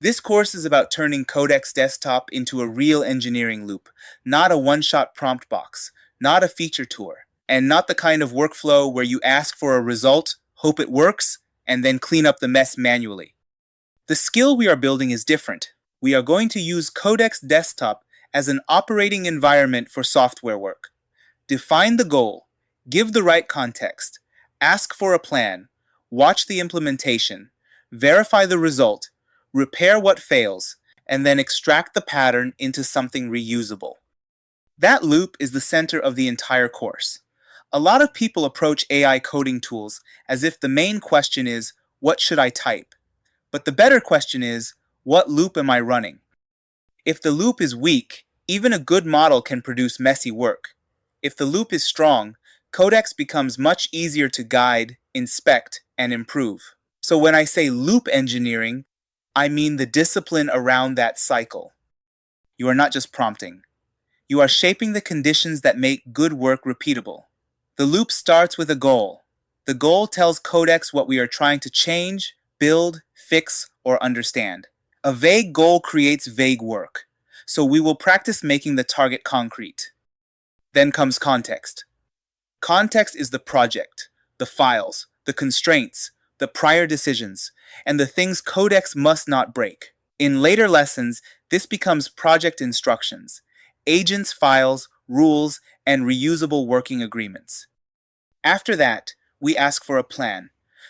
This course is about turning Codex Desktop into a real engineering loop, not a one-shot prompt box, not a feature tour, and not the kind of workflow where you ask for a result, hope it works, and then clean up the mess manually. The skill we are building is different. We are going to use Codex Desktop as an operating environment for software work. Define the goal, give the right context, ask for a plan, watch the implementation, verify the result, repair what fails, and then extract the pattern into something reusable. That loop is the center of the entire course. A lot of people approach AI coding tools as if the main question is, what should I type? But the better question is, what loop am I running? If the loop is weak, even a good model can produce messy work. If the loop is strong, Codex becomes much easier to guide, inspect, and improve. So when I say loop engineering, I mean the discipline around that cycle. You are not just prompting. You are shaping the conditions that make good work repeatable. The loop starts with a goal. The goal tells Codex what we are trying to change, build, fix, or understand. A vague goal creates vague work, so we will practice making the target concrete. Then comes context. Context is the project, the files, the constraints, the prior decisions, and the things Codex must not break. In later lessons, this becomes project instructions, agents files, rules, and reusable working agreements. After that, we ask for a plan.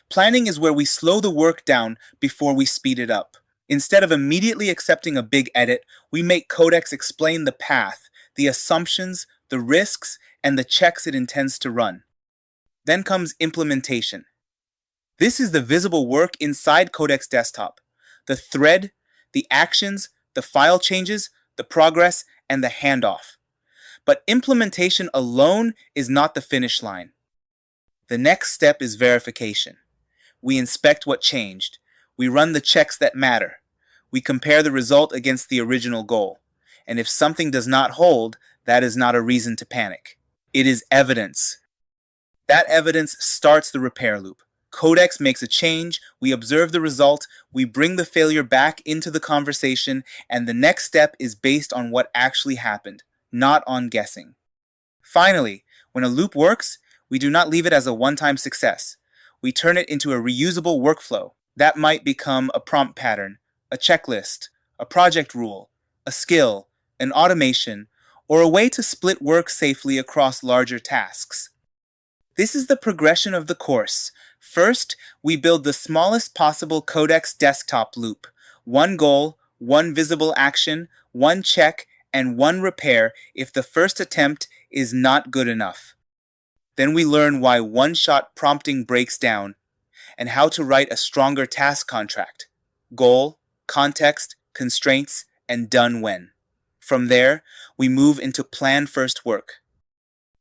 Planning is where we slow the work down before we speed it up. Instead of immediately accepting a big edit, we make Codex explain the path, the assumptions, the risks, and the checks it intends to run. Then comes implementation. This is the visible work inside Codex Desktop. The thread, the actions, the file changes, the progress, and the handoff. But implementation alone is not the finish line. The next step is verification. We inspect what changed. We run the checks that matter. We compare the result against the original goal. And if something does not hold, that is not a reason to panic. It is evidence. That evidence starts the repair loop. Codex makes a change, we observe the result, we bring the failure back into the conversation, and the next step is based on what actually happened, not on guessing. Finally, when a loop works, we do not leave it as a one-time success. We turn it into a reusable workflow. That might become a prompt pattern, a checklist, a project rule, a skill, an automation, or a way to split work safely across larger tasks. This is the progression of the course. First, we build the smallest possible Codex Desktop loop. One goal, one visible action, one check, and one repair if the first attempt is not good enough. Then we learn why one-shot prompting breaks down and how to write a stronger task contract. Goal, context, constraints, and done when. From there, we move into plan-first work.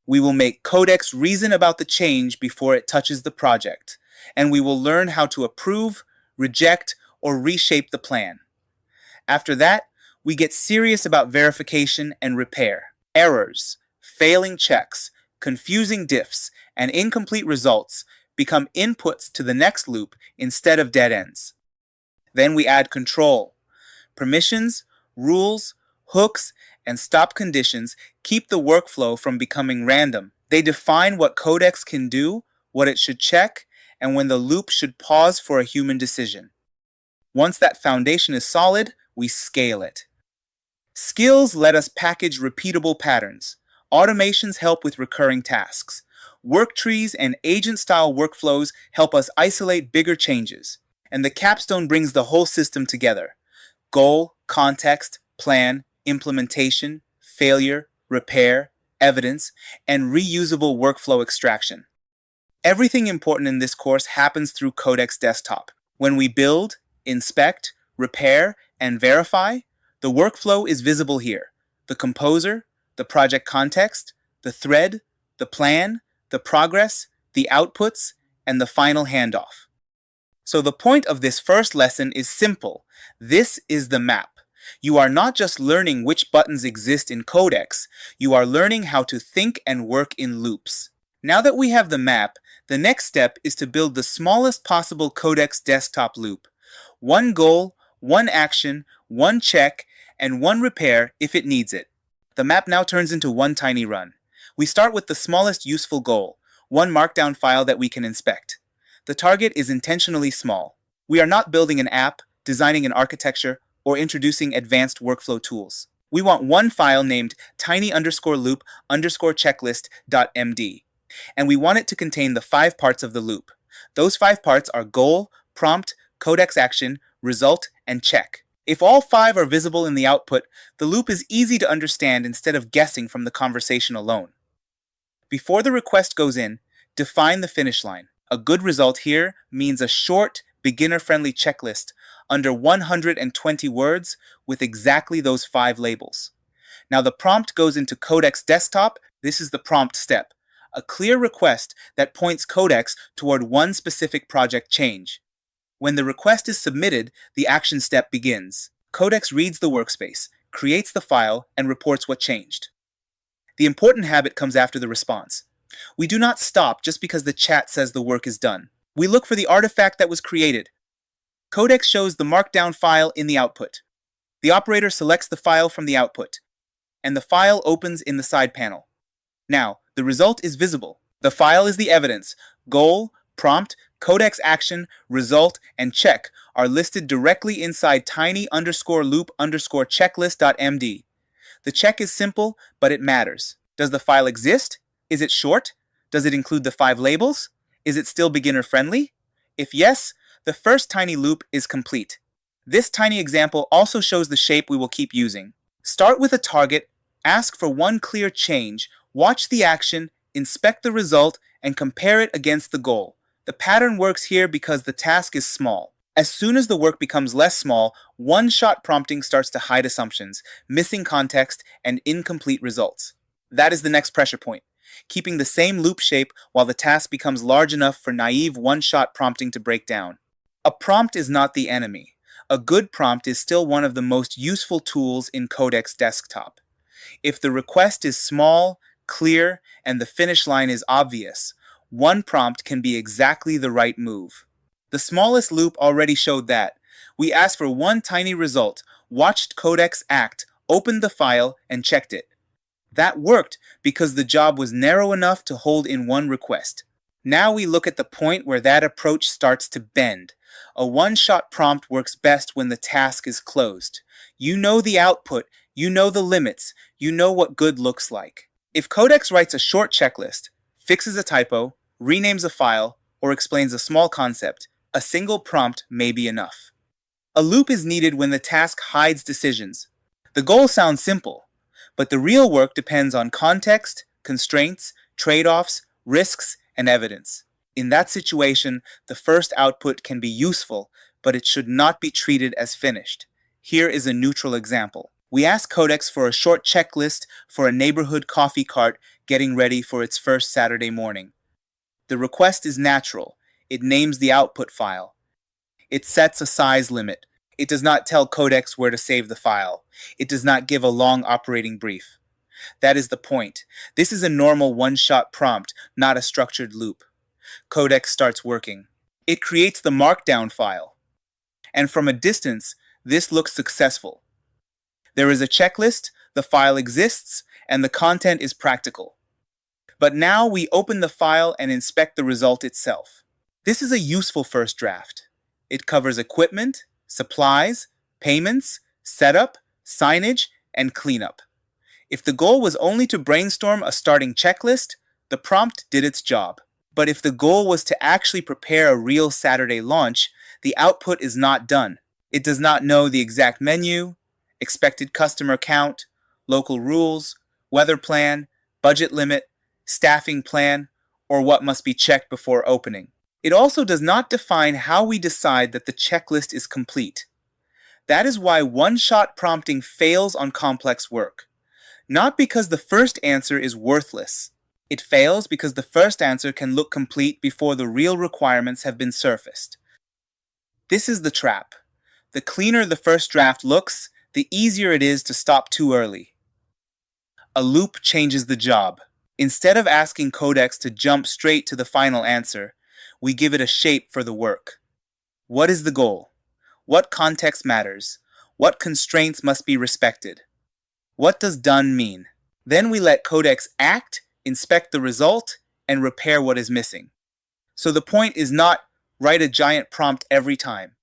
We will make Codex reason about the change before it touches the project, and we will learn how to approve, reject, or reshape the plan. After that, we get serious about verification and repair. Errors, failing checks, confusing diffs, and incomplete results become inputs to the next loop instead of dead ends. Then we add control. Permissions, rules, hooks, and stop conditions keep the workflow from becoming random. They define what Codex can do, what it should check, and when the loop should pause for a human decision. Once that foundation is solid, we scale it. Skills let us package repeatable patterns. Automations help with recurring tasks. Worktrees and agent-style workflows help us isolate bigger changes. And the Capstone brings the whole system together. Goal, context, plan, implementation, failure, repair, evidence, and reusable workflow extraction. Everything important in this course happens through Codex Desktop. When we build, inspect, repair, and verify, the workflow is visible here. The composer, the project context, the thread, the plan, the progress, the outputs, and the final handoff. So the point of this first lesson is simple. This is the map. You are not just learning which buttons exist in Codex, you are learning how to think and work in loops. Now that we have the map, the next step is to build the smallest possible Codex Desktop loop. One goal, one action, one check, and one repair if it needs it. The map now turns into one tiny run. We start with the smallest useful goal, one markdown file that we can inspect. The target is intentionally small. We are not building an app, designing an architecture, or introducing advanced workflow tools. We want one file named tiny_loop_checklist.md, and we want it to contain the 5 parts of the loop. Those 5 parts are goal, prompt, codex action, result, and check. If all 5 are visible in the output, the loop is easy to understand instead of guessing from the conversation alone. Before the request goes in, define the finish line. A good result here means a short, beginner-friendly checklist under 120 words with exactly those 5 labels. Now the prompt goes into Codex Desktop. This is the prompt step, a clear request that points Codex toward one specific project change. When the request is submitted, the action step begins. Codex reads the workspace, creates the file, and reports what changed. The important habit comes after the response. We do not stop just because the chat says the work is done. We look for the artifact that was created. Codex shows the markdown file in the output. The operator selects the file from the output, and the file opens in the side panel. Now, the result is visible. The file is the evidence. Goal, prompt, codex action, result, and check are listed directly inside tiny_loop_checklist.md. The check is simple, but it matters. Does the file exist? Is it short? Does it include the 5 labels? Is it still beginner-friendly? If yes, the first tiny loop is complete. This tiny example also shows the shape we will keep using. Start with a target, ask for one clear change, watch the action, inspect the result, and compare it against the goal. The pattern works here because the task is small. As soon as the work becomes less small, one-shot prompting starts to hide assumptions, missing context, and incomplete results. That is the next pressure point, keeping the same loop shape while the task becomes large enough for naive one-shot prompting to break down. A prompt is not the enemy. A good prompt is still one of the most useful tools in Codex Desktop. If the request is small, clear, and the finish line is obvious, one prompt can be exactly the right move. The smallest loop already showed that. We asked for one tiny result, watched Codex act, opened the file, and checked it. That worked because the job was narrow enough to hold in one request. Now we look at the point where that approach starts to bend. A one-shot prompt works best when the task is closed. You know the output, you know the limits, you know what good looks like. If Codex writes a short checklist, fixes a typo, renames a file, or explains a small concept, a single prompt may be enough. A loop is needed when the task hides decisions. The goal sounds simple, but the real work depends on context, constraints, trade-offs, risks, and evidence. In that situation, the first output can be useful, but it should not be treated as finished. Here is a neutral example. We ask Codex for a short checklist for a neighborhood coffee cart getting ready for its first Saturday morning. The request is natural. It names the output file. It sets a size limit. It does not tell Codex where to save the file. It does not give a long operating brief. That is the point. This is a normal one-shot prompt, not a structured loop. Codex starts working. It creates the markdown file. And from a distance, this looks successful. There is a checklist, the file exists, and the content is practical. But now we open the file and inspect the result itself. This is a useful first draft. It covers equipment, supplies, payments, setup, signage, and cleanup. If the goal was only to brainstorm a starting checklist, the prompt did its job. But if the goal was to actually prepare a real Saturday launch, the output is not done. It does not know the exact menu, expected customer count, local rules, weather plan, budget limit, staffing plan, or what must be checked before opening. It also does not define how we decide that the checklist is complete. That is why one-shot prompting fails on complex work. Not because the first answer is worthless. It fails because the first answer can look complete before the real requirements have been surfaced. This is the trap. The cleaner the first draft looks, the easier it is to stop too early. A loop changes the job. Instead of asking Codex to jump straight to the final answer, we give it a shape for the work. What is the goal? What context matters? What constraints must be respected? What does done mean? Then we let Codex act, inspect the result, and repair what is missing. So the point is not write a giant prompt every time.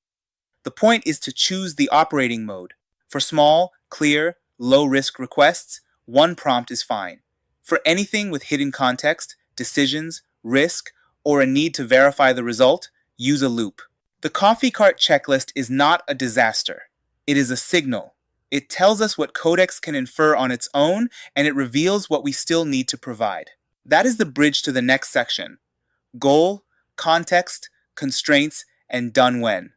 The point is to choose the operating mode. For small, clear, low-risk requests, one prompt is fine. For anything with hidden context, decisions, risk, or a need to verify the result, use a loop. The coffee cart checklist is not a disaster. It is a signal. It tells us what Codex can infer on its own, and it reveals what we still need to provide. That is the bridge to the next section. Goal, context, constraints, and done when.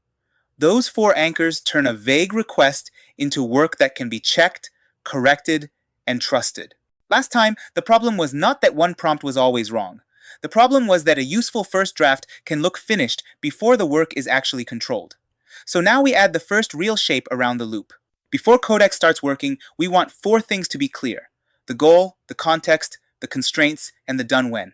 Those four anchors turn a vague request into work that can be checked, corrected, and trusted. Last time, the problem was not that one prompt was always wrong. The problem was that a useful first draft can look finished before the work is actually controlled. So now we add the first real shape around the loop. Before Codex starts working, we want four things to be clear: the goal, the context, the constraints, and the done when.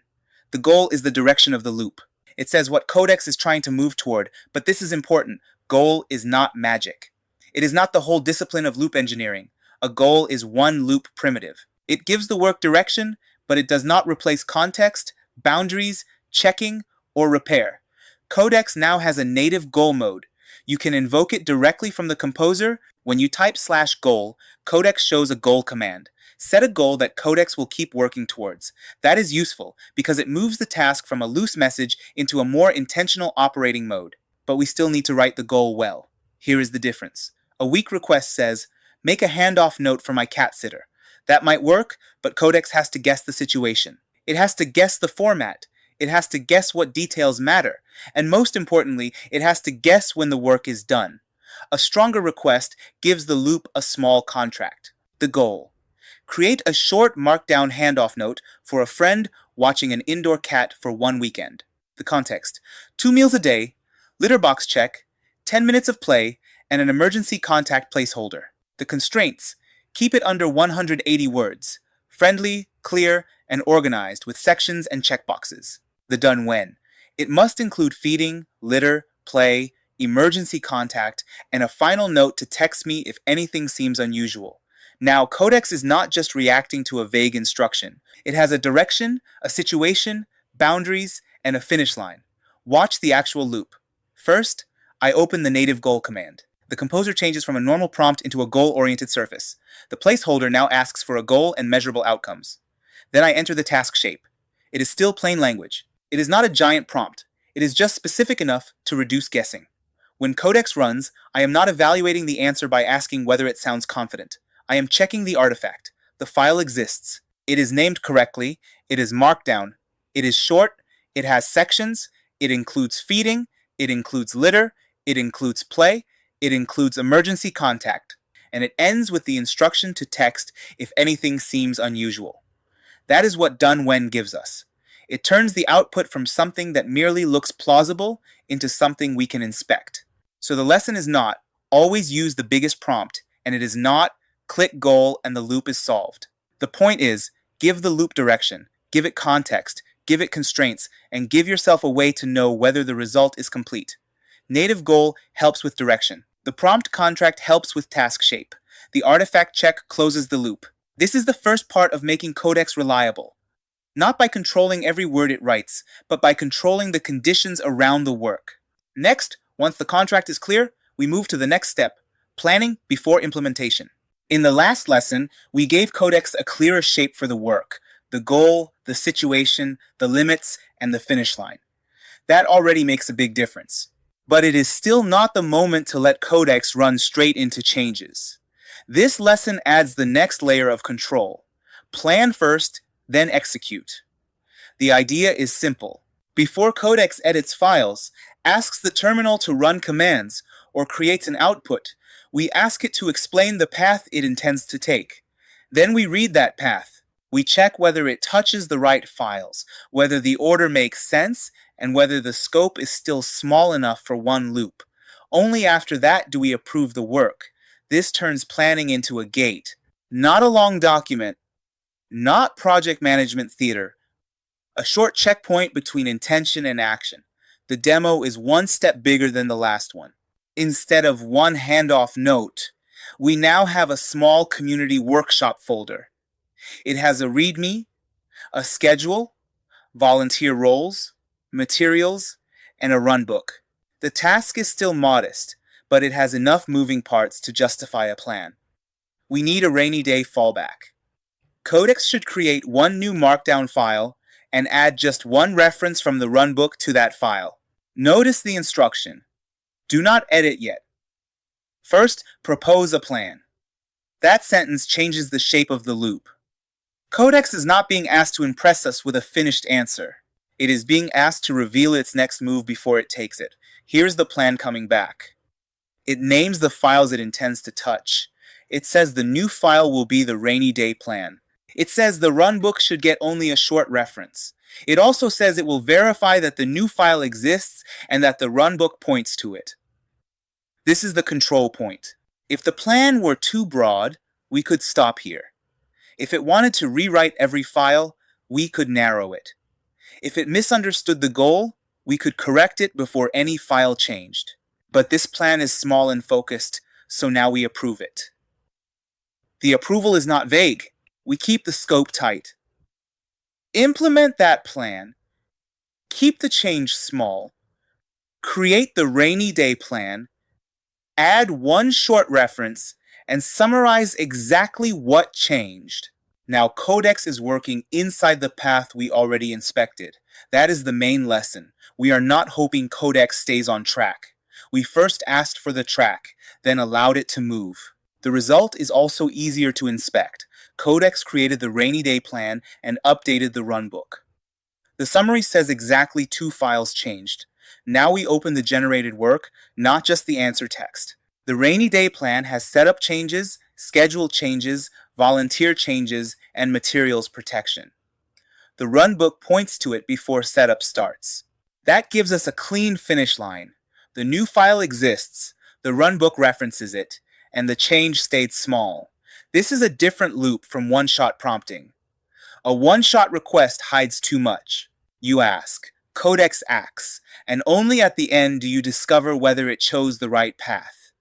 The goal is the direction of the loop. It says what Codex is trying to move toward, but this is important. Goal is not magic. It is not the whole discipline of loop engineering. A goal is one loop primitive. It gives the work direction, but it does not replace context, boundaries, checking, or repair. Codex now has a native goal mode. You can invoke it directly from the composer. When you type /goal, Codex shows a goal command. Set a goal that Codex will keep working towards. That is useful because it moves the task from a loose message into a more intentional operating mode. But we still need to write the goal well. Here is the difference. A weak request says, make a handoff note for my cat sitter. That might work, but Codex has to guess the situation. It has to guess the format. It has to guess what details matter. And most importantly, it has to guess when the work is done. A stronger request gives the loop a small contract. The goal. Create a short markdown handoff note for a friend watching an indoor cat for one weekend. The context. 2 meals a day, litter box check, 10 minutes of play, and an emergency contact placeholder. The constraints. Keep it under 180 words. Friendly, clear, and organized with sections and checkboxes. The done when. It must include feeding, litter, play, emergency contact, and a final note to text me if anything seems unusual. Now, Codex is not just reacting to a vague instruction. It has a direction, a situation, boundaries, and a finish line. Watch the actual loop. First, I open the native goal command. The composer changes from a normal prompt into a goal-oriented surface. The placeholder now asks for a goal and measurable outcomes. Then I enter the task shape. It is still plain language. It is not a giant prompt. It is just specific enough to reduce guessing. When Codex runs, I am not evaluating the answer by asking whether it sounds confident. I am checking the artifact. The file exists. It is named correctly. It is marked down. It is short. It has sections. It includes feeding. It includes litter. It includes play. It includes emergency contact. And it ends with the instruction to text if anything seems unusual. That is what done when gives us. It turns the output from something that merely looks plausible into something we can inspect. So the lesson is not always use the biggest prompt, and it is not click goal and the loop is solved. The point is, give the loop direction, give it context, give it constraints, and give yourself a way to know whether the result is complete. Native goal helps with direction. The prompt contract helps with task shape. The artifact check closes the loop. This is the first part of making Codex reliable. Not by controlling every word it writes, but by controlling the conditions around the work. Next, once the contract is clear, we move to the next step, planning before implementation. In the last lesson, we gave Codex a clearer shape for the work, the goal, the situation, the limits, and the finish line. That already makes a big difference. But it is still not the moment to let Codex run straight into changes. This lesson adds the next layer of control. Plan first, then execute. The idea is simple. Before Codex edits files, asks the terminal to run commands, or creates an output, we ask it to explain the path it intends to take. Then we read that path. We check whether it touches the right files, whether the order makes sense, and whether the scope is still small enough for one loop. Only after that do we approve the work. This turns planning into a gate, not a long document, not project management theater, a short checkpoint between intention and action. The demo is one step bigger than the last one. Instead of one handoff note, we now have a small community workshop folder. It has a README, a schedule, volunteer roles, materials, and a runbook. The task is still modest, but it has enough moving parts to justify a plan. We need a rainy day fallback. Codex should create one new Markdown file and add just one reference from the runbook to that file. Notice the instruction. Do not edit yet. First, propose a plan. That sentence changes the shape of the loop. Codex is not being asked to impress us with a finished answer. It is being asked to reveal its next move before it takes it. Here's the plan coming back. It names the files it intends to touch. It says the new file will be the rainy day plan. It says the runbook should get only a short reference. It also says it will verify that the new file exists and that the runbook points to it. This is the control point. If the plan were too broad, we could stop here. If it wanted to rewrite every file, we could narrow it. If it misunderstood the goal, we could correct it before any file changed. But this plan is small and focused, so now we approve it. The approval is not vague. We keep the scope tight. Implement that plan. Keep the change small. Create the rainy day plan. Add one short reference and summarize exactly what changed. Now Codex is working inside the path we already inspected. That is the main lesson. We are not hoping Codex stays on track. We first asked for the track, then allowed it to move. The result is also easier to inspect. Codex created the rainy day plan and updated the runbook. The summary says exactly 2 files changed. Now we open the generated work, not just the answer text. The rainy day plan has setup changes, schedule changes, volunteer changes, and materials protection. The runbook points to it before setup starts. That gives us a clean finish line. The new file exists, the runbook references it, and the change stayed small. This is a different loop from one-shot prompting. A one-shot request hides too much. You ask, Codex acts, and only at the end do you discover whether it chose the right path.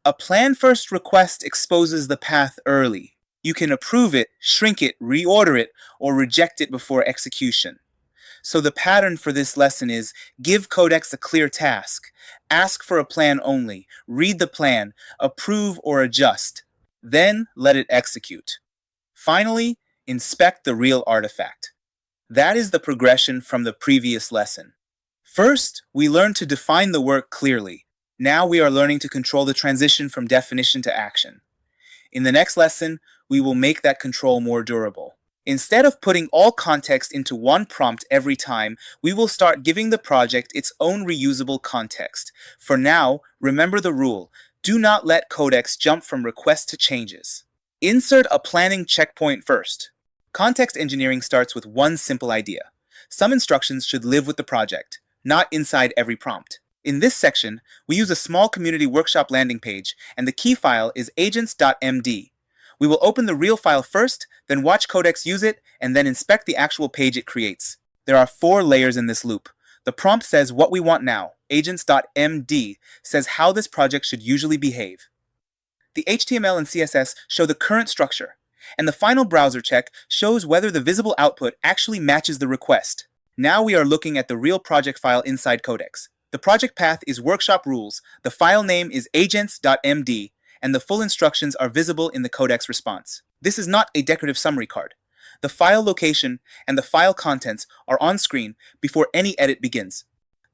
A plan-first request exposes the path early. You can approve it, shrink it, reorder it, or reject it before execution. So the pattern for this lesson is give Codex a clear task, ask for a plan only, read the plan, approve or adjust, then let it execute. Finally, inspect the real artifact. That is the progression from the previous lesson. First, we learned to define the work clearly. Now we are learning to control the transition from definition to action. In the next lesson, we will make that control more durable. Instead of putting all context into one prompt every time, we will start giving the project its own reusable context. For now, remember the rule. Do not let Codex jump from request to changes. Insert a planning checkpoint first. Context engineering starts with one simple idea. Some instructions should live with the project, not inside every prompt. In this section, we use a small community workshop landing page, and the key file is AGENTS.md. We will open the real file first, then watch Codex use it, and then inspect the actual page it creates. There are 4 layers in this loop. The prompt says what we want now. Agents.md says how this project should usually behave. The HTML and CSS show the current structure, and the final browser check shows whether the visible output actually matches the request. Now we are looking at the real project file inside Codex. The project path is workshop rules, the file name is agents.md, and the full instructions are visible in the Codex response. This is not a decorative summary card. The file location and the file contents are on screen before any edit begins.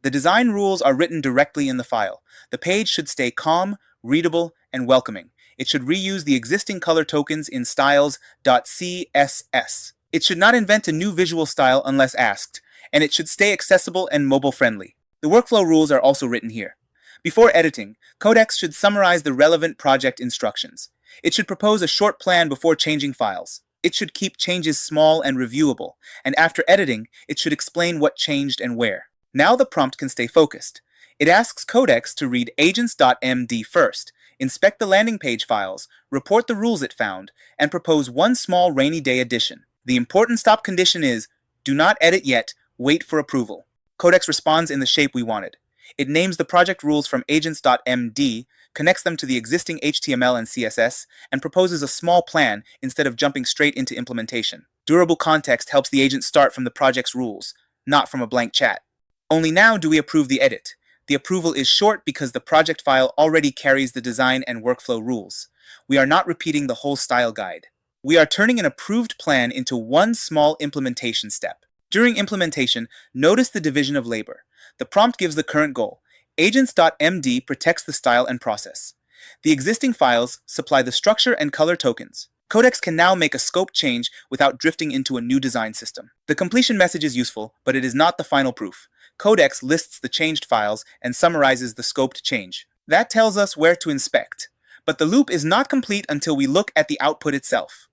The design rules are written directly in the file. The page should stay calm, readable, and welcoming. It should reuse the existing color tokens in styles.css. It should not invent a new visual style unless asked, and it should stay accessible and mobile-friendly. The workflow rules are also written here. Before editing, Codex should summarize the relevant project instructions. It should propose a short plan before changing files. It should keep changes small and reviewable, and after editing, it should explain what changed and where. Now the prompt can stay focused. It asks Codex to read agents.md first, inspect the landing page files, report the rules it found, and propose one small rainy day addition. The important stop condition is, do not edit yet, wait for approval. Codex responds in the shape we wanted. It names the project rules from AGENTS.md, connects them to the existing HTML and CSS, and proposes a small plan instead of jumping straight into implementation. Durable context helps the agent start from the project's rules, not from a blank chat. Only now do we approve the edit. The approval is short because the project file already carries the design and workflow rules. We are not repeating the whole style guide. We are turning an approved plan into one small implementation step. During implementation, notice the division of labor. The prompt gives the current goal. Agents.md protects the style and process. The existing files supply the structure and color tokens. Codex can now make a scope change without drifting into a new design system. The completion message is useful, but it is not the final proof. Codex lists the changed files and summarizes the scoped change. That tells us where to inspect. But the loop is not complete until we look at the output itself.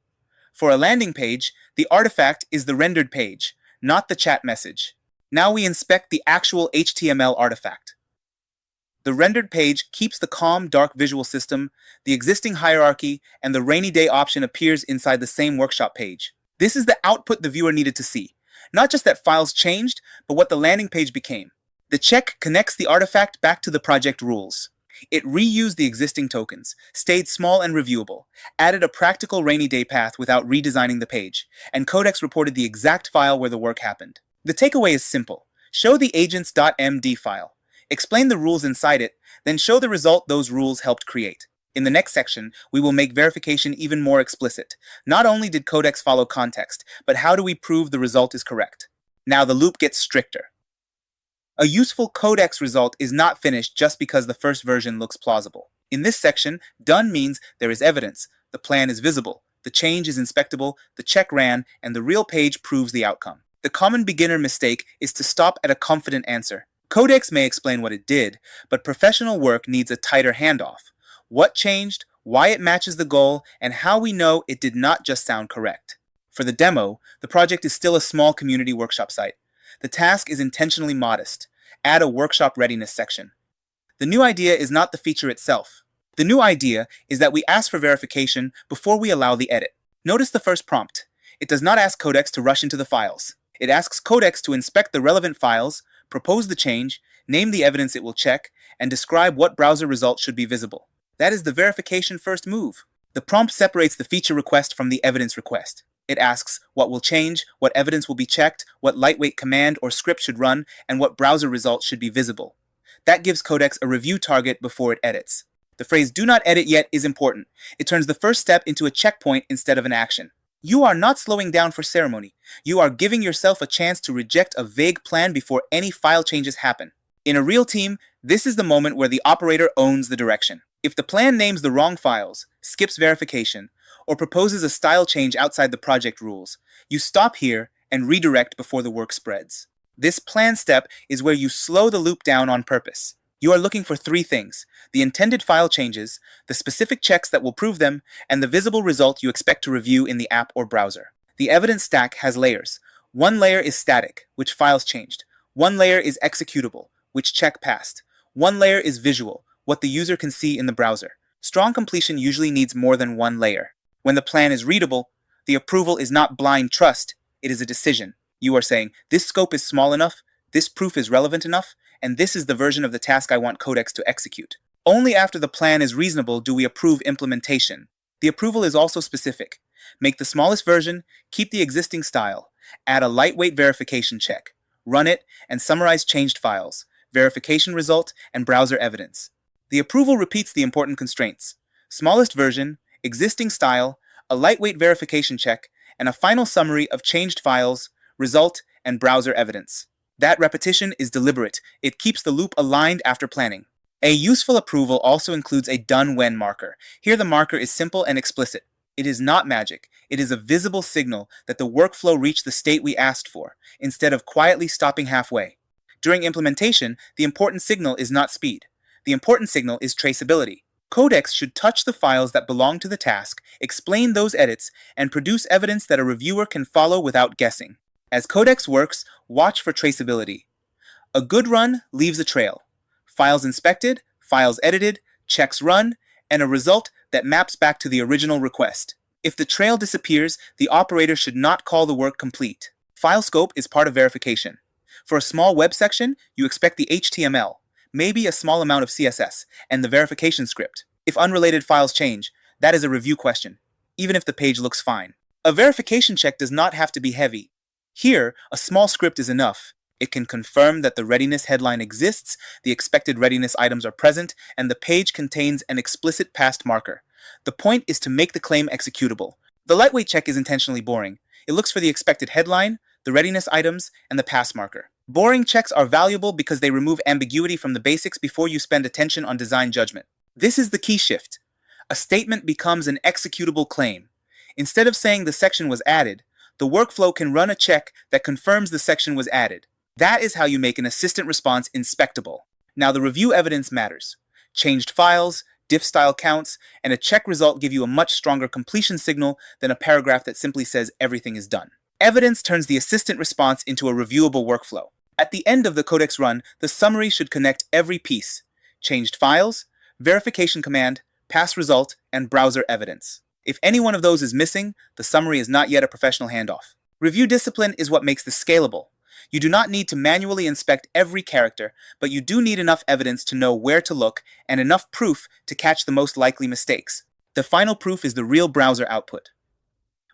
For a landing page, the artifact is the rendered page, not the chat message. Now we inspect the actual HTML artifact. The rendered page keeps the calm, dark visual system, the existing hierarchy, and the rainy day option appears inside the same workshop page. This is the output the viewer needed to see. Not just that files changed, but what the landing page became. The check connects the artifact back to the project rules. It reused the existing tokens, stayed small and reviewable, added a practical rainy day path without redesigning the page, and Codex reported the exact file where the work happened. The takeaway is simple. Show the agents.md file. Explain the rules inside it, then show the result those rules helped create. In the next section, we will make verification even more explicit. Not only did Codex follow context, but how do we prove the result is correct? Now the loop gets stricter. A useful Codex result is not finished just because the first version looks plausible. In this section, done means there is evidence, the plan is visible, the change is inspectable, the check ran, and the real page proves the outcome. The common beginner mistake is to stop at a confident answer. Codex may explain what it did, but professional work needs a tighter handoff. What changed, why it matches the goal, and how we know it did not just sound correct. For the demo, the project is still a small community workshop site. The task is intentionally modest. Add a workshop readiness section. The new idea is not the feature itself. The new idea is that we ask for verification before we allow the edit. Notice the first prompt. It does not ask Codex to rush into the files. It asks Codex to inspect the relevant files, propose the change, name the evidence it will check, and describe what browser results should be visible. That is the verification first move. The prompt separates the feature request from the evidence request. It asks what will change, what evidence will be checked, what lightweight command or script should run, and what browser results should be visible. That gives Codex a review target before it edits. The phrase "do not edit yet" is important. It turns the first step into a checkpoint instead of an action. You are not slowing down for ceremony. You are giving yourself a chance to reject a vague plan before any file changes happen. In a real team, this is the moment where the operator owns the direction. If the plan names the wrong files, skips verification, or proposes a style change outside the project rules, you stop here and redirect before the work spreads. This plan step is where you slow the loop down on purpose. You are looking for three things: the intended file changes, the specific checks that will prove them, and the visible result you expect to review in the app or browser. The evidence stack has layers. One layer is static, which files changed. One layer is executable, which check passed. One layer is visual, what the user can see in the browser. Strong completion usually needs more than one layer. When the plan is readable, the approval is not blind trust, it is a decision. You are saying, this scope is small enough, this proof is relevant enough, and this is the version of the task I want Codex to execute. Only after the plan is reasonable do we approve implementation. The approval is also specific. Make the smallest version, keep the existing style, add a lightweight verification check, run it, and summarize changed files, verification result, and browser evidence. The approval repeats the important constraints: smallest version, existing style, a lightweight verification check, and a final summary of changed files, result, and browser evidence. That repetition is deliberate. It keeps the loop aligned after planning. A useful approval also includes a done when marker. Here the marker is simple and explicit. It is not magic. It is a visible signal that the workflow reached the state we asked for, instead of quietly stopping halfway. During implementation, the important signal is not speed. The important signal is traceability. Codex should touch the files that belong to the task, explain those edits, and produce evidence that a reviewer can follow without guessing. As Codex works, watch for traceability. A good run leaves a trail. Files inspected, files edited, checks run, and a result that maps back to the original request. If the trail disappears, the operator should not call the work complete. File scope is part of verification. For a small web section, you expect the HTML. maybe a small amount of CSS, and the verification script. If unrelated files change, that is a review question, even if the page looks fine. A verification check does not have to be heavy. Here, a small script is enough. It can confirm that the readiness headline exists, the expected readiness items are present, and the page contains an explicit past marker. The point is to make the claim executable. The lightweight check is intentionally boring. It looks for the expected headline, the readiness items, and the pass marker. Boring checks are valuable because they remove ambiguity from the basics before you spend attention on design judgment. This is the key shift. A statement becomes an executable claim. Instead of saying the section was added, the workflow can run a check that confirms the section was added. That is how you make an assistant response inspectable. Now the review evidence matters. Changed files, diff style counts, and a check result give you a much stronger completion signal than a paragraph that simply says everything is done. Evidence turns the assistant response into a reviewable workflow. At the end of the codex run, the summary should connect every piece: changed files, verification command, pass result, and browser evidence. If any one of those is missing, the summary is not yet a professional handoff. Review discipline is what makes this scalable. You do not need to manually inspect every character, but you do need enough evidence to know where to look and enough proof to catch the most likely mistakes. The final proof is the real browser output.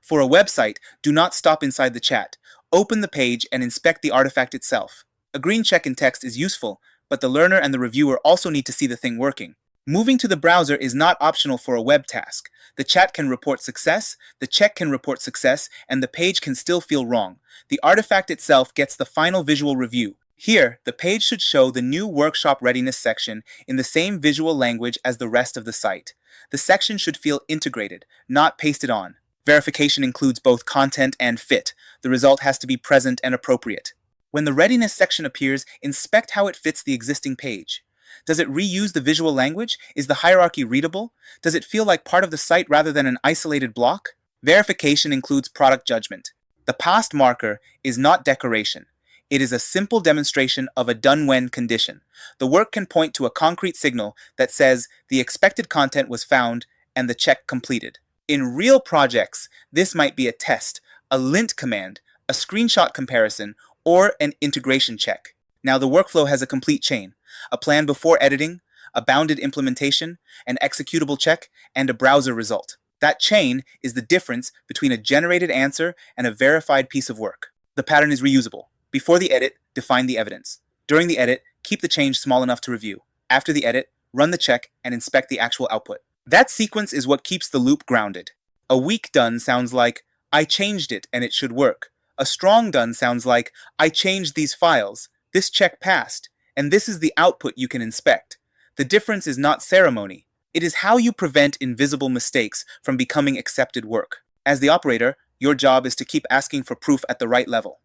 For a website, do not stop inside the chat. Open the page and inspect the artifact itself. A green check in text is useful, but the learner and the reviewer also need to see the thing working. Moving to the browser is not optional for a web task. The chat can report success, the check can report success, and the page can still feel wrong. The artifact itself gets the final visual review. Here, the page should show the new workshop readiness section in the same visual language as the rest of the site. The section should feel integrated, not pasted on. Verification includes both content and fit. The result has to be present and appropriate. When the readiness section appears, inspect how it fits the existing page. Does it reuse the visual language? Is the hierarchy readable? Does it feel like part of the site rather than an isolated block? Verification includes product judgment. The past marker is not decoration. It is a simple demonstration of a done when condition. The work can point to a concrete signal that says the expected content was found and the check completed. In real projects, this might be a test, a lint command, a screenshot comparison, or an integration check. Now the workflow has a complete chain: a plan before editing, a bounded implementation, an executable check, and a browser result. That chain is the difference between a generated answer and a verified piece of work. The pattern is reusable. Before the edit, define the evidence. During the edit, keep the change small enough to review. After the edit, run the check and inspect the actual output. That sequence is what keeps the loop grounded. A weak done sounds like, I changed it and it should work. A strong done sounds like, I changed these files, this check passed, and this is the output you can inspect. The difference is not ceremony. It is how you prevent invisible mistakes from becoming accepted work. As the operator, your job is to keep asking for proof at the right level.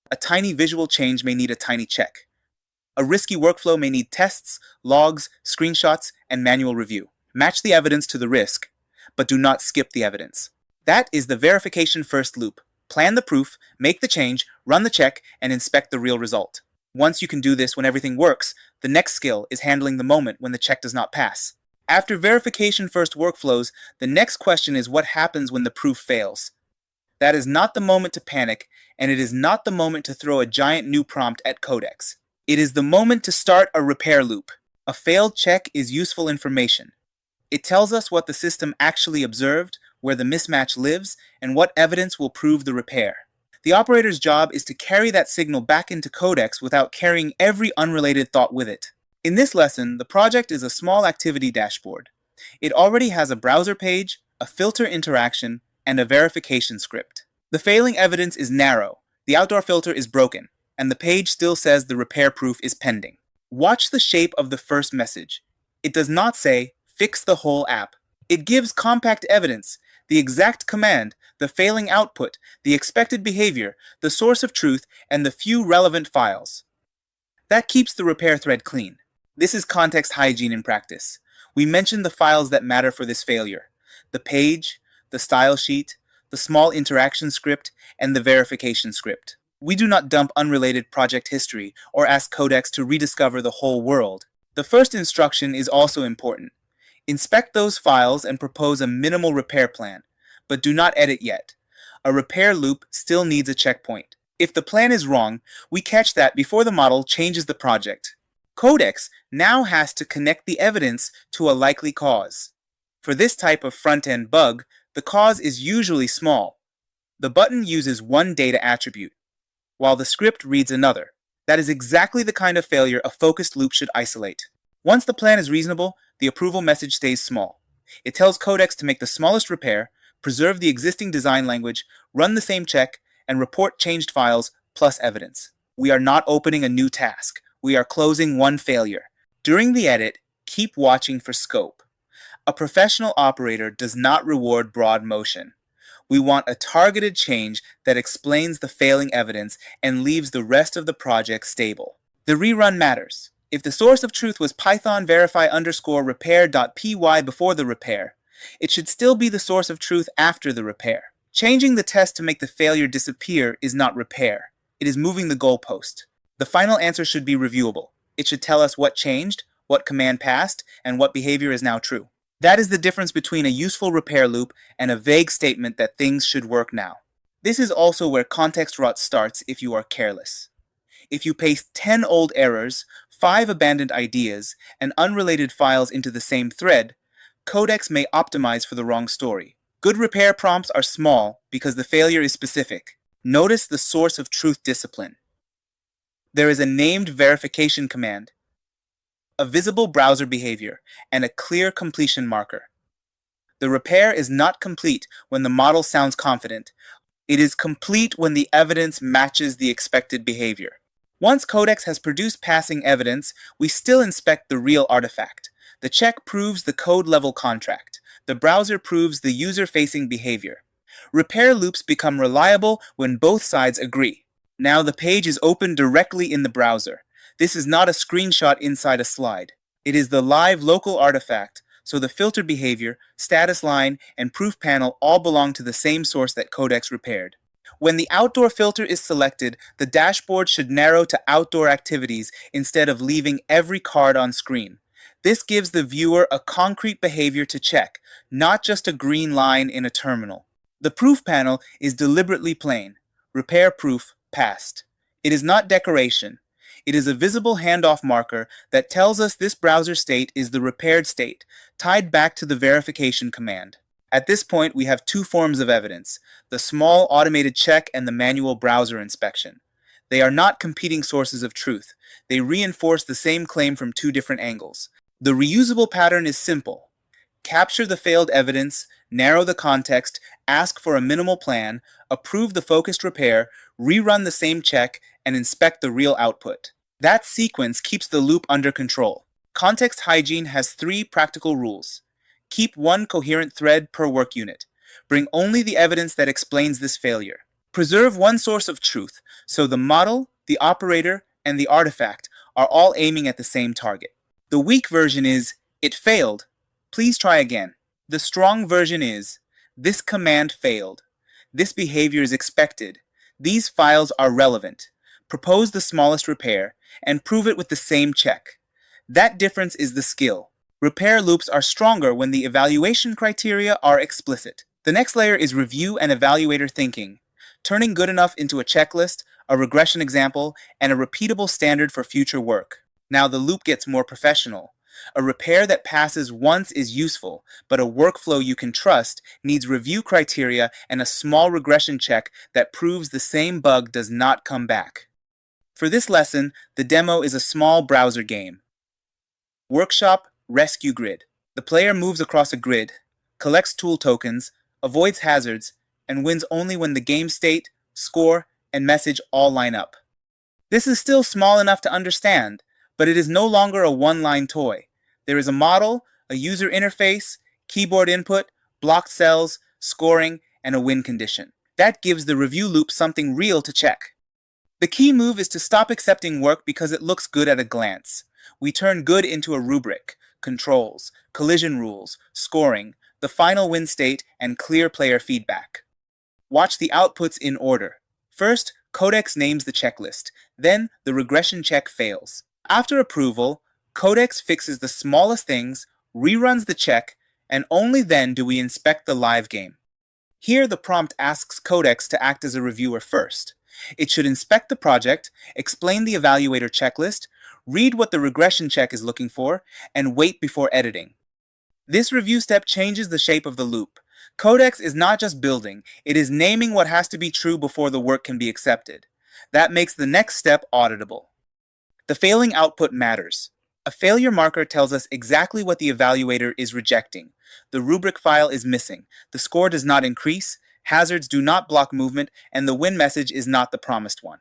A tiny visual change may need a tiny check. A risky workflow may need tests, logs, screenshots, and manual review. Match the evidence to the risk, but do not skip the evidence. That is the verification first loop. Plan the proof, make the change, run the check, and inspect the real result. Once you can do this when everything works, the next skill is handling the moment when the check does not pass. After verification first workflows, the next question is what happens when the proof fails. That is not the moment to panic, and it is not the moment to throw a giant new prompt at Codex. It is the moment to start a repair loop. A failed check is useful information. It tells us what the system actually observed, where the mismatch lives, and what evidence will prove the repair. The operator's job is to carry that signal back into Codex without carrying every unrelated thought with it. In this lesson, the project is a small activity dashboard. It already has a browser page, a filter interaction, and a verification script. The failing evidence is narrow, the outdoor filter is broken, and the page still says the repair proof is pending. Watch the shape of the first message. It does not say, fix the whole app. It gives compact evidence, the exact command, the failing output, the expected behavior, the source of truth, and the few relevant files. That keeps the repair thread clean. This is context hygiene in practice. We mentioned the files that matter for this failure: the page, the style sheet, the small interaction script, and the verification script. We do not dump unrelated project history or ask Codex to rediscover the whole world. The first instruction is also important. Inspect those files and propose a minimal repair plan, but do not edit yet. A repair loop still needs a checkpoint. If the plan is wrong, we catch that before the model changes the project. Codex now has to connect the evidence to a likely cause. For this type of front-end bug, the cause is usually small. The button uses one data attribute, while the script reads another. That is exactly the kind of failure a focused loop should isolate. Once the plan is reasonable, the approval message stays small. It tells Codex to make the smallest repair, preserve the existing design language, run the same check, and report changed files plus evidence. We are not opening a new task. We are closing one failure. During the edit, keep watching for scope. A professional operator does not reward broad motion. We want a targeted change that explains the failing evidence and leaves the rest of the project stable. The rerun matters. If the source of truth was Python verify_repair.py before the repair, it should still be the source of truth after the repair. Changing the test to make the failure disappear is not repair. It is moving the goalpost. The final answer should be reviewable. It should tell us what changed, what command passed, and what behavior is now true. That is the difference between a useful repair loop and a vague statement that things should work now. This is also where context rot starts if you are careless. If you paste 10 old errors, 5 abandoned ideas, and unrelated files into the same thread, Codex may optimize for the wrong story. Good repair prompts are small because the failure is specific. Notice the source of truth discipline. There is a named verification command, a visible browser behavior, and a clear completion marker. The repair is not complete when the model sounds confident. It is complete when the evidence matches the expected behavior. Once Codex has produced passing evidence, we still inspect the real artifact. The check proves the code-level contract. The browser proves the user-facing behavior. Repair loops become reliable when both sides agree. Now the page is opened directly in the browser. This is not a screenshot inside a slide. It is the live local artifact, so the filter behavior, status line, and proof panel all belong to the same source that Codex repaired. When the outdoor filter is selected, the dashboard should narrow to outdoor activities instead of leaving every card on screen. This gives the viewer a concrete behavior to check, not just a green line in a terminal. The proof panel is deliberately plain. Repair proof passed. It is not decoration. It is a visible handoff marker that tells us this browser state is the repaired state, tied back to the verification command. At this point, we have two forms of evidence, the small automated check and the manual browser inspection. They are not competing sources of truth. They reinforce the same claim from two different angles. The reusable pattern is simple. Capture the failed evidence, narrow the context, ask for a minimal plan, approve the focused repair, rerun the same check, and inspect the real output. That sequence keeps the loop under control. Context hygiene has 3 practical rules. Keep one coherent thread per work unit. Bring only the evidence that explains this failure. Preserve one source of truth, so the model, the operator, and the artifact are all aiming at the same target. The weak version is, it failed. Please try again. The strong version is, this command failed. This behavior is expected. These files are relevant. Propose the smallest repair, and prove it with the same check. That difference is the skill. Repair loops are stronger when the evaluation criteria are explicit. The next layer is review and evaluator thinking, turning good enough into a checklist, a regression example, and a repeatable standard for future work. Now the loop gets more professional. A repair that passes once is useful, but a workflow you can trust needs review criteria and a small regression check that proves the same bug does not come back. For this lesson, the demo is a small browser game. Workshop Rescue Grid. The player moves across a grid, collects tool tokens, avoids hazards, and wins only when the game state, score, and message all line up. This is still small enough to understand, but it is no longer a one-line toy. There is a model, a user interface, keyboard input, blocked cells, scoring, and a win condition. That gives the review loop something real to check. The key move is to stop accepting work because it looks good at a glance. We turn good into a rubric, controls, collision rules, scoring, the final win state, and clear player feedback. Watch the outputs in order. First, Codex names the checklist. Then, the regression check fails. After approval, Codex fixes the smallest things, reruns the check, and only then do we inspect the live game. Here, the prompt asks Codex to act as a reviewer first. It should inspect the project, explain the evaluator checklist, read what the regression check is looking for, and wait before editing. This review step changes the shape of the loop. Codex is not just building, it is naming what has to be true before the work can be accepted. That makes the next step auditable. The failing output matters. A failure marker tells us exactly what the evaluator is rejecting. The rubric file is missing, the score does not increase, hazards do not block movement, and the win message is not the promised one.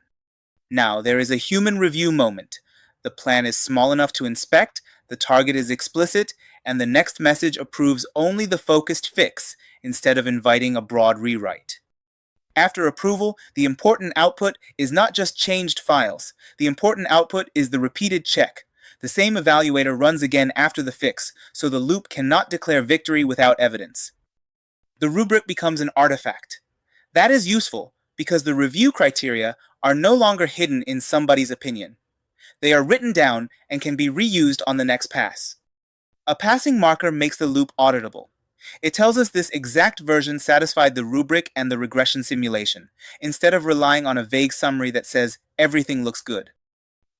Now, there is a human review moment. The plan is small enough to inspect, the target is explicit, and the next message approves only the focused fix instead of inviting a broad rewrite. After approval, the important output is not just changed files. The important output is the repeated check. The same evaluator runs again after the fix, so the loop cannot declare victory without evidence. The rubric becomes an artifact. That is useful because the review criteria are no longer hidden in somebody's opinion. They are written down and can be reused on the next pass. A passing marker makes the loop auditable. It tells us this exact version satisfied the rubric and the regression simulation, instead of relying on a vague summary that says everything looks good.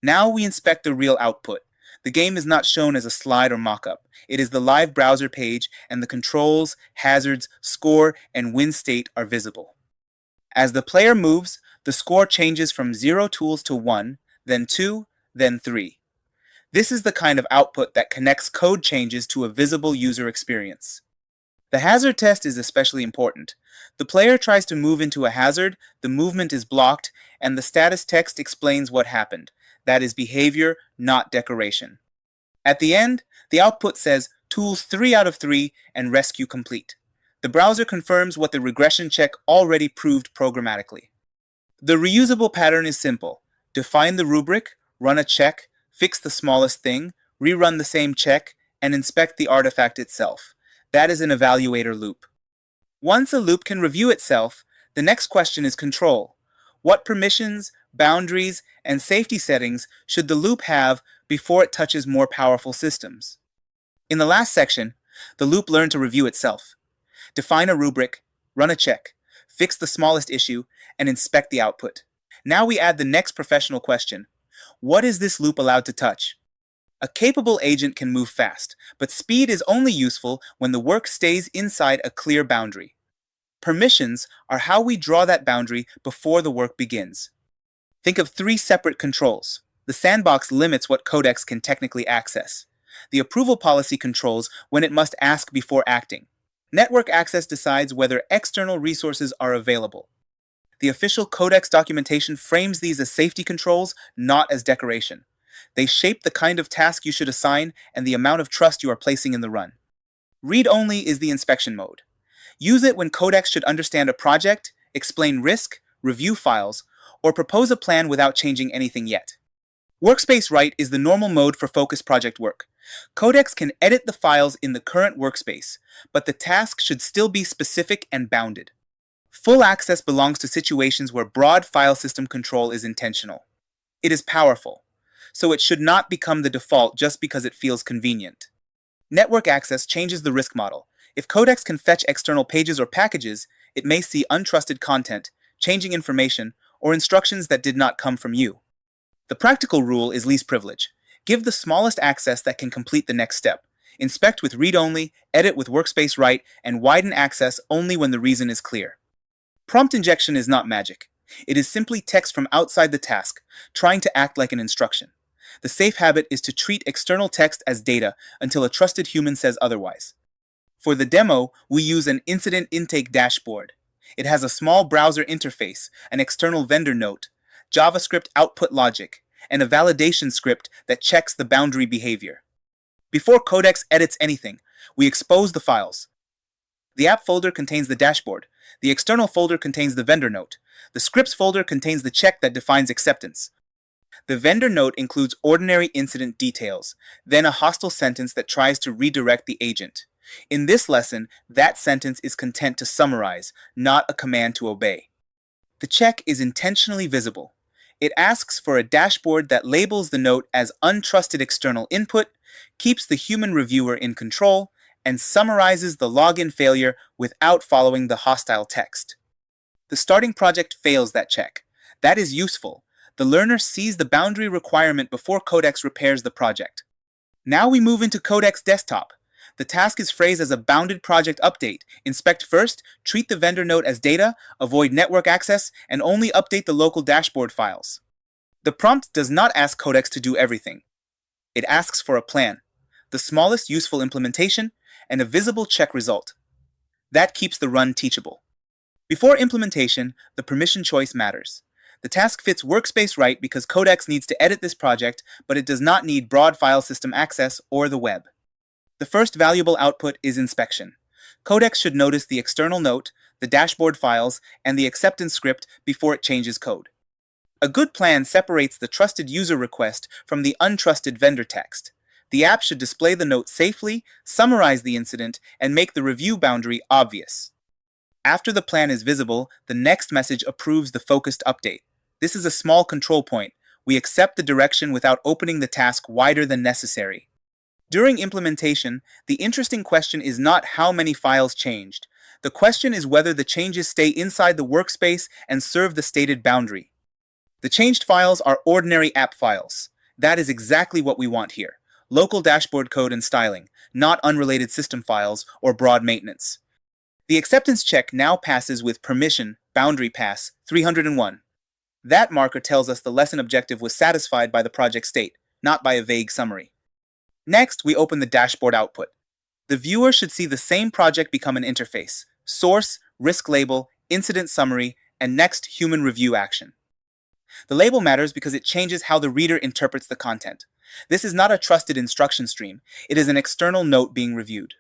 Now we inspect the real output. The game is not shown as a slide or mockup. It is the live browser page, and the controls, hazards, score, and win state are visible. As the player moves, the score changes from 0 tools to 1, then 2, then 3. This is the kind of output that connects code changes to a visible user experience. The hazard test is especially important. The player tries to move into a hazard, the movement is blocked, and the status text explains what happened. That is behavior, not decoration. At the end, the output says tools 3 out of 3 and rescue complete. The browser confirms what the regression check already proved programmatically. The reusable pattern is simple. Define the rubric, run a check, fix the smallest thing, rerun the same check, and inspect the artifact itself. That is an evaluator loop. Once a loop can review itself, the next question is control. What permissions, boundaries, and safety settings should the loop have before it touches more powerful systems? In the last section, the loop learned to review itself. Define a rubric, run a check, fix the smallest issue, and inspect the output. Now we add the next professional question. What is this loop allowed to touch? A capable agent can move fast, but speed is only useful when the work stays inside a clear boundary. Permissions are how we draw that boundary before the work begins. Think of 3 separate controls. The sandbox limits what Codex can technically access. The approval policy controls when it must ask before acting. Network access decides whether external resources are available. The official Codex documentation frames these as safety controls, not as decoration. They shape the kind of task you should assign and the amount of trust you are placing in the run. Read-only is the inspection mode. Use it when Codex should understand a project, explain risk, review files, or propose a plan without changing anything yet. Workspace write is the normal mode for focused project work. Codex can edit the files in the current workspace, but the task should still be specific and bounded. Full access belongs to situations where broad file system control is intentional. It is powerful, so it should not become the default just because it feels convenient. Network access changes the risk model. If Codex can fetch external pages or packages, it may see untrusted content, changing information, or instructions that did not come from you. The practical rule is least privilege. Give the smallest access that can complete the next step. Inspect with read-only, edit with workspace write, and widen access only when the reason is clear. Prompt injection is not magic. It is simply text from outside the task, trying to act like an instruction. The safe habit is to treat external text as data until a trusted human says otherwise. For the demo, we use an incident intake dashboard. It has a small browser interface, an external vendor note, JavaScript output logic, and a validation script that checks the boundary behavior. Before Codex edits anything, we expose the files. The app folder contains the dashboard. The external folder contains the vendor note. The scripts folder contains the check that defines acceptance. The vendor note includes ordinary incident details, then a hostile sentence that tries to redirect the agent. In this lesson, that sentence is content to summarize, not a command to obey. The check is intentionally visible. It asks for a dashboard that labels the note as untrusted external input, keeps the human reviewer in control, and summarizes the login failure without following the hostile text. The starting project fails that check. That is useful. The learner sees the boundary requirement before Codex repairs the project. Now we move into Codex Desktop. The task is phrased as a bounded project update. Inspect first, treat the vendor note as data, avoid network access, and only update the local dashboard files. The prompt does not ask Codex to do everything. It asks for a plan, the smallest useful implementation, and a visible check result. That keeps the run teachable. Before implementation, the permission choice matters. The task fits workspace right because Codex needs to edit this project, but it does not need broad file system access or the web. The first valuable output is inspection. Codex should notice the external note, the dashboard files, and the acceptance script before it changes code. A good plan separates the trusted user request from the untrusted vendor text. The app should display the note safely, summarize the incident, and make the review boundary obvious. After the plan is visible, the next message approves the focused update. This is a small control point. We accept the direction without opening the task wider than necessary. During implementation, the interesting question is not how many files changed. The question is whether the changes stay inside the workspace and serve the stated boundary. The changed files are ordinary app files. That is exactly what we want here. Local dashboard code and styling, not unrelated system files or broad maintenance. The acceptance check now passes with permission, boundary pass, 301. That marker tells us the lesson objective was satisfied by the project state, not by a vague summary. Next, we open the dashboard output. The viewer should see the same project become an interface: source, risk label, incident summary, and next human review action. The label matters because it changes how the reader interprets the content. This is not a trusted instruction stream. It is an external note being reviewed.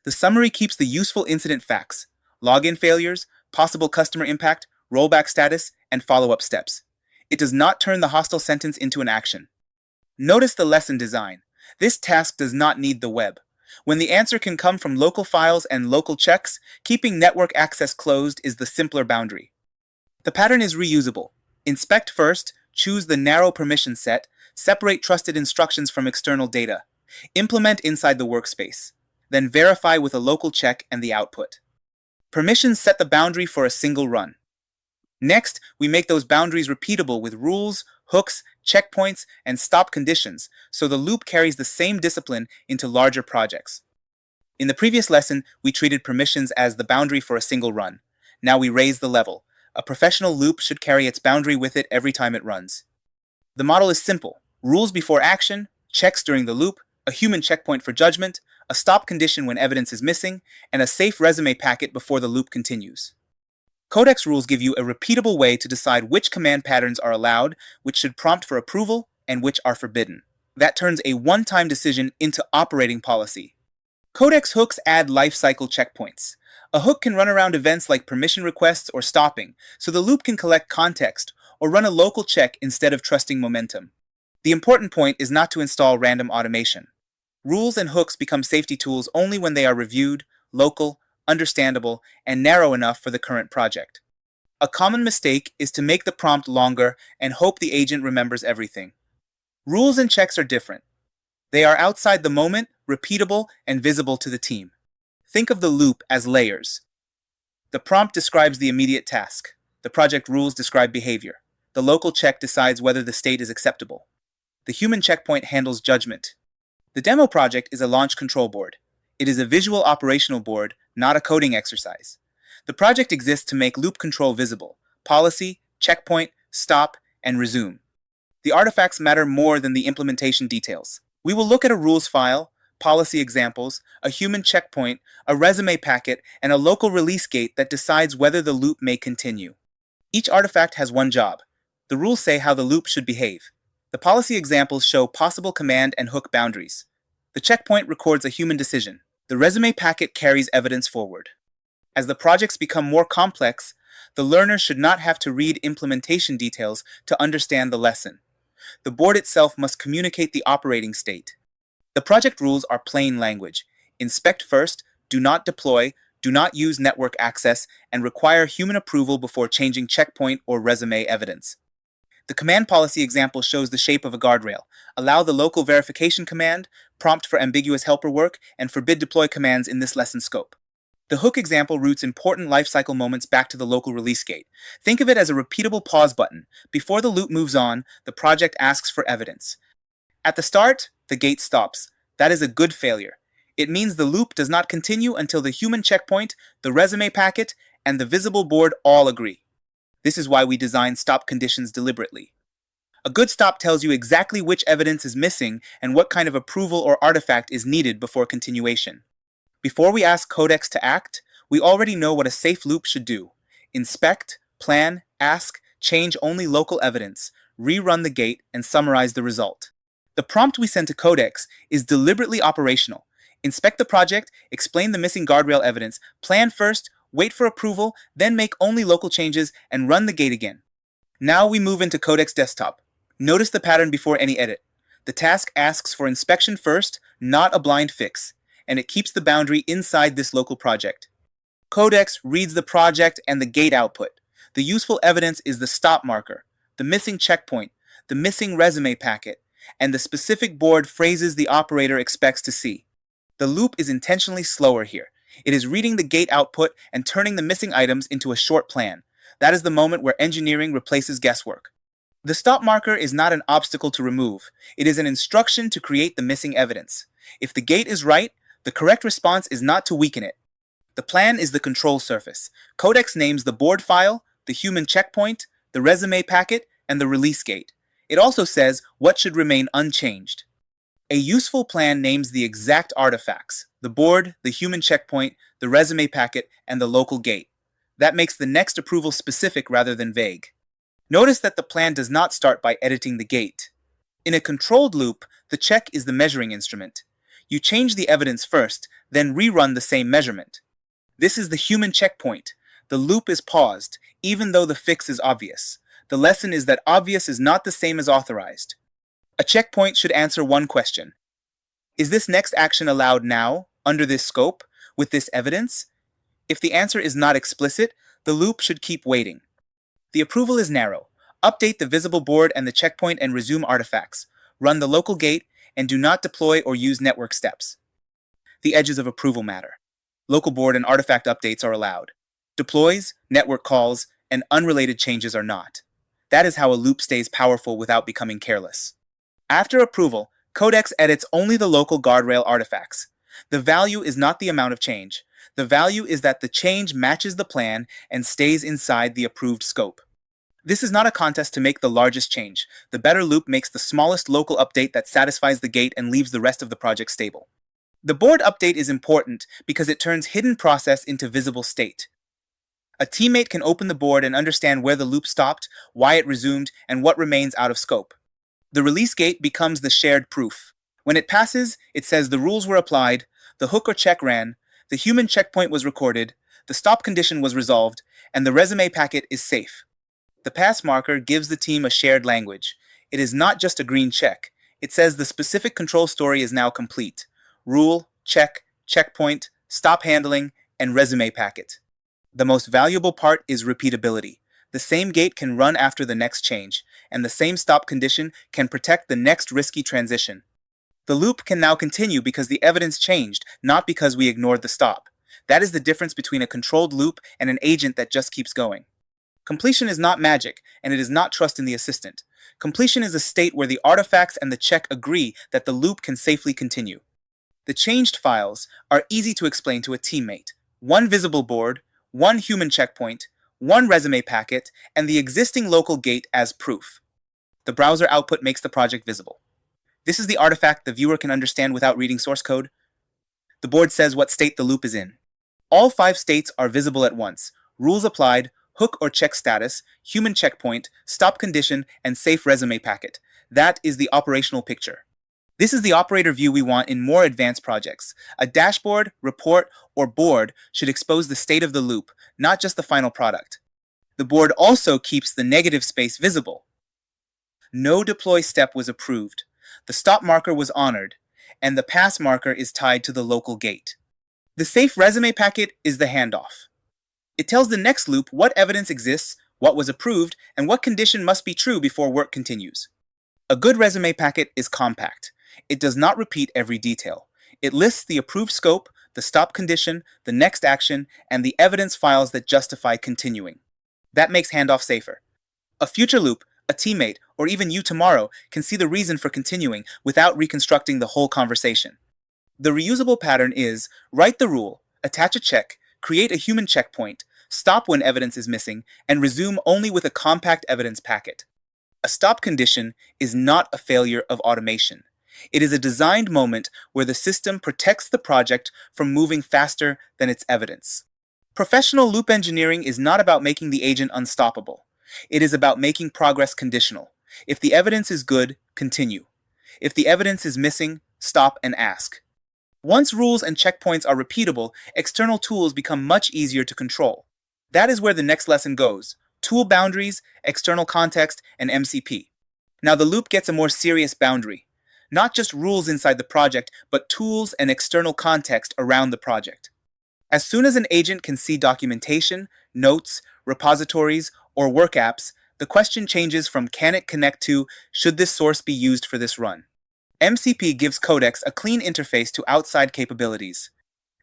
The summary keeps the useful incident facts: login failures, possible customer impact, rollback status, and follow-up steps. It does not turn the hostile sentence into an action. Notice the lesson design. This task does not need the web. When the answer can come from local files and local checks, keeping network access closed is the simpler boundary. The pattern is reusable. Inspect first, choose the narrow permission set, separate trusted instructions from external data. Implement inside the workspace. Then verify with a local check and the output. Permissions set the boundary for a single run. Next, we make those boundaries repeatable with rules, hooks, checkpoints, and stop conditions, so the loop carries the same discipline into larger projects. In the previous lesson, we treated permissions as the boundary for a single run. Now we raise the level. A professional loop should carry its boundary with it every time it runs. The model is simple: rules before action, checks during the loop, a human checkpoint for judgment, a stop condition when evidence is missing, and a safe resume packet before the loop continues. Codex rules give you a repeatable way to decide which command patterns are allowed, which should prompt for approval, and which are forbidden. That turns a one-time decision into operating policy. Codex hooks add lifecycle checkpoints. A hook can run around events like permission requests or stopping, so the loop can collect context or run a local check instead of trusting momentum. The important point is not to install random automation. Rules and hooks become safety tools only when they are reviewed, local, understandable, and narrow enough for the current project. A common mistake is to make the prompt longer and hope the agent remembers everything. Rules and checks are different. They are outside the moment, repeatable, and visible to the team. Think of the loop as layers. The prompt describes the immediate task. The project rules describe behavior. The local check decides whether the state is acceptable. The human checkpoint handles judgment. The demo project is a launch control board. It is a visual operational board, not a coding exercise. The project exists to make loop control visible: policy, checkpoint, stop, and resume. The artifacts matter more than the implementation details. We will look at a rules file, policy examples, a human checkpoint, a resume packet, and a local release gate that decides whether the loop may continue. Each artifact has one job. The rules say how the loop should behave. The policy examples show possible command and hook boundaries. The checkpoint records a human decision. The resume packet carries evidence forward. As the projects become more complex, the learner should not have to read implementation details to understand the lesson. The board itself must communicate the operating state. The project rules are plain language. Inspect first, do not deploy, do not use network access, and require human approval before changing checkpoint or resume evidence. The command policy example shows the shape of a guardrail. Allow the local verification command, prompt for ambiguous helper work, and forbid deploy commands in this lesson scope. The hook example routes important lifecycle moments back to the local release gate. Think of it as a repeatable pause button. Before the loop moves on, the project asks for evidence. At the start, the gate stops. That is a good failure. It means the loop does not continue until the human checkpoint, the resume packet, and the visible board all agree. This is why we design stop conditions deliberately. A good stop tells you exactly which evidence is missing and what kind of approval or artifact is needed before continuation. Before we ask Codex to act, we already know what a safe loop should do. Inspect, plan, ask, change only local evidence, rerun the gate, and summarize the result. The prompt we send to Codex is deliberately operational. Inspect the project, explain the missing guardrail evidence, plan first, wait for approval, then make only local changes, and run the gate again. Now we move into Codex Desktop. Notice the pattern before any edit. The task asks for inspection first, not a blind fix, and it keeps the boundary inside this local project. Codex reads the project and the gate output. The useful evidence is the stop marker, the missing checkpoint, the missing resume packet, and the specific board phrases the operator expects to see. The loop is intentionally slower here. It is reading the gate output and turning the missing items into a short plan. That is the moment where engineering replaces guesswork. The stop marker is not an obstacle to remove. It is an instruction to create the missing evidence. If the gate is right, the correct response is not to weaken it. The plan is the control surface. Codex names the board file, the human checkpoint, the resume packet, and the release gate. It also says what should remain unchanged. A useful plan names the exact artifacts: the board, the human checkpoint, the resume packet, and the local gate. That makes the next approval specific rather than vague. Notice that the plan does not start by editing the gate. In a controlled loop, the check is the measuring instrument. You change the evidence first, then rerun the same measurement. This is the human checkpoint. The loop is paused, even though the fix is obvious. The lesson is that obvious is not the same as authorized. A checkpoint should answer one question. Is this next action allowed now, under this scope, with this evidence? If the answer is not explicit, the loop should keep waiting. The approval is narrow. Update the visible board and the checkpoint and resume artifacts. Run the local gate and do not deploy or use network steps. The edges of approval matter. Local board and artifact updates are allowed. Deploys, network calls, and unrelated changes are not. That is how a loop stays powerful without becoming careless. After approval, Codex edits only the local guardrail artifacts. The value is not the amount of change. The value is that the change matches the plan and stays inside the approved scope. This is not a contest to make the largest change. The better loop makes the smallest local update that satisfies the gate and leaves the rest of the project stable. The board update is important because it turns hidden process into visible state. A teammate can open the board and understand where the loop stopped, why it resumed, and what remains out of scope. The release gate becomes the shared proof. When it passes, it says the rules were applied, the hook or check ran, the human checkpoint was recorded, the stop condition was resolved, and the resume packet is safe. The pass marker gives the team a shared language. It is not just a green check. It says the specific control story is now complete. Rule, check, checkpoint, stop handling, and resume packet. The most valuable part is repeatability. The same gate can run after the next change, and the same stop condition can protect the next risky transition. The loop can now continue because the evidence changed, not because we ignored the stop. That is the difference between a controlled loop and an agent that just keeps going. Completion is not magic, and it is not trust in the assistant. Completion is a state where the artifacts and the check agree that the loop can safely continue. The changed files are easy to explain to a teammate. One visible board, one human checkpoint, one resume packet, and the existing local gate as proof. The browser output makes the project visible. This is the artifact the viewer can understand without reading source code. The board says what state the loop is in. All 5 states are visible at once: rules applied, hook or check status, human checkpoint, stop condition, and safe resume packet. That is the operational picture. This is the operator view we want in more advanced projects. A dashboard, report, or board should expose the state of the loop, not just the final product. The board also keeps the negative space visible. No deploy step was approved. The stop marker was honored, and the pass marker is tied to the local gate. The safe resume packet is the handoff. It tells the next loop what evidence exists, what was approved, and what condition must be true before work continues. A good resume packet is compact. It does not repeat every detail. It lists the approved scope, the stop condition, the next action, and the evidence files that justify continuing. That makes handoff safer. A future loop, a teammate, or even you tomorrow can see the reason for continuing without reconstructing the whole conversation. The reusable pattern is write the rule, attach a check, create a human checkpoint, stop when evidence is missing, and resume only with a compact evidence packet. A stop condition is not a failure of automation. It is a designed moment where the system protects the project from moving faster than its evidence. Professional loop engineering is not about making the agent unstoppable. It is about making progress conditional. If the evidence is good, continue. If the evidence is missing, stop and ask. Once rules and checkpoints are repeatable, external tools become much easier to control. That is where the next lesson goes: tool boundaries, external context, and MCP. Now the loop gets a more serious boundary. Not just rules inside the project, but tools and external context around the project. As soon as an agent can see documentation, notes, repositories, or work apps, the question changes from can it connect to should this source be used for this run. MCP gives Codex a clean interface to outside capabilities.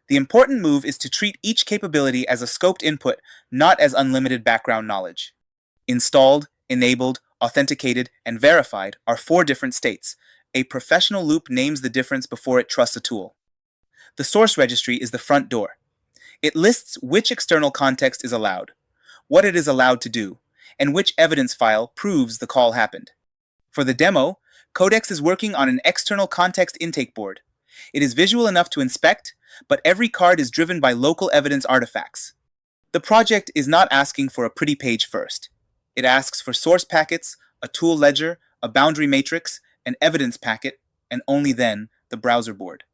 The important move is to treat each capability as a scoped input, not as unlimited background knowledge. Installed, enabled, authenticated, and verified are 4 different states. A professional loop names the difference before it trusts a tool. The source registry is the front door. It lists which external context is allowed, what it is allowed to do, and which evidence file proves the call happened. For the demo, Codex is working on an external context intake board. It is visual enough to inspect, but every card is driven by local evidence artifacts. The project is not asking for a pretty page first. It asks for source packets, a tool ledger, a boundary matrix, an evidence packet, and only then the browser board.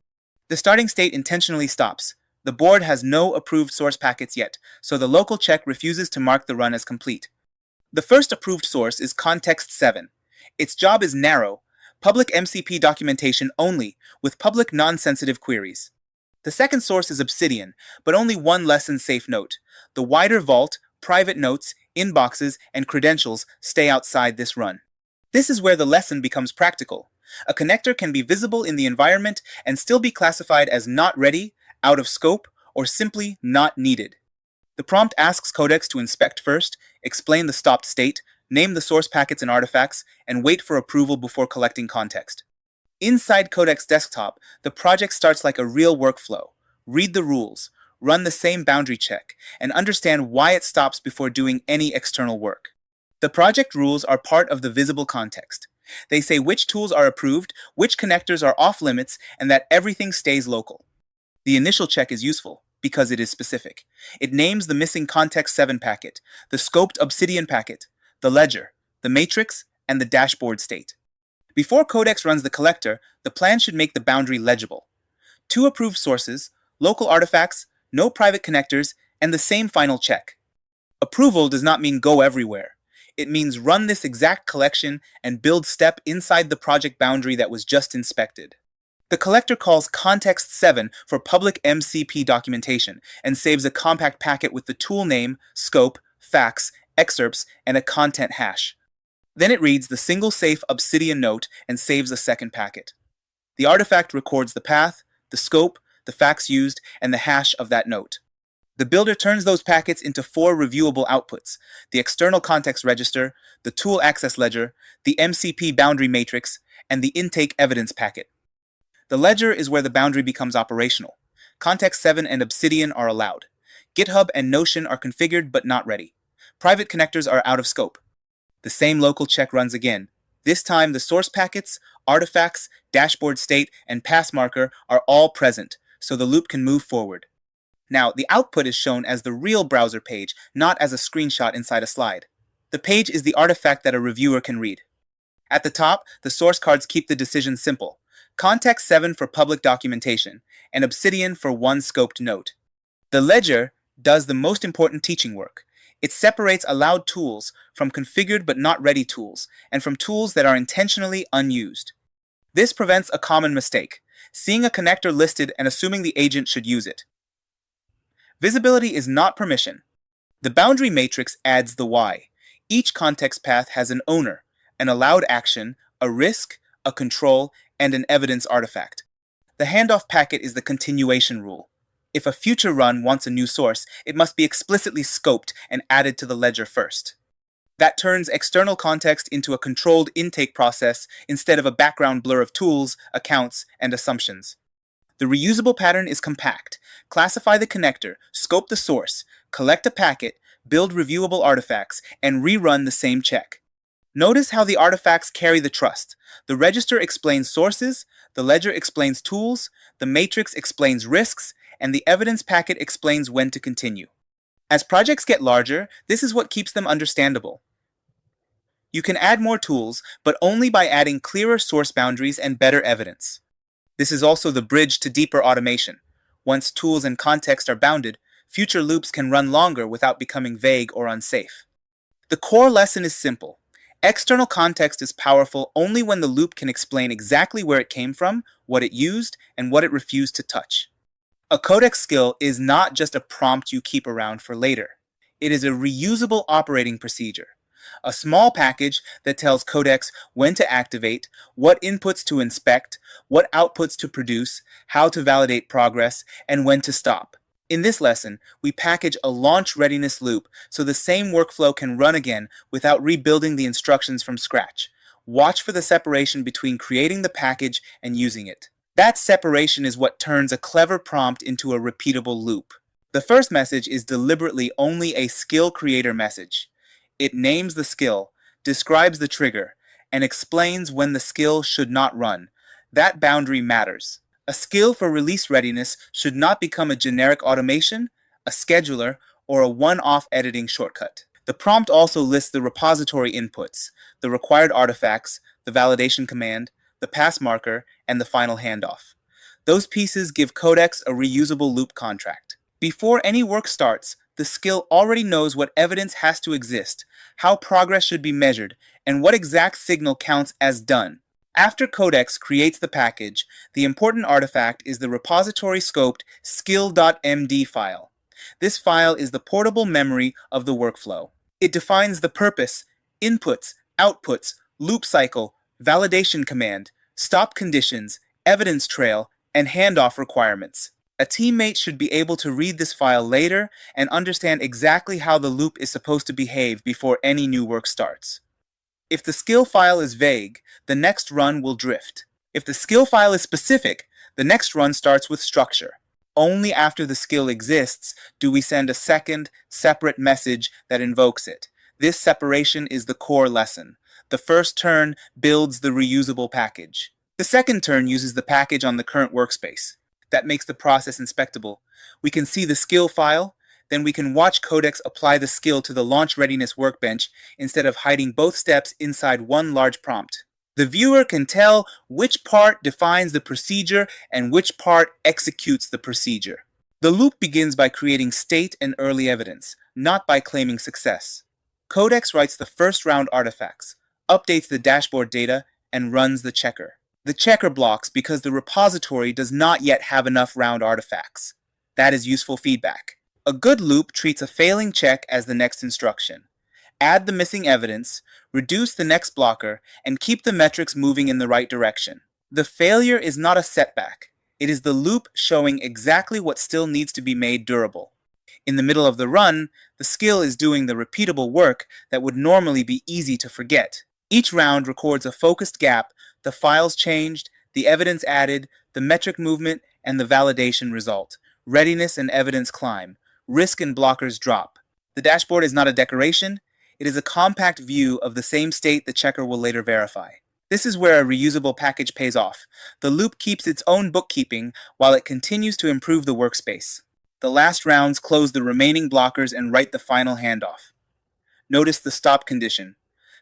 The starting state intentionally stops. The board has no approved source packets yet, so the local check refuses to mark the run as complete. The first approved source is Context 7. Its job is narrow, public MCP documentation only, with public non-sensitive queries. The second source is Obsidian, but only one lesson-safe note. The wider vault, private notes, inboxes, and credentials stay outside this run. This is where the lesson becomes practical. A connector can be visible in the environment and still be classified as not ready, out of scope, or simply not needed. The prompt asks Codex to inspect first, explain the stopped state, name the source packets and artifacts, and wait for approval before collecting context. Inside Codex Desktop, the project starts like a real workflow. Read the rules, run the same boundary check, and understand why it stops before doing any external work. The project rules are part of the visible context. They say which tools are approved, which connectors are off limits, and that everything stays local. The initial check is useful because it is specific. It names the missing Context 7 packet, the scoped Obsidian packet, the ledger, the matrix, and the dashboard state. Before Codex runs the collector, the plan should make the boundary legible. 2 approved sources, local artifacts, no private connectors, and the same final check. Approval does not mean go everywhere. It means run this exact collection and build step inside the project boundary that was just inspected. The collector calls Context 7 for public MCP documentation and saves a compact packet with the tool name, scope, facts, excerpts, and a content hash. Then it reads the single safe Obsidian note and saves a second packet. The artifact records the path, the scope, the facts used, and the hash of that note. The builder turns those packets into 4 reviewable outputs: the external context register, the tool access ledger, the MCP boundary matrix, and the intake evidence packet. The ledger is where the boundary becomes operational. Context 7 and Obsidian are allowed. GitHub and Notion are configured but not ready. Private connectors are out of scope. The same local check runs again. This time the source packets, artifacts, dashboard state, and pass marker are all present, so the loop can move forward. Now, the output is shown as the real browser page, not as a screenshot inside a slide. The page is the artifact that a reviewer can read. At the top, the source cards keep the decision simple. Context 7 for public documentation, and Obsidian for one scoped note. The ledger does the most important teaching work. It separates allowed tools from configured but not ready tools, and from tools that are intentionally unused. This prevents a common mistake: seeing a connector listed and assuming the agent should use it. Visibility is not permission. The boundary matrix adds the why. Each context path has an owner, an allowed action, a risk, a control, and an evidence artifact. The handoff packet is the continuation rule. If a future run wants a new source, it must be explicitly scoped and added to the ledger first. That turns external context into a controlled intake process instead of a background blur of tools, accounts, and assumptions. The reusable pattern is compact. Classify the connector, scope the source, collect a packet, build reviewable artifacts, and rerun the same check. Notice how the artifacts carry the trust. The register explains sources, the ledger explains tools, the matrix explains risks, and the evidence packet explains when to continue. As projects get larger, this is what keeps them understandable. You can add more tools, but only by adding clearer source boundaries and better evidence. This is also the bridge to deeper automation. Once tools and context are bounded, future loops can run longer without becoming vague or unsafe. The core lesson is simple. External context is powerful only when the loop can explain exactly where it came from, what it used, and what it refused to touch. A codex skill is not just a prompt you keep around for later. It is a reusable operating procedure. A small package that tells Codex when to activate, what inputs to inspect, what outputs to produce, how to validate progress, and when to stop. In this lesson, we package a launch readiness loop so the same workflow can run again without rebuilding the instructions from scratch. Watch for the separation between creating the package and using it. That separation is what turns a clever prompt into a repeatable loop. The first message is deliberately only a skill creator message. It names the skill, describes the trigger, and explains when the skill should not run. That boundary matters. A skill for release readiness should not become a generic automation, a scheduler, or a one-off editing shortcut. The prompt also lists the repository inputs, the required artifacts, the validation command, the pass marker, and the final handoff. Those pieces give Codex a reusable loop contract. Before any work starts, the skill already knows what evidence has to exist, how progress should be measured, and what exact signal counts as done. After Codex creates the package, the important artifact is the repository scoped skill.md file. This file is the portable memory of the workflow. It defines the purpose, inputs, outputs, loop cycle, validation command, stop conditions, evidence trail, and handoff requirements. A teammate should be able to read this file later and understand exactly how the loop is supposed to behave before any new work starts. If the skill file is vague, the next run will drift. If the skill file is specific, the next run starts with structure. Only after the skill exists do we send a second, separate message that invokes it. This separation is the core lesson. The first turn builds the reusable package. The second turn uses the package on the current workspace. That makes the process inspectable. We can see the skill file, then we can watch Codex apply the skill to the launch readiness workbench instead of hiding both steps inside one large prompt. The viewer can tell which part defines the procedure and which part executes the procedure. The loop begins by creating state and early evidence, not by claiming success. Codex writes the first round artifacts, updates the dashboard data, and runs the checker. The checker blocks because the repository does not yet have enough round artifacts. That is useful feedback. A good loop treats a failing check as the next instruction. Add the missing evidence, reduce the next blocker, and keep the metrics moving in the right direction. The failure is not a setback. It is the loop showing exactly what still needs to be made durable. In the middle of the run, the skill is doing the repeatable work that would normally be easy to forget. Each round records a focused gap, the files changed, the evidence added, the metric movement, and the validation result. Readiness and evidence climb. Risk and blockers drop. The dashboard is not a decoration. It is a compact view of the same state the checker will later verify. This is where a reusable package pays off. The loop keeps its own bookkeeping while it continues to improve the workspace. The last rounds close the remaining blockers and write the final handoff. Notice the stop condition.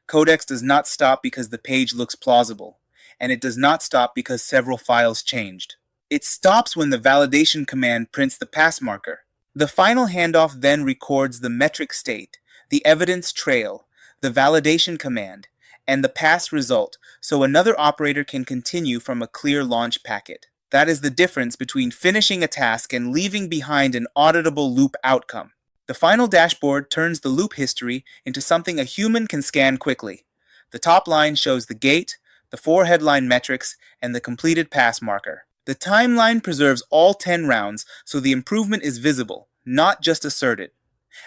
Codex does not stop because the page looks plausible, and it does not stop because several files changed. It stops when the validation command prints the pass marker. The final handoff then records the metric state, the evidence trail, the validation command, and the pass result, so another operator can continue from a clear launch packet. That is the difference between finishing a task and leaving behind an auditable loop outcome. The final dashboard turns the loop history into something a human can scan quickly. The top line shows the gate, the 4 headline metrics, and the completed pass marker. The timeline preserves all 10 rounds, so the improvement is visible, not just asserted.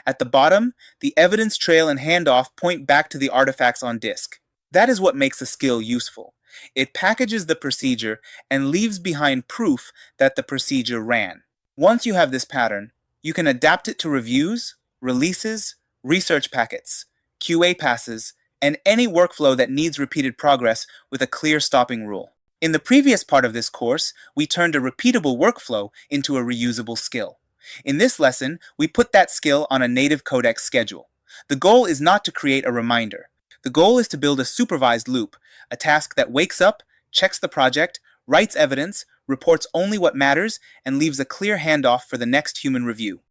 At the bottom, the evidence trail and handoff point back to the artifacts on disk. That is what makes a skill useful. It packages the procedure and leaves behind proof that the procedure ran. Once you have this pattern, you can adapt it to reviews, releases, research packets, QA passes, and any workflow that needs repeated progress with a clear stopping rule. In the previous part of this course, we turned a repeatable workflow into a reusable skill. In this lesson, we put that skill on a native Codex schedule. The goal is not to create a reminder. The goal is to build a supervised loop, a task that wakes up, checks the project, writes evidence, reports only what matters, and leaves a clear handoff for the next human review.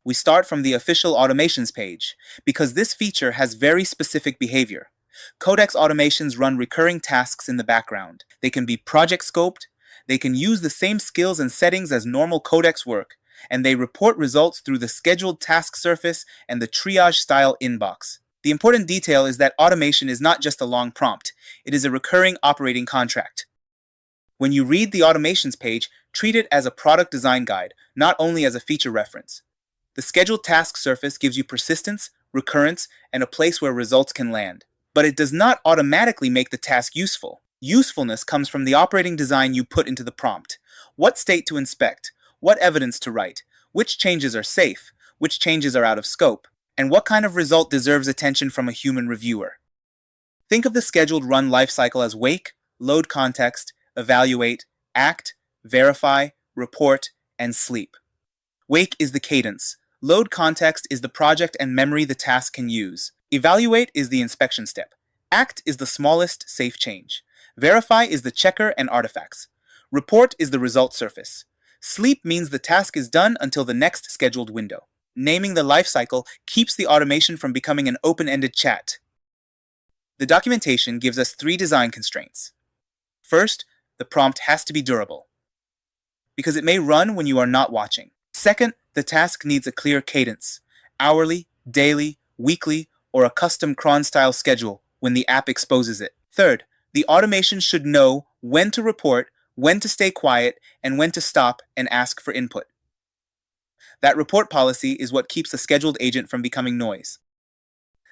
We start from the official automations page, because this feature has very specific behavior. Codex automations run recurring tasks in the background. They can be project scoped, they can use the same skills and settings as normal Codex work, and they report results through the scheduled task surface and the triage-style inbox. The important detail is that automation is not just a long prompt, it is a recurring operating contract. When you read the automations page, treat it as a product design guide, not only as a feature reference. The scheduled task surface gives you persistence, recurrence, and a place where results can land. But it does not automatically make the task useful. Usefulness comes from the operating design you put into the prompt. What state to inspect, what evidence to write, which changes are safe, which changes are out of scope, and what kind of result deserves attention from a human reviewer. Think of the scheduled run lifecycle as wake, load context, evaluate, act, verify, report, and sleep. Wake is the cadence. Load context is the project and memory the task can use. Evaluate is the inspection step. Act is the smallest safe change. Verify is the checker and artifacts. Report is the result surface. Sleep means the task is done until the next scheduled window. Naming the lifecycle keeps the automation from becoming an open-ended chat. The documentation gives us 3 design constraints. First, the prompt has to be durable, because it may run when you are not watching. Second, the task needs a clear cadence, hourly, daily, weekly, or a custom cron-style schedule when the app exposes it. Third, the automation should know when to report, when to stay quiet, and when to stop and ask for input. That report policy is what keeps a scheduled agent from becoming noise.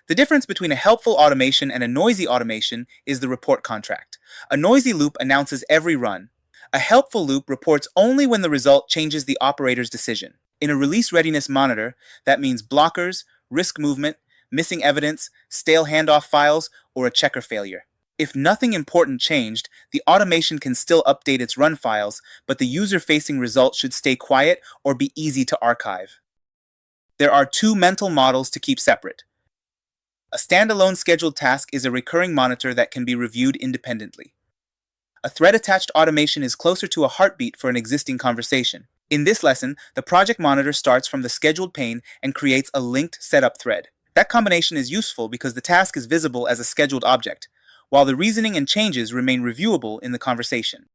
The difference between a helpful automation and a noisy automation is the report contract. A noisy loop announces every run. A helpful loop reports only when the result changes the operator's decision. In a release readiness monitor, that means blockers, risk movement, missing evidence, stale handoff files, or a checker failure. If nothing important changed, the automation can still update its run files, but the user-facing result should stay quiet or be easy to archive. There are 2 mental models to keep separate. A standalone scheduled task is a recurring monitor that can be reviewed independently. A thread-attached automation is closer to a heartbeat for an existing conversation. In this lesson, the project monitor starts from the scheduled pane and creates a linked setup thread. That combination is useful because the task is visible as a scheduled object, while the reasoning and changes remain reviewable in the conversation.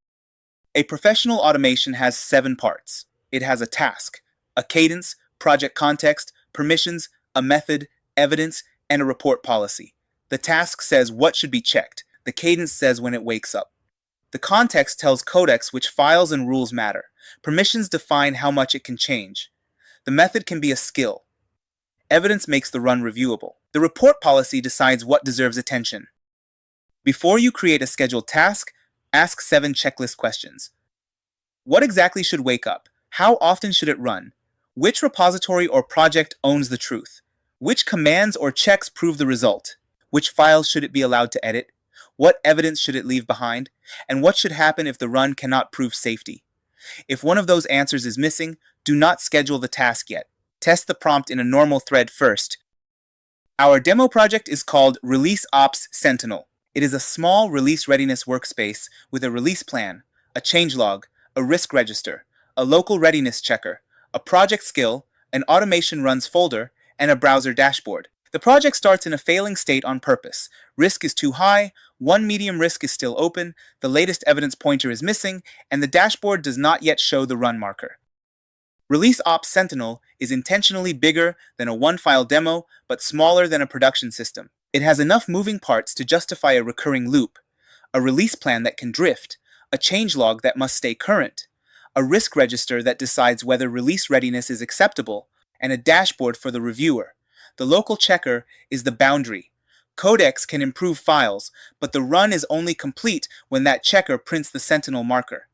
A professional automation has 7 parts. It has a task, a cadence, project context, permissions, a method, evidence, and a report policy. The task says what should be checked. The cadence says when it wakes up. The context tells Codex which files and rules matter. Permissions define how much it can change. The method can be a skill. Evidence makes the run reviewable. The report policy decides what deserves attention. Before you create a scheduled task, ask 7 checklist questions. What exactly should wake up? How often should it run? Which repository or project owns the truth? Which commands or checks prove the result? Which files should it be allowed to edit? What evidence should it leave behind? And what should happen if the run cannot prove safety? If one of those answers is missing, do not schedule the task yet. Test the prompt in a normal thread first. Our demo project is called Release Ops Sentinel. It is a small release readiness workspace with a release plan, a changelog, a risk register, a local readiness checker, a project skill, an automation runs folder, and a browser dashboard. The project starts in a failing state on purpose. Risk is too high, one medium risk is still open, the latest evidence pointer is missing, and the dashboard does not yet show the run marker. Release Ops Sentinel is intentionally bigger than a one-file demo, but smaller than a production system. It has enough moving parts to justify a recurring loop, a release plan that can drift, a changelog that must stay current, a risk register that decides whether release readiness is acceptable, and a dashboard for the reviewer. The local checker is the boundary. Codex can improve files, but the run is only complete when that checker prints the sentinel marker.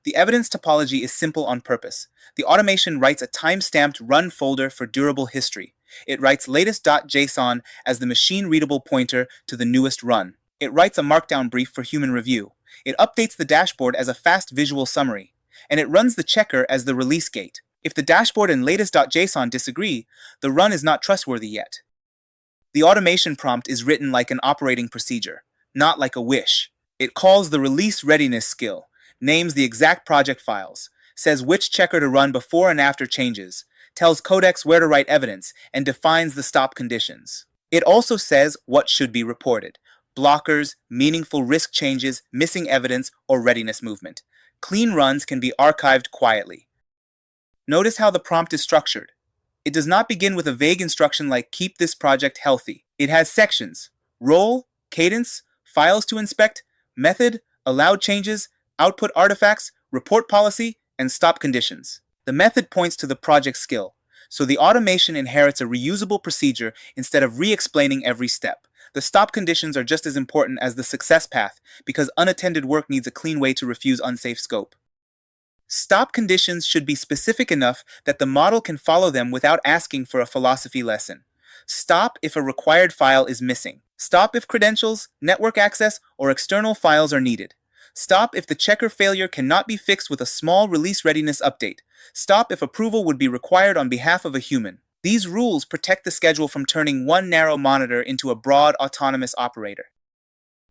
The evidence topology is simple on purpose. The automation writes a time-stamped run folder for durable history. It writes latest.json as the machine-readable pointer to the newest run. It writes a markdown brief for human review. It updates the dashboard as a fast visual summary. And it runs the checker as the release gate. If the dashboard and latest.json disagree, the run is not trustworthy yet. The automation prompt is written like an operating procedure, not like a wish. It calls the release readiness skill, names the exact project files, says which checker to run before and after changes, tells Codex where to write evidence, and defines the stop conditions. It also says what should be reported: blockers, meaningful risk changes, missing evidence, or readiness movement. Clean runs can be archived quietly. Notice how the prompt is structured. It does not begin with a vague instruction like keep this project healthy. It has sections: role, cadence, files to inspect, method, allowed changes, output artifacts, report policy, and stop conditions. The method points to the project skill, so the automation inherits a reusable procedure instead of re-explaining every step. The stop conditions are just as important as the success path because unattended work needs a clean way to refuse unsafe scope. Stop conditions should be specific enough that the model can follow them without asking for a philosophy lesson. Stop if a required file is missing. Stop if credentials, network access, or external files are needed. Stop if the checker failure cannot be fixed with a small release readiness update. Stop if approval would be required on behalf of a human. These rules protect the schedule from turning one narrow monitor into a broad autonomous operator.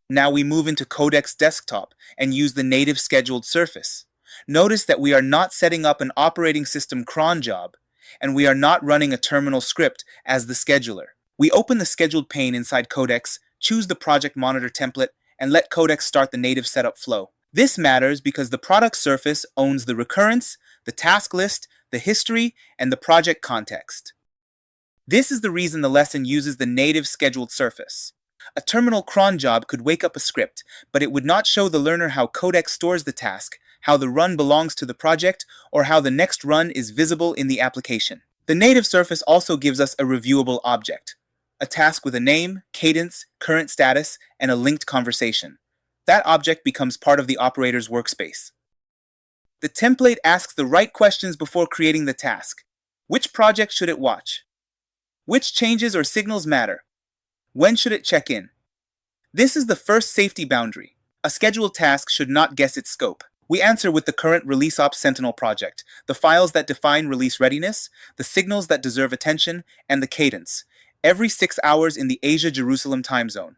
Now we move into Codex Desktop and use the native scheduled surface. Notice that we are not setting up an operating system cron job, and we are not running a terminal script as the scheduler. We open the scheduled pane inside Codex, choose the project monitor template, and let Codex start the native setup flow. This matters because the product surface owns the recurrence, the task list, the history, and the project context. This is the reason the lesson uses the native scheduled surface. A terminal cron job could wake up a script, but it would not show the learner how Codex stores the task, how the run belongs to the project, or how the next run is visible in the application. The native surface also gives us a reviewable object, a task with a name, cadence, current status, and a linked conversation. That object becomes part of the operator's workspace. The template asks the right questions before creating the task. Which project should it watch? Which changes or signals matter? When should it check in? This is the first safety boundary. A scheduled task should not guess its scope. We answer with the current ReleaseOps Sentinel project, the files that define release readiness, the signals that deserve attention, and the cadence, every 6 hours in the Asia-Jerusalem time zone.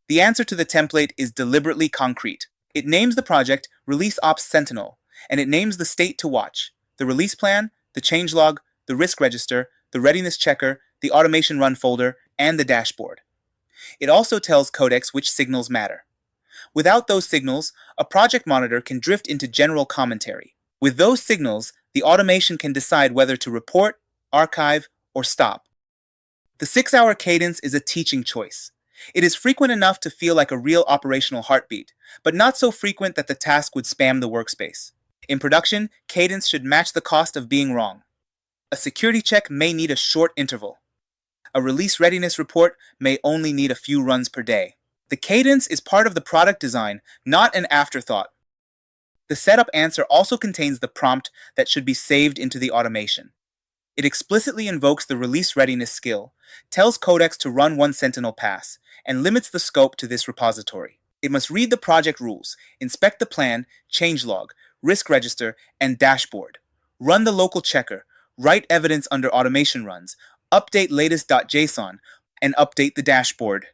The answer to the template is deliberately concrete. It names the project ReleaseOps Sentinel, and it names the state to watch: the release plan, the changelog, the risk register, the readiness checker, the automation run folder, and the dashboard. It also tells Codex which signals matter. Without those signals, a project monitor can drift into general commentary. With those signals, the automation can decide whether to report, archive, or stop. The 6-hour cadence is a teaching choice. It is frequent enough to feel like a real operational heartbeat, but not so frequent that the task would spam the workspace. In production, cadence should match the cost of being wrong. A security check may need a short interval. A release readiness report may only need a few runs per day. The cadence is part of the product design, not an afterthought. The setup answer also contains the prompt that should be saved into the automation. It explicitly invokes the release readiness skill, tells Codex to run one Sentinel pass, and limits the scope to this repository. It must read the project rules, inspect the plan, changelog, risk register, and dashboard, run the local checker, write evidence under automation runs, update latest.json, and update the dashboard.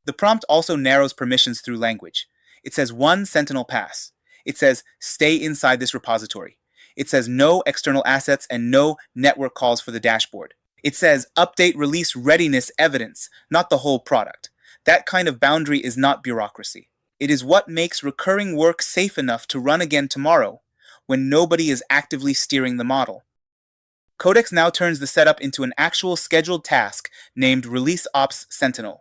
The prompt also narrows permissions through language. It says one Sentinel pass. It says stay inside this repository. It says no external assets and no network calls for the dashboard. It says update release readiness evidence, not the whole product. That kind of boundary is not bureaucracy. It is what makes recurring work safe enough to run again tomorrow when nobody is actively steering the model. Codex now turns the setup into an actual scheduled task named ReleaseOps Sentinel.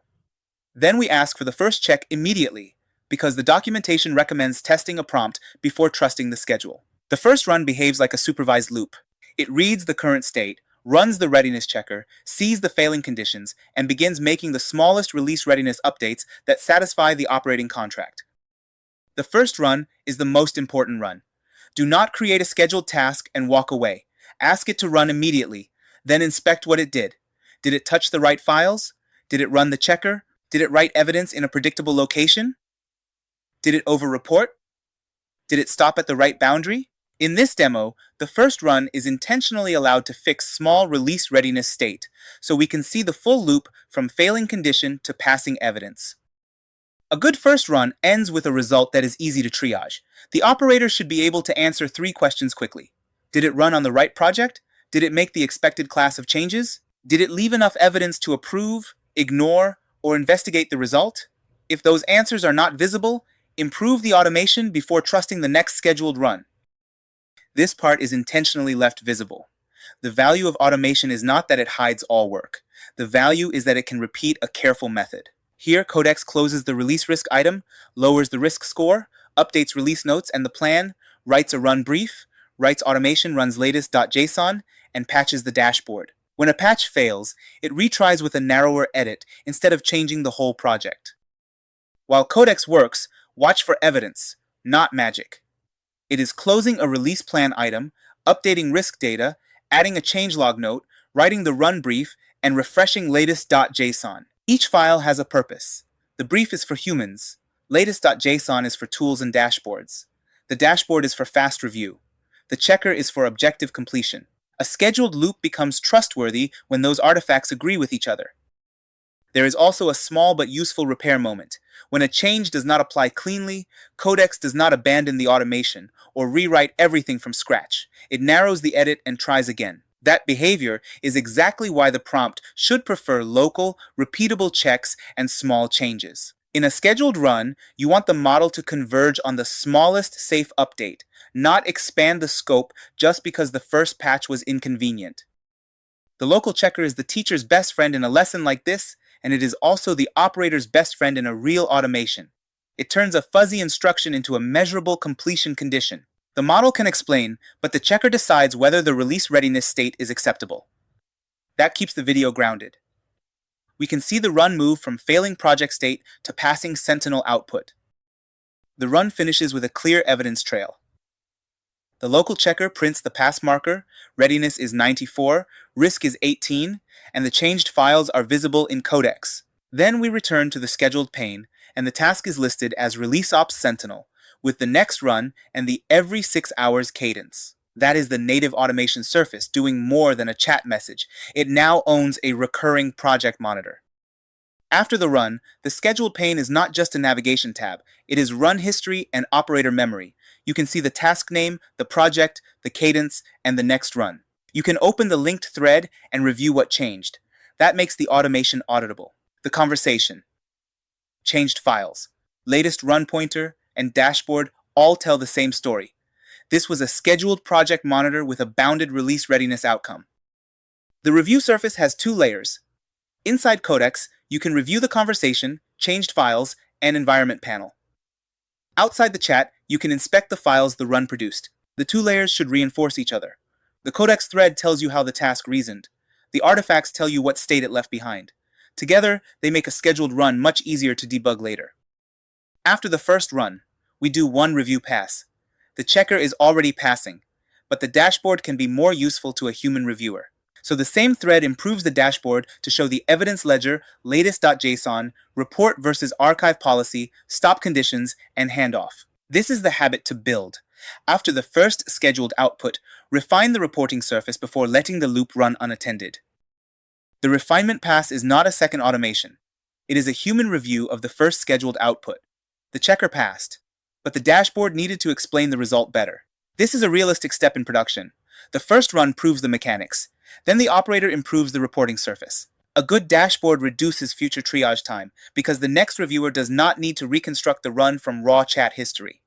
Then we ask for the first check immediately, because the documentation recommends testing a prompt before trusting the schedule. The first run behaves like a supervised loop. It reads the current state, runs the readiness checker, sees the failing conditions, and begins making the smallest release readiness updates that satisfy the operating contract. The first run is the most important run. Do not create a scheduled task and walk away. Ask it to run immediately, then inspect what it did. Did it touch the right files? Did it run the checker? Did it write evidence in a predictable location? Did it over-report? Did it stop at the right boundary? In this demo, the first run is intentionally allowed to fix small release readiness state, so we can see the full loop from failing condition to passing evidence. A good first run ends with a result that is easy to triage. The operator should be able to answer 3 questions quickly. Did it run on the right project? Did it make the expected class of changes? Did it leave enough evidence to approve, ignore, or investigate the result? If those answers are not visible, improve the automation before trusting the next scheduled run. This part is intentionally left visible. The value of automation is not that it hides all work. The value is that it can repeat a careful method. Here, Codex closes the release risk item, lowers the risk score, updates release notes and the plan, writes a run brief, writes automation, runs latest.json, and patches the dashboard. When a patch fails, it retries with a narrower edit instead of changing the whole project. While Codex works, watch for evidence, not magic. It is closing a release plan item, updating risk data, adding a changelog note, writing the run brief, and refreshing latest.json. Each file has a purpose. The brief is for humans. Latest.json is for tools and dashboards. The dashboard is for fast review. The checker is for objective completion. A scheduled loop becomes trustworthy when those artifacts agree with each other. There is also a small but useful repair moment. When a change does not apply cleanly, Codex does not abandon the automation or rewrite everything from scratch. It narrows the edit and tries again. That behavior is exactly why the prompt should prefer local, repeatable checks and small changes. In a scheduled run, you want the model to converge on the smallest safe update, not expand the scope just because the first patch was inconvenient. The local checker is the teacher's best friend in a lesson like this, and it is also the operator's best friend in a real automation. It turns a fuzzy instruction into a measurable completion condition. The model can explain, but the checker decides whether the release readiness state is acceptable. That keeps the video grounded. We can see the run move from failing project state to passing Sentinel output. The run finishes with a clear evidence trail. The local checker prints the pass marker, readiness is 94, risk is 18, and the changed files are visible in Codex. Then we return to the scheduled pane, and the task is listed as ReleaseOps Sentinel, with the next run and the every 6 hours cadence. That is the native automation surface doing more than a chat message. It now owns a recurring project monitor. After the run, the scheduled pane is not just a navigation tab. It is run history and operator memory. You can see the task name, the project, the cadence, and the next run. You can open the linked thread and review what changed. That makes the automation auditable. The conversation, changed files, latest run pointer, and dashboard all tell the same story. This was a scheduled project monitor with a bounded release readiness outcome. The review surface has 2 layers. Inside Codex, you can review the conversation, changed files, and environment panel. Outside the chat, you can inspect the files the run produced. The 2 layers should reinforce each other. The Codex thread tells you how the task reasoned. The artifacts tell you what state it left behind. Together, they make a scheduled run much easier to debug later. After the first run, we do one review pass. The checker is already passing, but the dashboard can be more useful to a human reviewer. So the same thread improves the dashboard to show the evidence ledger, latest.json, report versus archive policy, stop conditions, and handoff. This is the habit to build. After the first scheduled output, refine the reporting surface before letting the loop run unattended. The refinement pass is not a second automation. It is a human review of the first scheduled output. The checker passed, but the dashboard needed to explain the result better. This is a realistic step in production. The first run proves the mechanics. Then the operator improves the reporting surface. A good dashboard reduces future triage time because the next reviewer does not need to reconstruct the run from raw chat history.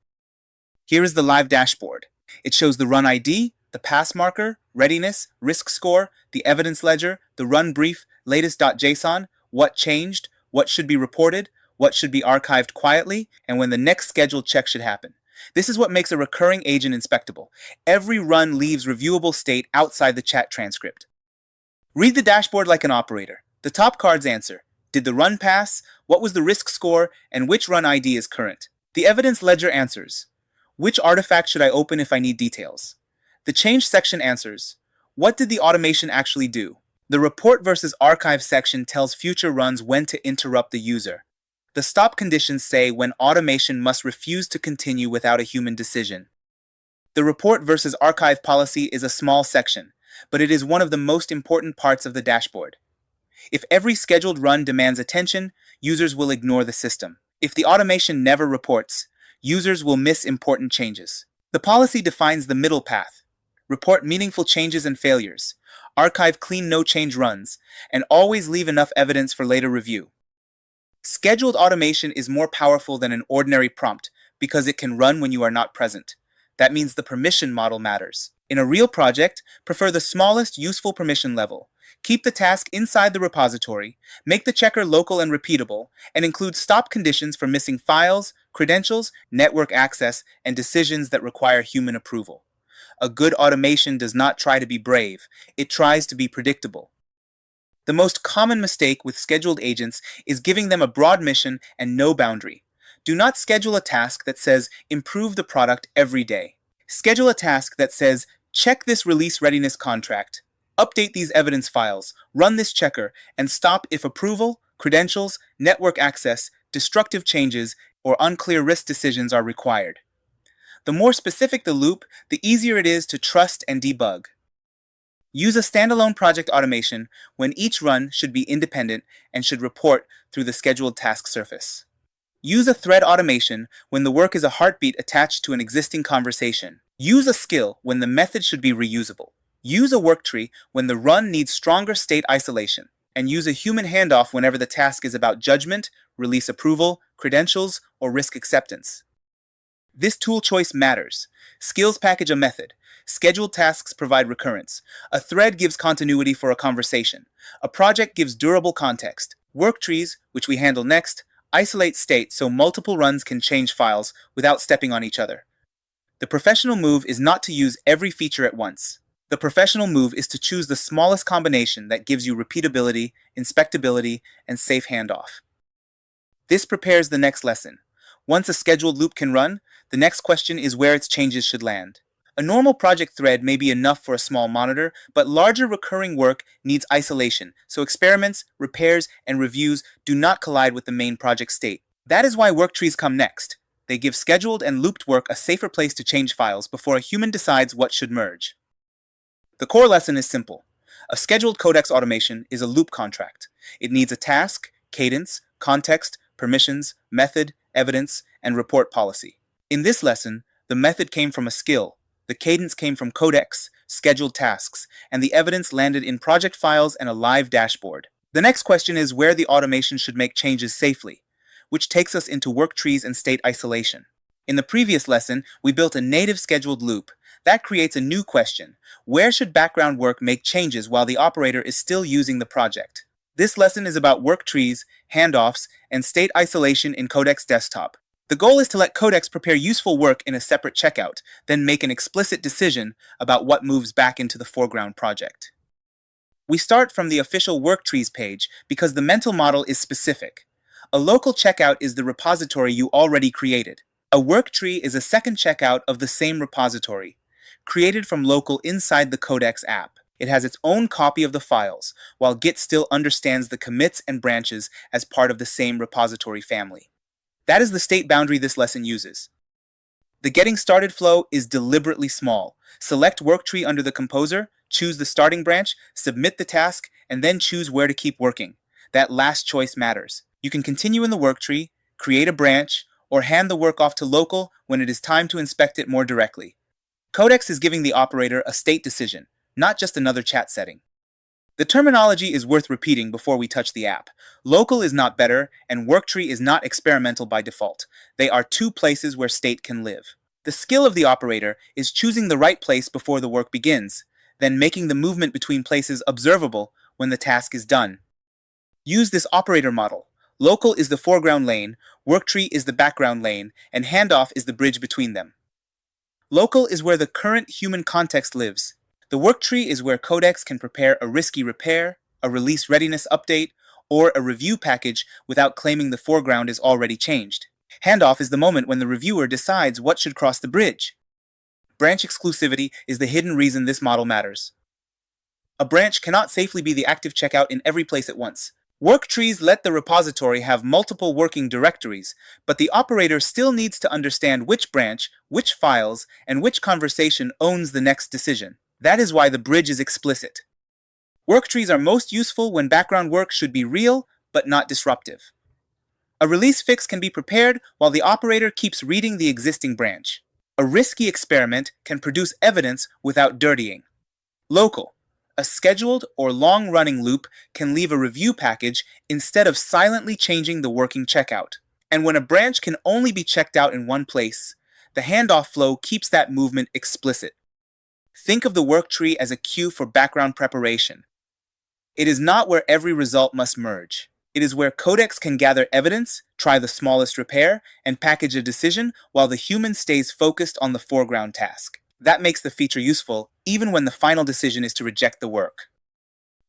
Here is the live dashboard. It shows the run ID, the pass marker, readiness, risk score, the evidence ledger, the run brief, latest.json, what changed, what should be reported, what should be archived quietly, and when the next scheduled check should happen. This is what makes a recurring agent inspectable. Every run leaves reviewable state outside the chat transcript. Read the dashboard like an operator. The top cards answer: did the run pass? What was the risk score? And which run ID is current? The evidence ledger answers: which artifact should I open if I need details? The change section answers: what did the automation actually do? The report versus archive section tells future runs when to interrupt the user. The stop conditions say when automation must refuse to continue without a human decision. The report versus archive policy is a small section, but it is one of the most important parts of the dashboard. If every scheduled run demands attention, users will ignore the system. If the automation never reports, users will miss important changes. The policy defines the middle path: report meaningful changes and failures, archive clean no-change runs, and always leave enough evidence for later review. Scheduled automation is more powerful than an ordinary prompt because it can run when you are not present. That means the permission model matters. In a real project, prefer the smallest useful permission level. Keep the task inside the repository, make the checker local and repeatable, and include stop conditions for missing files, credentials, network access, and decisions that require human approval. A good automation does not try to be brave, it tries to be predictable. The most common mistake with scheduled agents is giving them a broad mission and no boundary. Do not schedule a task that says, improve the product every day. Schedule a task that says, check this release readiness contract, update these evidence files, run this checker, and stop if approval, credentials, network access, destructive changes, or unclear risk decisions are required. The more specific the loop, the easier it is to trust and debug. Use a standalone project automation when each run should be independent and should report through the scheduled task surface. Use a thread automation when the work is a heartbeat attached to an existing conversation. Use a skill when the method should be reusable. Use a work tree when the run needs stronger state isolation. And use a human handoff whenever the task is about judgment, release approval, credentials, or risk acceptance. This tool choice matters. Skills package a method. Scheduled tasks provide recurrence. A thread gives continuity for a conversation. A project gives durable context. Worktrees, which we handle next, isolate state so multiple runs can change files without stepping on each other. The professional move is not to use every feature at once. The professional move is to choose the smallest combination that gives you repeatability, inspectability, and safe handoff. This prepares the next lesson. Once a scheduled loop can run, the next question is where its changes should land. A normal project thread may be enough for a small monitor, but larger recurring work needs isolation, so experiments, repairs, and reviews do not collide with the main project state. That is why worktrees come next. They give scheduled and looped work a safer place to change files before a human decides what should merge. The core lesson is simple. A scheduled codex automation is a loop contract. It needs a task, cadence, context, permissions, method, evidence, and report policy. In this lesson, the method came from a skill, the cadence came from codex, scheduled tasks, and the evidence landed in project files and a live dashboard. The next question is where the automation should make changes safely, which takes us into worktrees and state isolation. In the previous lesson, we built a native scheduled loop. That creates a new question. Where should background work make changes while the operator is still using the project? This lesson is about worktrees, handoffs, and state isolation in Codex Desktop. The goal is to let Codex prepare useful work in a separate checkout, then make an explicit decision about what moves back into the foreground project. We start from the official Worktrees page because the mental model is specific. A local checkout is the repository you already created. A worktree is a second checkout of the same repository, created from local inside the Codex app. It has its own copy of the files, while Git still understands the commits and branches as part of the same repository family. That is the state boundary this lesson uses. The getting started flow is deliberately small. Select worktree under the composer, choose the starting branch, submit the task, and then choose where to keep working. That last choice matters. You can continue in the worktree, create a branch, or hand the work off to local when it is time to inspect it more directly. Codex is giving the operator a state decision, not just another chat setting. The terminology is worth repeating before we touch the app. Local is not better, and worktree is not experimental by default. They are two places where state can live. The skill of the operator is choosing the right place before the work begins, then making the movement between places observable when the task is done. Use this operator model. Local is the foreground lane, Worktree is the background lane, and Handoff is the bridge between them. Local is where the current human context lives. The Worktree is where Codex can prepare a risky repair, a release readiness update, or a review package without claiming the foreground is already changed. Handoff is the moment when the reviewer decides what should cross the bridge. Branch exclusivity is the hidden reason this model matters. A branch cannot safely be the active checkout in every place at once. Worktrees let the repository have multiple working directories, but the operator still needs to understand which branch, which files, and which conversation owns the next decision. That is why the bridge is explicit. Worktrees are most useful when background work should be real, but not disruptive. A release fix can be prepared while the operator keeps reading the existing branch. A risky experiment can produce evidence without dirtying. Local. A scheduled or long-running loop can leave a review package instead of silently changing the working checkout. And when a branch can only be checked out in one place, the handoff flow keeps that movement explicit. Think of the worktree as a queue for background preparation. It is not where every result must merge. It is where Codex can gather evidence, try the smallest repair, and package a decision while the human stays focused on the foreground task. That makes the feature useful even when the final decision is to reject the work.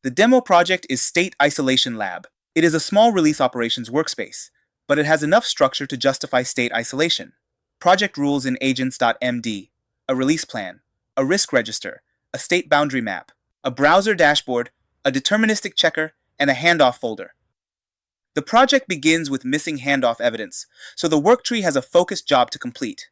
The demo project is State Isolation Lab. It is a small release operations workspace, but it has enough structure to justify state isolation. Project rules in AGENTS.md, a release plan, a risk register, a state boundary map, a browser dashboard, a deterministic checker, and a handoff folder. The project begins with missing handoff evidence, so the worktree has a focused job to complete.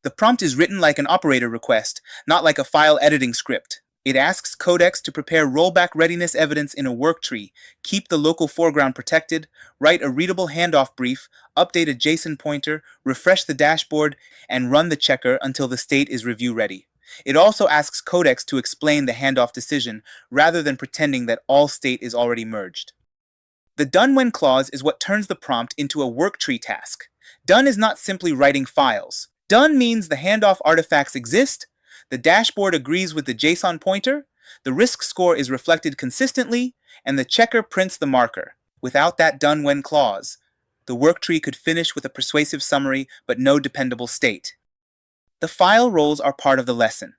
The prompt is written like an operator request, not like a file editing script. It asks Codex to prepare rollback readiness evidence in a worktree, keep the local foreground protected, write a readable handoff brief, update a JSON pointer, refresh the dashboard, and run the checker until the state is review ready. It also asks Codex to explain the handoff decision rather than pretending that all state is already merged. The done when clause is what turns the prompt into a worktree task. Done is not simply writing files. Done means the handoff artifacts exist, the dashboard agrees with the JSON pointer, the risk score is reflected consistently, and the checker prints the marker. Without that done when clause, the worktree could finish with a persuasive summary but no dependable state. The file roles are part of the lesson.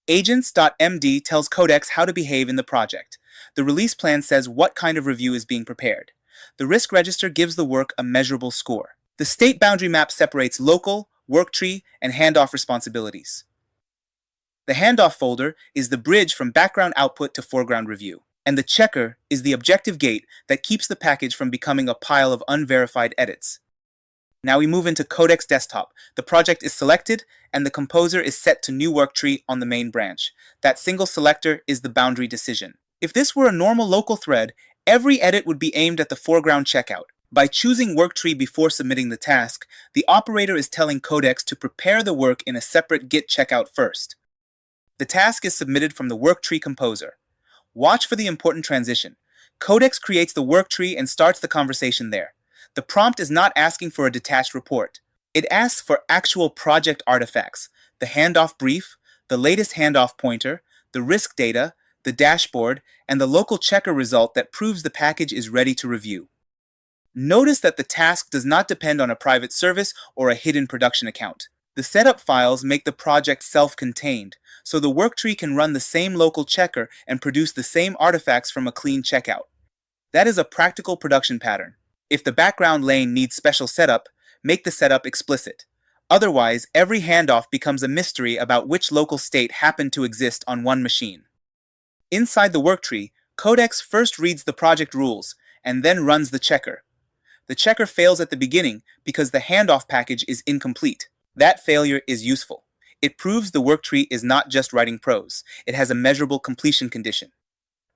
Agents.md tells Codex how to behave in the project. The release plan says what kind of review is being prepared. The risk register gives the work a measurable score. The state boundary map separates local, worktree, and handoff responsibilities. The handoff folder is the bridge from background output to foreground review, and the checker is the objective gate that keeps the package from becoming a pile of unverified edits. Now we move into Codex Desktop. The project is selected, and the composer is set to new worktree on the main branch. That single selector is the boundary decision. If this were a normal local thread, every edit would be aimed at the foreground checkout. By choosing worktree before submitting the task, the operator is telling Codex to prepare the work in a separate Git checkout first. The task is submitted from the worktree composer. Watch for the important transition. Codex creates the worktree and starts the conversation there. The prompt is not asking for a detached report. It asks for actual project artifacts, the handoff brief, the latest handoff pointer, the risk data, the dashboard, and the local checker result that proves the package is ready to review. Notice that the task does not depend on a private service or a hidden production account. The setup files make the project self-contained, so the worktree can run the same local checker and produce the same artifacts from a clean checkout. That is a practical production pattern. If the background lane needs special setup, make the setup explicit. Otherwise, every handoff becomes a mystery about which local state happened to exist on one machine. Inside the worktree, Codex first reads the project rules and then runs the checker. The checker fails at the beginning because the handoff package is incomplete. That failure is useful. It proves the worktree is not just writing prose. It has a measurable completion condition.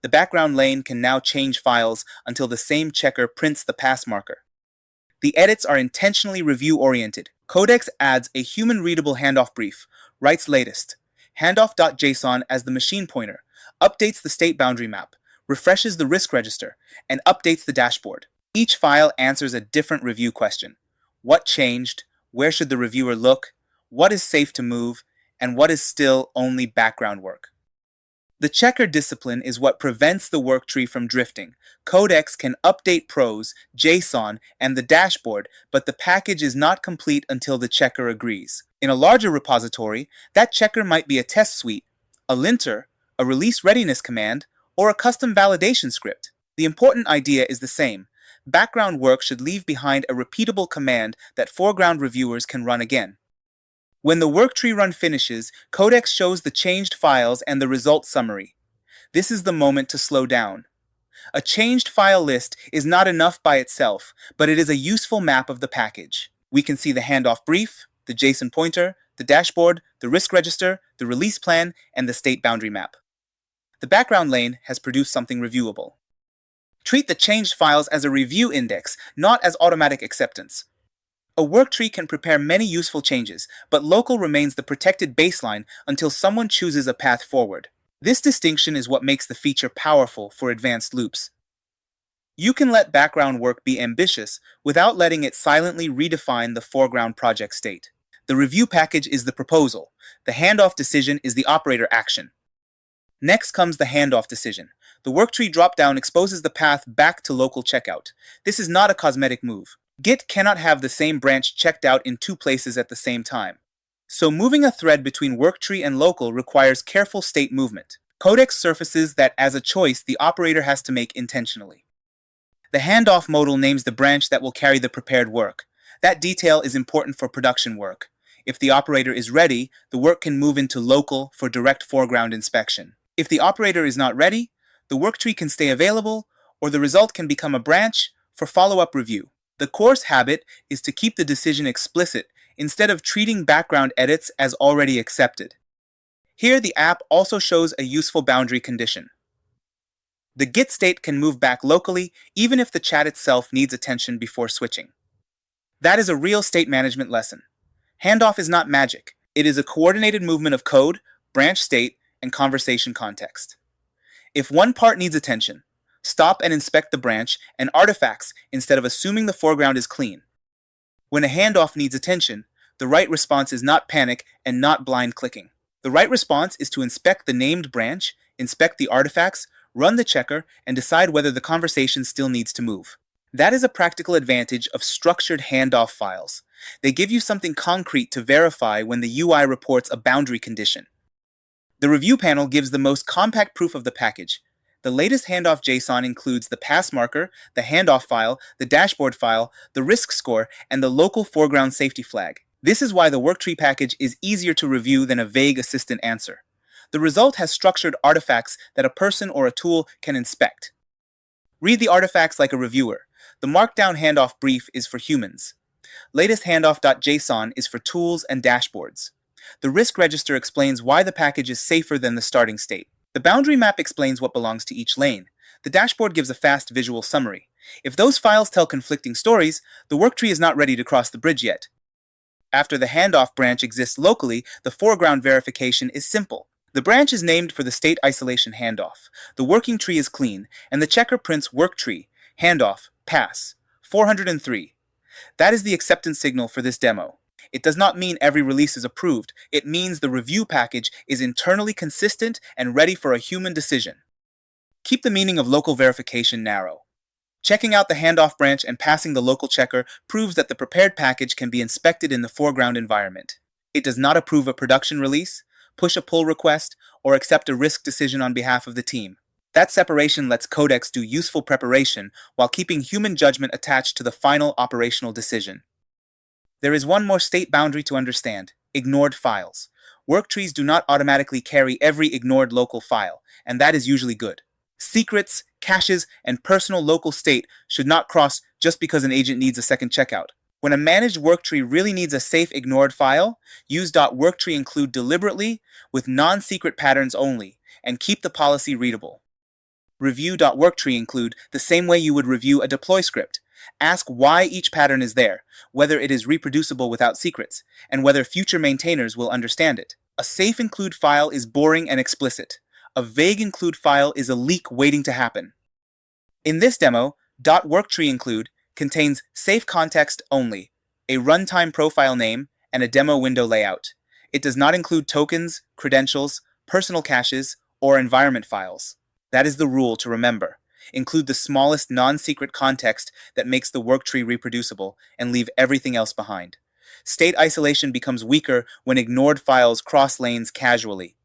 The background lane can now change files until the same checker prints the pass marker. The edits are intentionally review-oriented. Codex adds a human-readable handoff brief, writes latest, handoff.json as the machine pointer, updates the state boundary map, refreshes the risk register, and updates the dashboard. Each file answers a different review question. What changed? Where should the reviewer look? What is safe to move? And what is still only background work? The checker discipline is what prevents the worktree from drifting. Codex can update pros, JSON, and the dashboard, but the package is not complete until the checker agrees. In a larger repository, that checker might be a test suite, a linter, a release readiness command, or a custom validation script. The important idea is the same. Background work should leave behind a repeatable command that foreground reviewers can run again. When the worktree run finishes, Codex shows the changed files and the result summary. This is the moment to slow down. A changed file list is not enough by itself, but it is a useful map of the package. We can see the handoff brief, the JSON pointer, the dashboard, the risk register, the release plan, and the state boundary map. The background lane has produced something reviewable. Treat the changed files as a review index, not as automatic acceptance. A worktree can prepare many useful changes, but local remains the protected baseline until someone chooses a path forward. This distinction is what makes the feature powerful for advanced loops. You can let background work be ambitious without letting it silently redefine the foreground project state. The review package is the proposal. The handoff decision is the operator action. Next comes the handoff decision. The worktree dropdown exposes the path back to local checkout. This is not a cosmetic move. Git cannot have the same branch checked out in two places at the same time. So moving a thread between worktree and local requires careful state movement. Codex surfaces that as a choice the operator has to make intentionally. The handoff modal names the branch that will carry the prepared work. That detail is important for production work. If the operator is ready, the work can move into local for direct foreground inspection. If the operator is not ready, the worktree can stay available, or the result can become a branch for follow-up review. The course habit is to keep the decision explicit instead of treating background edits as already accepted. Here, the app also shows a useful boundary condition. The Git state can move back locally even if the chat itself needs attention before switching. That is a real state management lesson. Handoff is not magic. It is a coordinated movement of code, branch state, and conversation context. If one part needs attention, stop and inspect the branch and artifacts instead of assuming the foreground is clean. When a handoff needs attention, the right response is not panic and not blind clicking. The right response is to inspect the named branch, inspect the artifacts, run the checker, and decide whether the conversation still needs to move. That is a practical advantage of structured handoff files. They give you something concrete to verify when the UI reports a boundary condition. The review panel gives the most compact proof of the package. The latest handoff JSON includes the pass marker, the handoff file, the dashboard file, the risk score, and the local foreground safety flag. This is why the worktree package is easier to review than a vague assistant answer. The result has structured artifacts that a person or a tool can inspect. Read the artifacts like a reviewer. The markdown handoff brief is for humans. Latest handoff.json is for tools and dashboards. The risk register explains why the package is safer than the starting state. The boundary map explains what belongs to each lane. The dashboard gives a fast visual summary. If those files tell conflicting stories, the worktree is not ready to cross the bridge yet. After the handoff branch exists locally, the foreground verification is simple. The branch is named for the state isolation handoff. The working tree is clean, and the checker prints worktree, handoff, pass, 403. That is the acceptance signal for this demo. It does not mean every release is approved. It means the review package is internally consistent and ready for a human decision. Keep the meaning of local verification narrow. Checking out the handoff branch and passing the local checker proves that the prepared package can be inspected in the foreground environment. It does not approve a production release, push a pull request, or accept a risk decision on behalf of the team. That separation lets Codex do useful preparation while keeping human judgment attached to the final operational decision. There is one more state boundary to understand: ignored files. Worktrees do not automatically carry every ignored local file, and that is usually good. Secrets, caches, and personal local state should not cross just because an agent needs a second checkout. When a managed worktree really needs a safe ignored file, use .worktreeinclude deliberately with non-secret patterns only, and keep the policy readable. Review.worktreeinclude the same way you would review a deploy script. Ask why each pattern is there, whether it is reproducible without secrets, and whether future maintainers will understand it. A safe include file is boring and explicit. A vague include file is a leak waiting to happen. In this demo, .worktreeinclude contains safe context only, a runtime profile name, and a demo window layout. It does not include tokens, credentials, personal caches, or environment files. That is the rule to remember. Include the smallest non-secret context that makes the worktree reproducible and leave everything else behind. State isolation becomes weaker when ignored files cross lanes casually.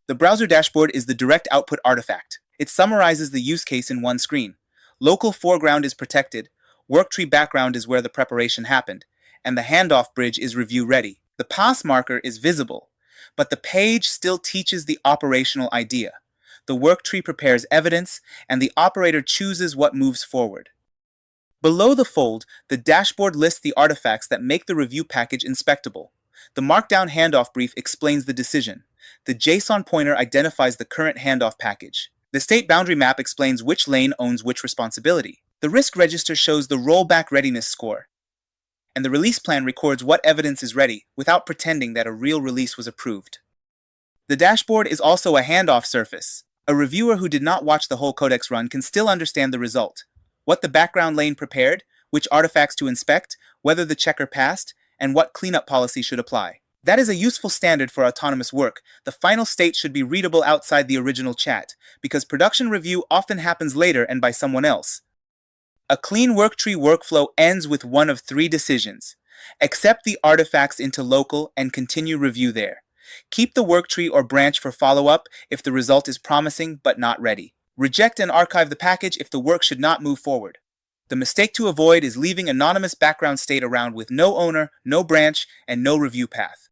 The browser dashboard is the direct output artifact. It summarizes the use case in one screen. Local foreground is protected, worktree background is where the preparation happened, and the handoff bridge is review ready. The pass marker is visible, but the page still teaches the operational idea. The worktree prepares evidence, and the operator chooses what moves forward. Below the fold, the dashboard lists the artifacts that make the review package inspectable. The Markdown handoff brief explains the decision. The JSON pointer identifies the current handoff package. The state boundary map explains which lane owns which responsibility. The risk register shows the rollback readiness score. And the release plan records what evidence is ready without pretending that a real release was approved. The dashboard is also a handoff surface. A reviewer who did not watch the whole codex run can still understand the result. What the background lane prepared, which artifacts to inspect, whether the checker passed, and what cleanup policy should apply. That is a useful standard for autonomous work. The final state should be readable outside the original chat, because production review often happens later and by someone else. A clean worktree workflow ends with one of three decisions. Accept the artifacts into local and continue review there. Keep the worktree or branch for follow-up if the result is promising but not ready. Reject and archive the package if the work should not move forward. The mistake to avoid is leaving anonymous background state around with no owner, no branch, and no review path.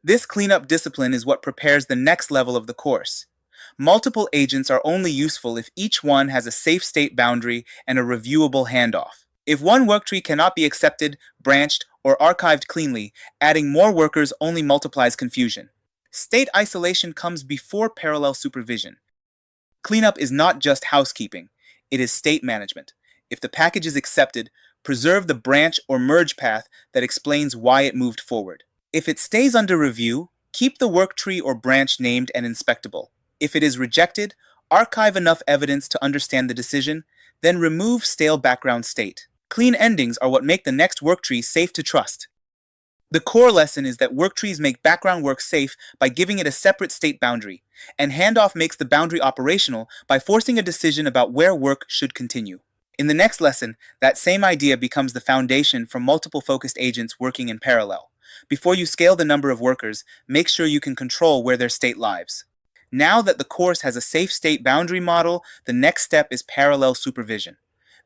This cleanup discipline is what prepares the next level of the course. Multiple agents are only useful if each one has a safe state boundary and a reviewable handoff. If one worktree cannot be accepted, branched, or archived cleanly, adding more workers only multiplies confusion. State isolation comes before parallel supervision. Cleanup is not just housekeeping, it is state management. If the package is accepted, preserve the branch or merge path that explains why it moved forward. If it stays under review, keep the worktree or branch named and inspectable. If it is rejected, archive enough evidence to understand the decision, then remove stale background state. Clean endings are what make the next worktree safe to trust. The core lesson is that worktrees make background work safe by giving it a separate state boundary, and handoff makes the boundary operational by forcing a decision about where work should continue. In the next lesson, that same idea becomes the foundation for multiple focused agents working in parallel. Before you scale the number of workers, make sure you can control where their state lives. Now that the course has a safe state boundary model, the next step is parallel supervision.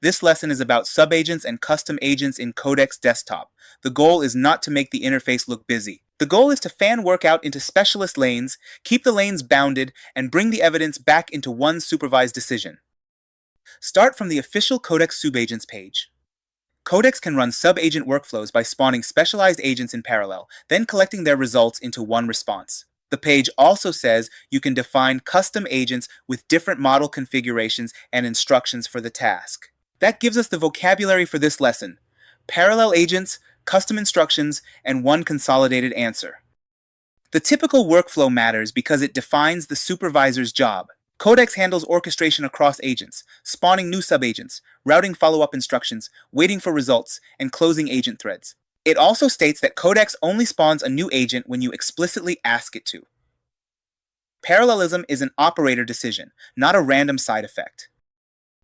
This lesson is about subagents and custom agents in Codex Desktop. The goal is not to make the interface look busy. The goal is to fan work out into specialist lanes, keep the lanes bounded, and bring the evidence back into one supervised decision. Start from the official Codex Subagents page. Codex can run sub-agent workflows by spawning specialized agents in parallel, then collecting their results into one response. The page also says you can define custom agents with different model configurations and instructions for the task. That gives us the vocabulary for this lesson: parallel agents, custom instructions, and one consolidated answer. The typical workflow matters because it defines the supervisor's job. Codex handles orchestration across agents, spawning new subagents, routing follow-up instructions, waiting for results, and closing agent threads. It also states that Codex only spawns a new agent when you explicitly ask it to. Parallelism is an operator decision, not a random side effect.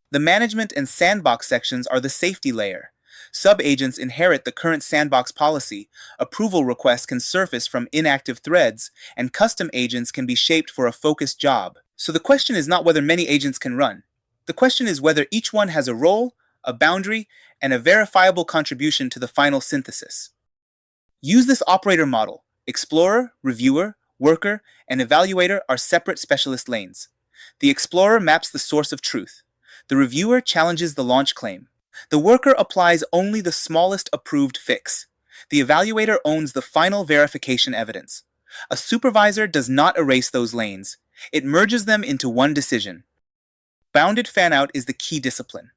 The management and sandbox sections are the safety layer. Subagents inherit the current sandbox policy, approval requests can surface from inactive threads, and custom agents can be shaped for a focused job. So the question is not whether many agents can run. The question is whether each one has a role, a boundary, and a verifiable contribution to the final synthesis. Use this operator model. Explorer, Reviewer, Worker, and Evaluator are separate specialist lanes. The Explorer maps the source of truth. The Reviewer challenges the launch claim. The Worker applies only the smallest approved fix. The Evaluator owns the final verification evidence. A supervisor does not erase those lanes. It merges them into one decision. Bounded fanout is the key discipline.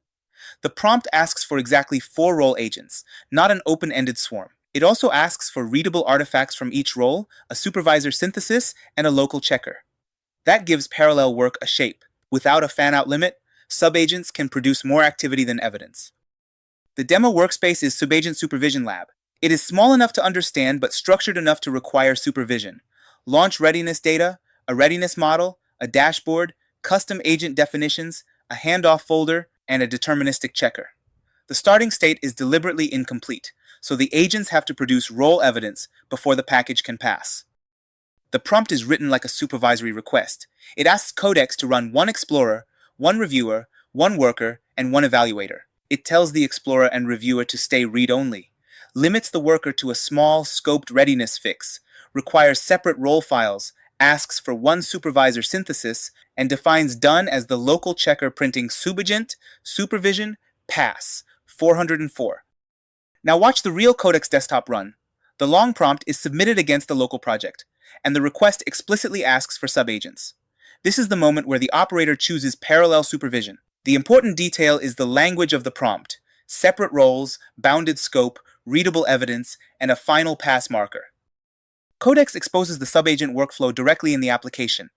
The prompt asks for exactly 4 role agents, not an open-ended swarm. It also asks for readable artifacts from each role, a supervisor synthesis, and a local checker. That gives parallel work a shape. Without a fanout limit, subagents can produce more activity than evidence. The demo workspace is Subagent Supervision Lab. It is small enough to understand but structured enough to require supervision. Launch readiness data, a readiness model, a dashboard, custom agent definitions, a handoff folder, and a deterministic checker. The starting state is deliberately incomplete, so the agents have to produce role evidence before the package can pass. The prompt is written like a supervisory request. It asks Codex to run one explorer, one reviewer, one worker, and one evaluator. It tells the explorer and reviewer to stay read-only, limits the worker to a small, scoped readiness fix, requires separate role files, asks for one supervisor synthesis, and defines done as the local checker printing Subagent, Supervision, pass, 404. Now watch the real Codex Desktop run. The long prompt is submitted against the local project, and the request explicitly asks for subagents. This is the moment where the operator chooses parallel supervision. The important detail is the language of the prompt: separate roles, bounded scope, readable evidence, and a final pass marker. Codex exposes the subagent workflow directly in the application.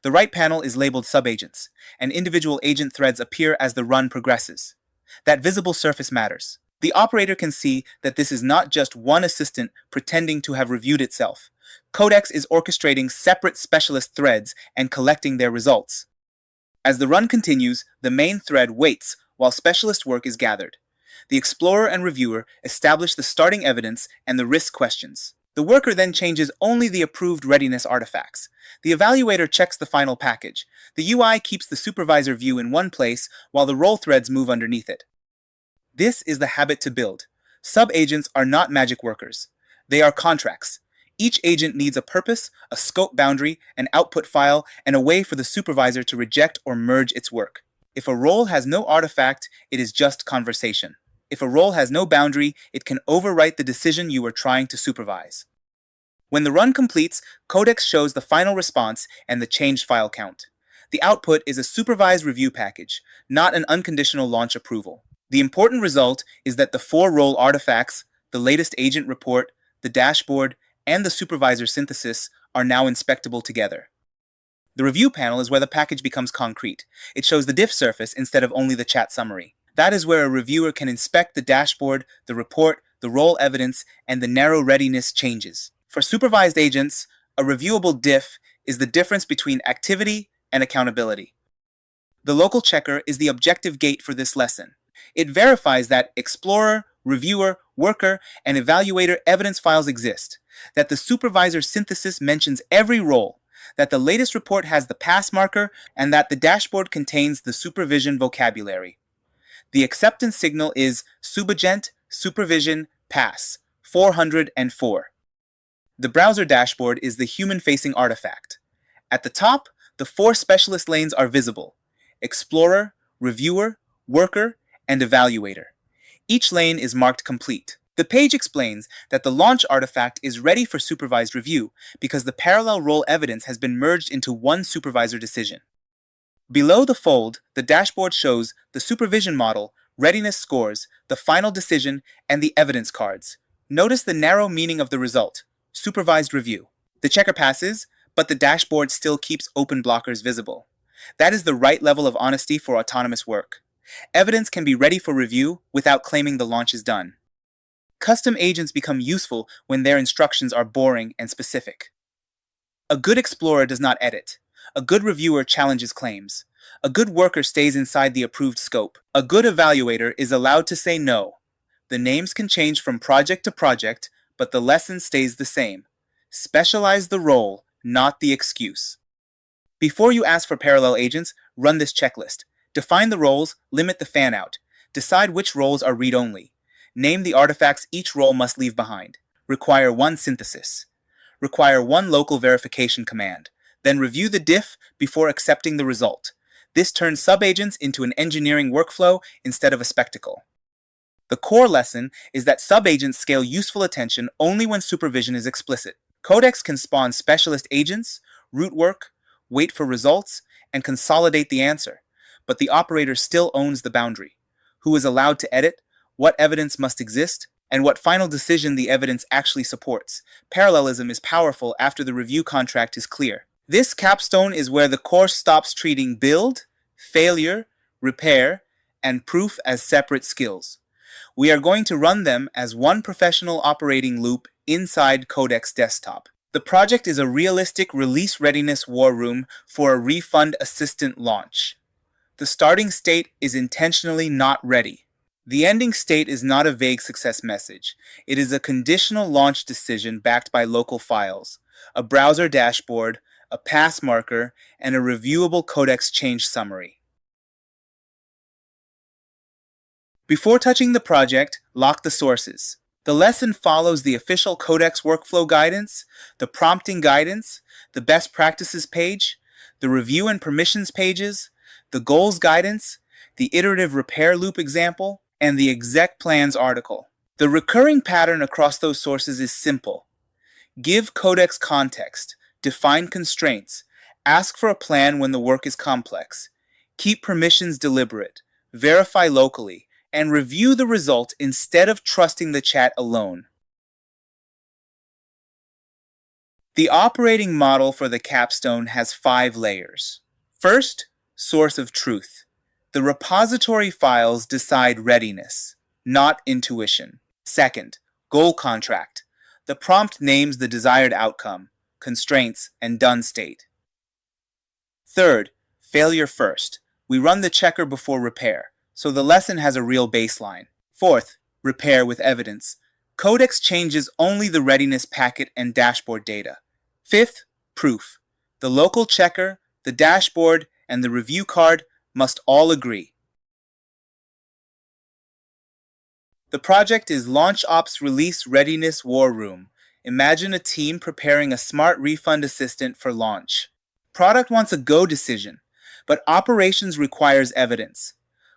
The right panel is labeled Subagents, and individual agent threads appear as the run progresses. That visible surface matters. The operator can see that this is not just one assistant pretending to have reviewed itself. Codex is orchestrating separate specialist threads and collecting their results. As the run continues, the main thread waits while specialist work is gathered. The explorer and reviewer establish the starting evidence and the risk questions. The worker then changes only the approved readiness artifacts. The evaluator checks the final package. The UI keeps the supervisor view in one place while the role threads move underneath it. This is the habit to build. Subagents are not magic workers. They are contracts. Each agent needs a purpose, a scope boundary, an output file, and a way for the supervisor to reject or merge its work. If a role has no artifact, it is just conversation. If a role has no boundary, it can overwrite the decision you were trying to supervise. When the run completes, Codex shows the final response and the changed file count. The output is a supervised review package, not an unconditional launch approval. The important result is that the 4 role artifacts, the latest agent report, the dashboard, and the supervisor synthesis are now inspectable together. The review panel is where the package becomes concrete. It shows the diff surface instead of only the chat summary. That is where a reviewer can inspect the dashboard, the report, the role evidence, and the narrow readiness changes. For supervised agents, a reviewable diff is the difference between activity and accountability. The local checker is the objective gate for this lesson. It verifies that explorer, reviewer, worker, and evaluator evidence files exist, that the supervisor synthesis mentions every role, that the latest report has the pass marker, and that the dashboard contains the supervision vocabulary. The acceptance signal is Subagent, Supervision, Pass, 404. The browser dashboard is the human-facing artifact. At the top, the 4 specialist lanes are visible: Explorer, Reviewer, Worker, and Evaluator. Each lane is marked complete. The page explains that the launch artifact is ready for supervised review because the parallel role evidence has been merged into one supervisor decision. Below the fold, the dashboard shows the supervision model, readiness scores, the final decision, and the evidence cards. Notice the narrow meaning of the result: supervised review. The checker passes, but the dashboard still keeps open blockers visible. That is the right level of honesty for autonomous work. Evidence can be ready for review without claiming the launch is done. Custom agents become useful when their instructions are boring and specific. A good explorer does not edit. A good reviewer challenges claims. A good worker stays inside the approved scope. A good evaluator is allowed to say no. The names can change from project to project, but the lesson stays the same. Specialize the role, not the excuse. Before you ask for parallel agents, run this checklist. Define the roles, limit the fan-out. Decide which roles are read-only. Name the artifacts each role must leave behind. Require one synthesis. Require one local verification command. Then review the diff before accepting the result. This turns subagents into an engineering workflow instead of a spectacle. The core lesson is that subagents scale useful attention only when supervision is explicit. Codex can spawn specialist agents, root work, wait for results, and consolidate the answer. But the operator still owns the boundary: who is allowed to edit, what evidence must exist, and what final decision the evidence actually supports. Parallelism is powerful after the review contract is clear. This capstone is where the course stops treating build, failure, repair, and proof as separate skills. We are going to run them as one professional operating loop inside Codex Desktop. The project is a realistic release readiness war room for a refund assistant launch. The starting state is intentionally not ready. The ending state is not a vague success message. It is a conditional launch decision backed by local files, a browser dashboard, a pass marker, and a reviewable codex change summary. Before touching the project, lock the sources. The lesson follows the official Codex workflow guidance, the prompting guidance, the best practices page, the review and permissions pages, the goals guidance, the iterative repair loop example, and the exec plans article. The recurring pattern across those sources is simple. Give Codex context, define constraints, ask for a plan when the work is complex, keep permissions deliberate, verify locally, and review the result instead of trusting the chat alone. The operating model for the Capstone has 5 layers. First, source of truth. The repository files decide readiness, not intuition. Second, goal contract. The prompt names the desired outcome, constraints, and done state. Third, failure first. We run the checker before repair, so the lesson has a real baseline. Fourth, repair with evidence. Codex changes only the readiness packet and dashboard data. Fifth, proof. The local checker, the dashboard, and the review card must all agree. The project is Launch Ops Release Readiness War Room. Imagine a team preparing a smart refund assistant for launch. Product wants a go decision, but operations requires evidence.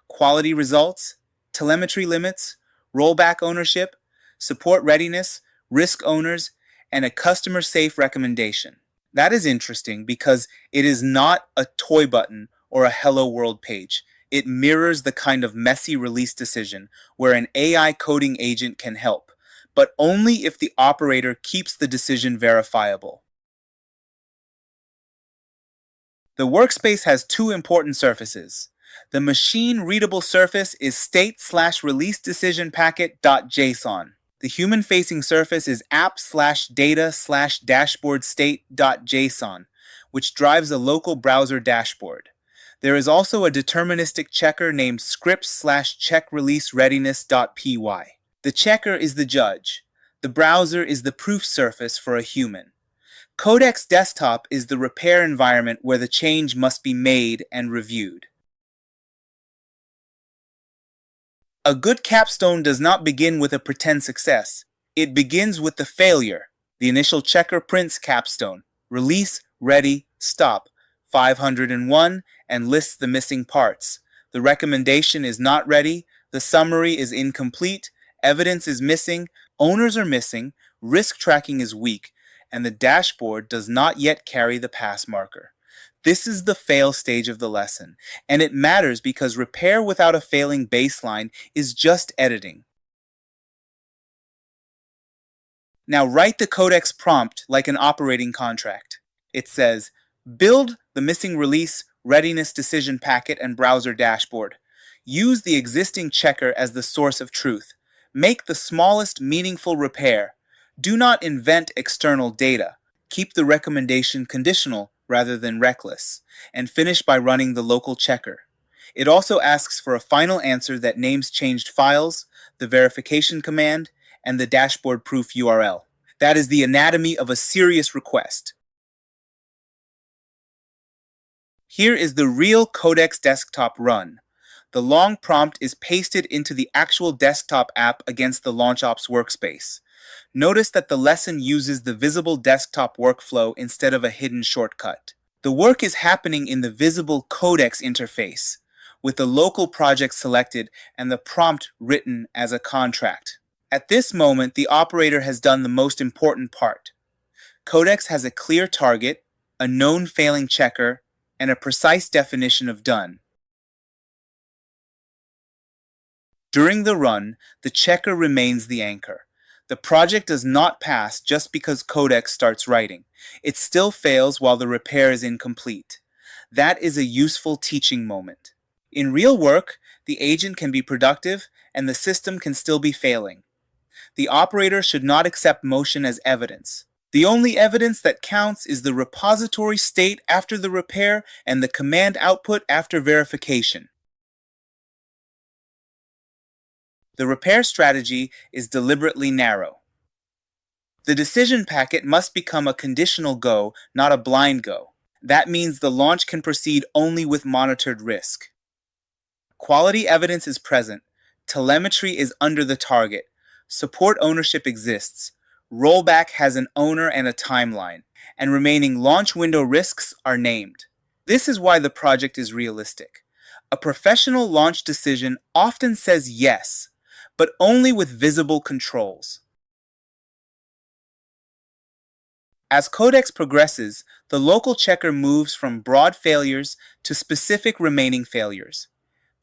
Quality results, telemetry limits, rollback ownership, support readiness, risk owners, and a customer-safe recommendation. That is interesting because it is not a toy button or a Hello World page. It mirrors the kind of messy release decision where an AI coding agent can help, but only if the operator keeps the decision verifiable. The workspace has 2 important surfaces. The machine-readable surface is state/release-decision-packet.json. The human-facing surface is app/data/dashboard-state.json, which drives a local browser dashboard. There is also a deterministic checker named scripts/check-release-readiness.py. The checker is the judge. The browser is the proof surface for a human. Codex Desktop is the repair environment where the change must be made and reviewed. A good capstone does not begin with a pretend success. It begins with the failure. The initial checker prints capstone, release, ready, stop, 501, and lists the missing parts. The recommendation is not ready, the summary is incomplete, evidence is missing, owners are missing, risk tracking is weak, and the dashboard does not yet carry the pass marker. This is the fail stage of the lesson, and it matters because repair without a failing baseline is just editing. Now write the Codex prompt like an operating contract. It says, build the missing release, readiness decision packet and browser dashboard. Use the existing checker as the source of truth. Make the smallest meaningful repair. Do not invent external data. Keep the recommendation conditional rather than reckless, and finish by running the local checker. It also asks for a final answer that names changed files, the verification command, and the dashboard proof URL. That is the anatomy of a serious request. Here is the real Codex Desktop run. The long prompt is pasted into the actual desktop app against the LaunchOps workspace. Notice that the lesson uses the visible desktop workflow instead of a hidden shortcut. The work is happening in the visible Codex interface, with the local project selected and the prompt written as a contract. At this moment, the operator has done the most important part. Codex has a clear target, a known failing checker, and a precise definition of done. During the run, the checker remains the anchor. The project does not pass just because Codex starts writing. It still fails while the repair is incomplete. That is a useful teaching moment. In real work, the agent can be productive and the system can still be failing. The operator should not accept motion as evidence. The only evidence that counts is the repository state after the repair and the command output after verification. The repair strategy is deliberately narrow. The decision packet must become a conditional go, not a blind go. That means the launch can proceed only with monitored risk. Quality evidence is present. Telemetry is under the target. Support ownership exists. Rollback has an owner and a timeline. And remaining launch window risks are named. This is why the project is realistic. A professional launch decision often says yes, but only with visible controls. As Codex progresses, the local checker moves from broad failures to specific remaining failures.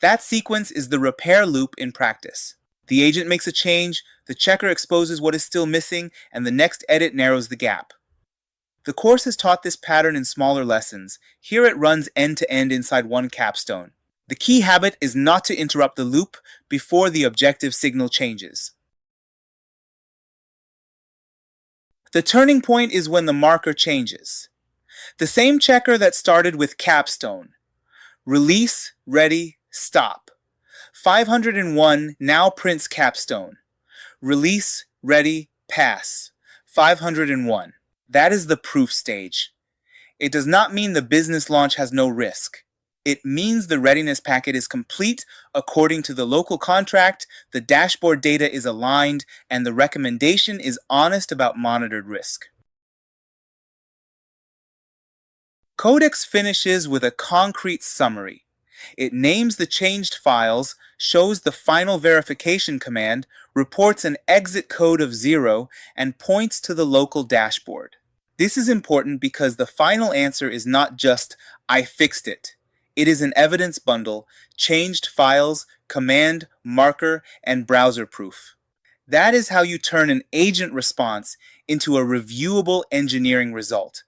That sequence is the repair loop in practice. The agent makes a change, the checker exposes what is still missing, and the next edit narrows the gap. The course has taught this pattern in smaller lessons. Here it runs end-to-end inside one capstone. The key habit is not to interrupt the loop before the objective signal changes. The turning point is when the marker changes. The same checker that started with Capstone. Release, ready, stop. 501 now prints Capstone. Release, ready, pass. 501. That is the proof stage. It does not mean the business launch has no risk. It means the readiness packet is complete according to the local contract, the dashboard data is aligned, and the recommendation is honest about monitored risk. Codex finishes with a concrete summary. It names the changed files, shows the final verification command, reports an exit code of 0, and points to the local dashboard. This is important because the final answer is not just, "I fixed it." It is an evidence bundle, changed files, command, marker, and browser proof. That is how you turn an agent response into a reviewable engineering result.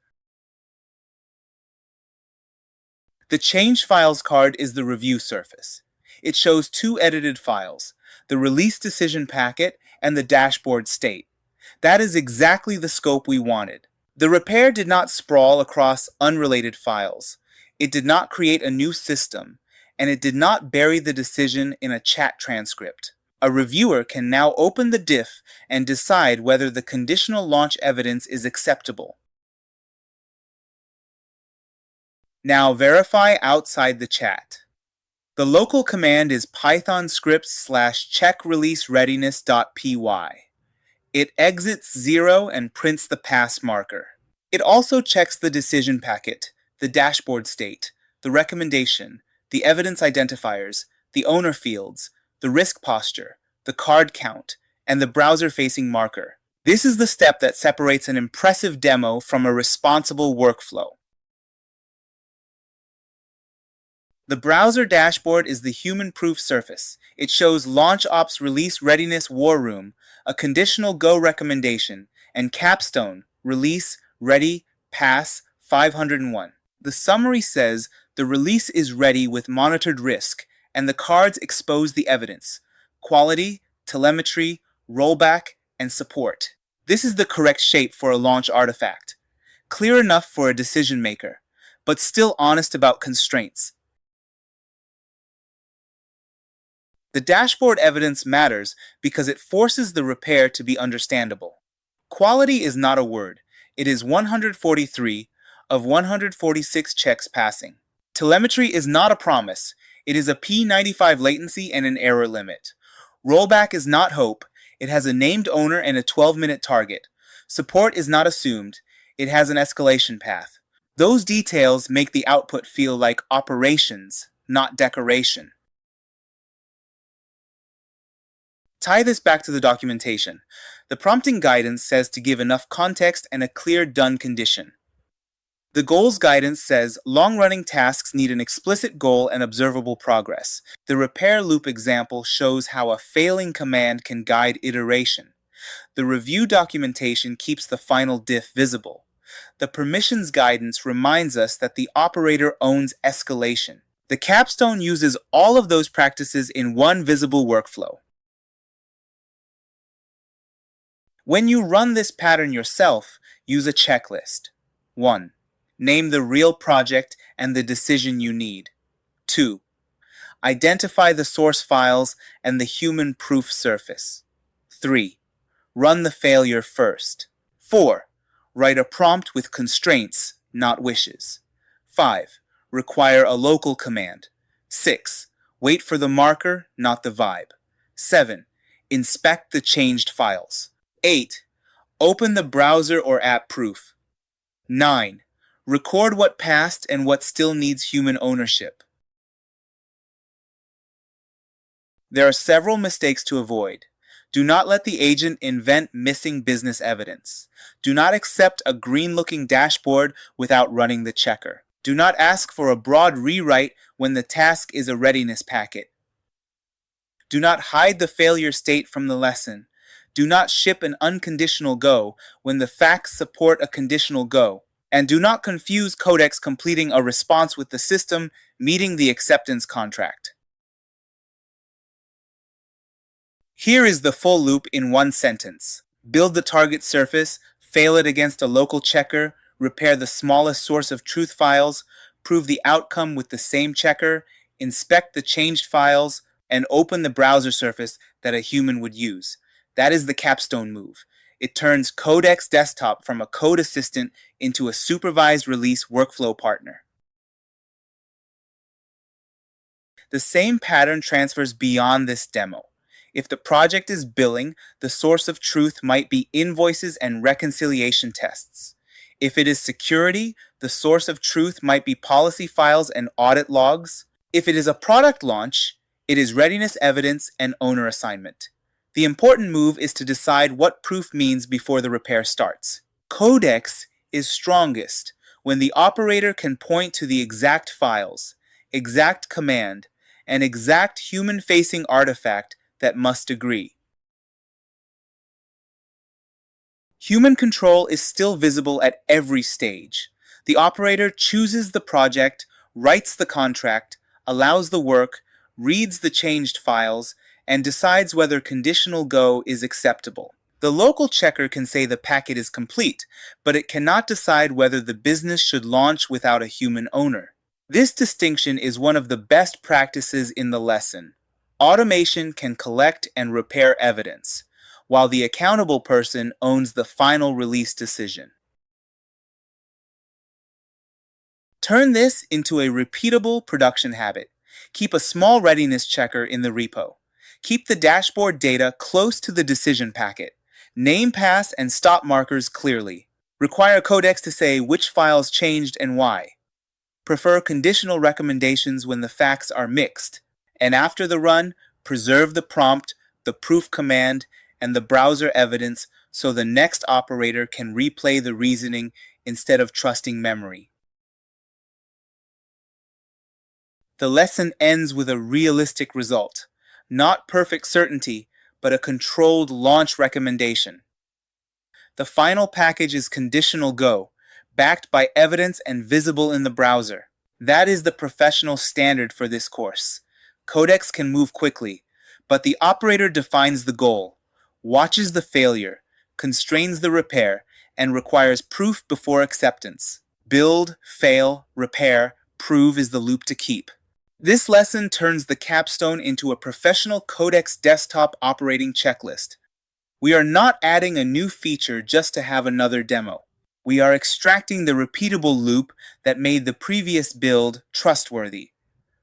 The Change Files card is the review surface. It shows two edited files, the release decision packet and the dashboard state. That is exactly the scope we wanted. The repair did not sprawl across unrelated files. It did not create a new system, and it did not bury the decision in a chat transcript. A reviewer can now open the diff and decide whether the conditional launch evidence is acceptable. Now verify outside the chat. The local command is python scripts/checkreleasereadiness.py. It exits 0 and prints the pass marker. It also checks the decision packet, the dashboard state, the recommendation, the evidence identifiers, the owner fields, the risk posture, the card count, and the browser-facing marker. This is the step that separates an impressive demo from a responsible workflow. The browser dashboard is the human-proof surface. It shows Launch Ops Release Readiness War Room, a conditional go recommendation, and Capstone, Release, Ready, Pass, 501. The summary says the release is ready with monitored risk, and the cards expose the evidence, quality, telemetry, rollback, and support. This is the correct shape for a launch artifact. Clear enough for a decision maker, but still honest about constraints. The dashboard evidence matters because it forces the repair to be understandable. Quality is not a word. It is 143 of 146 checks passing. Telemetry is not a promise. It is a P95 latency and an error limit. Rollback is not hope. It has a named owner and a 12-minute target. Support is not assumed. It has an escalation path. Those details make the output feel like operations, not decoration. Tie this back to the documentation. The prompting guidance says to give enough context and a clear done condition. The goals guidance says long-running tasks need an explicit goal and observable progress. The repair loop example shows how a failing command can guide iteration. The review documentation keeps the final diff visible. The permissions guidance reminds us that the operator owns escalation. The capstone uses all of those practices in one visible workflow. When you run this pattern yourself, Use a checklist. 1. Name the real project and the decision you need. 2. Identify the source files and the human proof surface. 3. Run the failure first. 4. Write a prompt with constraints, not wishes. 5. Require a local command. 6. Wait for the marker, not the vibe. 7. Inspect the changed files. 8. Open the browser or app proof. 9. Record what passed and what still needs human ownership. There are several mistakes to avoid. Do not let the agent invent missing business evidence. Do not accept a green-looking dashboard without running the checker. Do not ask for a broad rewrite when the task is a readiness packet. Do not hide the failure state from the lesson. Do not ship an unconditional go when the facts support a conditional go. And do not confuse Codex completing a response with the system meeting the acceptance contract. Here is the full loop in one sentence. Build the target surface, fail it against a local checker, repair the smallest source of truth files, prove the outcome with the same checker, inspect the changed files, and open the browser surface that a human would use. That is the Capstone move. It turns Codex Desktop from a code assistant into a supervised release workflow partner. The same pattern transfers beyond this demo. If the project is billing, the source of truth might be invoices and reconciliation tests. If it is security, the source of truth might be policy files and audit logs. If it is a product launch, it is readiness evidence and owner assignment. The important move is to decide what proof means before the repair starts. Codex is strongest when the operator can point to the exact files, exact command, and exact human-facing artifact that must agree. Human control is still visible at every stage. The operator chooses the project, writes the contract, allows the work, reads the changed files, and decides whether conditional go is acceptable. The local checker can say the packet is complete, but it cannot decide whether the business should launch without a human owner. This distinction is one of the best practices in the lesson. Automation can collect and repair evidence, while the accountable person owns the final release decision. Turn this into a repeatable production habit. Keep a small readiness checker in the repo. Keep the dashboard data close to the decision packet. Name pass and stop markers clearly. Require Codex to say which files changed and why. Prefer conditional recommendations when the facts are mixed. And after the run, preserve the prompt, the proof command, and the browser evidence so the next operator can replay the reasoning instead of trusting memory. The lesson ends with a realistic result. Not perfect certainty, but a controlled launch recommendation. The final package is conditional go, backed by evidence and visible in the browser. That is the professional standard for this course. Codex can move quickly, but the operator defines the goal, watches the failure, constrains the repair, and requires proof before acceptance. Build, fail, repair, prove is the loop to keep. This lesson turns the Capstone into a professional Codex Desktop operating checklist. We are not adding a new feature just to have another demo. We are extracting the repeatable loop that made the previous build trustworthy.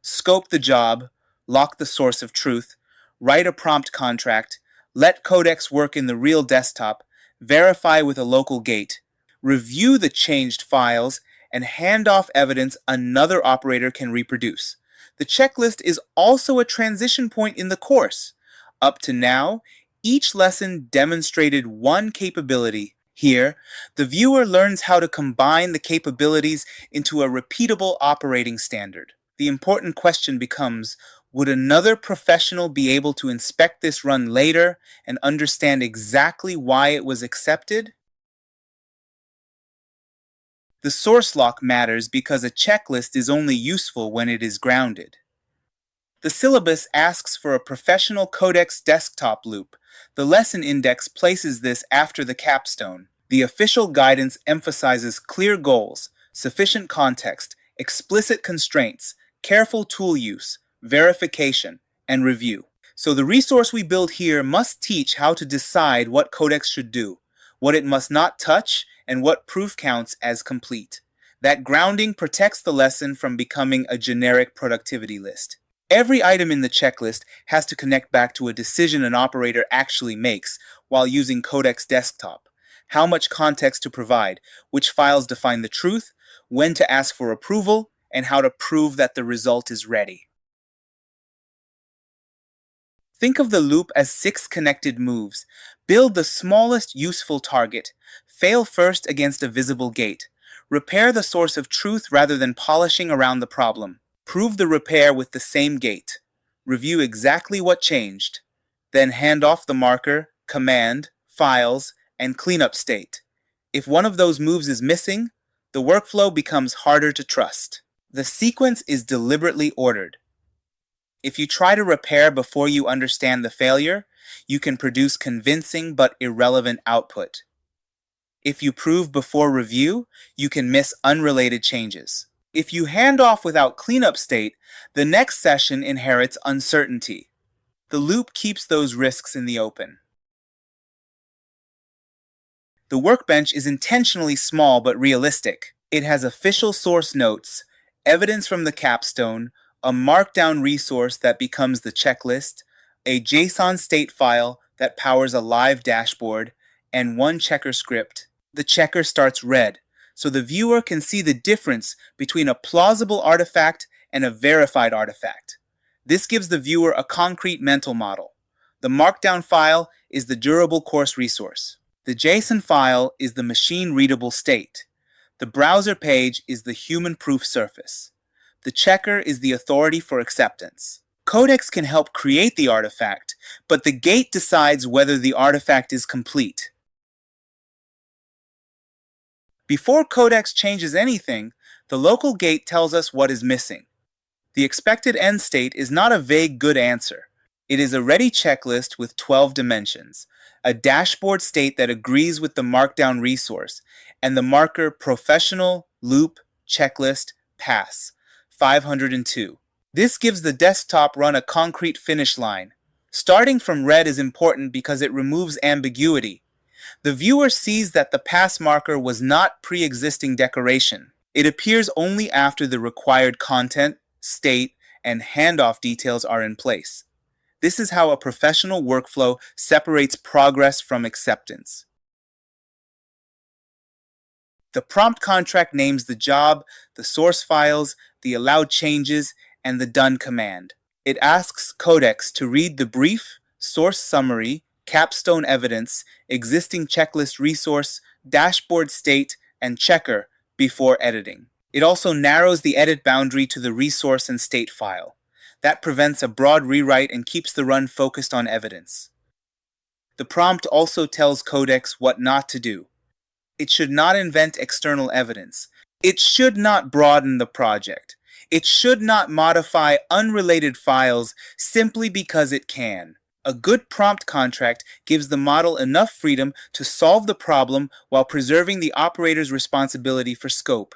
Scope the job, lock the source of truth, write a prompt contract, let Codex work in the real desktop, verify with a local gate, review the changed files, and hand off evidence another operator can reproduce. The checklist is also a transition point in the course. Up to now, each lesson demonstrated one capability. Here, the viewer learns how to combine the capabilities into a repeatable operating standard. The important question becomes, would another professional be able to inspect this run later and understand exactly why it was accepted? The source lock matters because a checklist is only useful when it is grounded. The syllabus asks for a professional Codex Desktop loop. The lesson index places this after the capstone. The official guidance emphasizes clear goals, sufficient context, explicit constraints, careful tool use, verification, and review. So the resource we build here must teach how to decide what Codex should do, what it must not touch, and what proof counts as complete. That grounding protects the lesson from becoming a generic productivity list. Every item in the checklist has to connect back to a decision an operator actually makes while using Codex Desktop. How much context to provide, which files define the truth, when to ask for approval, and how to prove that the result is ready. Think of the loop as 6 connected moves. Build the smallest useful target. Fail first against a visible gate. Repair the source of truth rather than polishing around the problem. Prove the repair with the same gate. Review exactly what changed. Then hand off the marker, command, files, and cleanup state. If one of those moves is missing, the workflow becomes harder to trust. The sequence is deliberately ordered. If you try to repair before you understand the failure, you can produce convincing but irrelevant output. If you prove before review, you can miss unrelated changes. If you hand off without cleanup state, the next session inherits uncertainty. The loop keeps those risks in the open. The workbench is intentionally small but realistic. It has official source notes, evidence from the Capstone, a markdown resource that becomes the checklist, a JSON state file that powers a live dashboard, and one checker script. The checker starts red, so the viewer can see the difference between a plausible artifact and a verified artifact. This gives the viewer a concrete mental model. The markdown file is the durable course resource. The JSON file is the machine-readable state. The browser page is the human-proof surface. The checker is the authority for acceptance. Codex can help create the artifact, but the gate decides whether the artifact is complete. Before Codex changes anything, the local gate tells us what is missing. The expected end state is not a vague good answer. It is a ready checklist with 12 dimensions, a dashboard state that agrees with the markdown resource, and the marker professional, loop, checklist, pass, 502. This gives the desktop run a concrete finish line. Starting from red is important because it removes ambiguity. The viewer sees that the pass marker was not pre-existing decoration. It appears only after the required content, state, and handoff details are in place. This is how a professional workflow separates progress from acceptance. The prompt contract names the job, the source files, the allowed changes, and the done command. It asks Codex to read the brief, source summary, capstone evidence, existing checklist resource, dashboard state, and checker before editing. It also narrows the edit boundary to the resource and state file. That prevents a broad rewrite and keeps the run focused on evidence. The prompt also tells Codex what not to do. It should not invent external evidence. It should not broaden the project. It should not modify unrelated files simply because it can. A good prompt contract gives the model enough freedom to solve the problem while preserving the operator's responsibility for scope.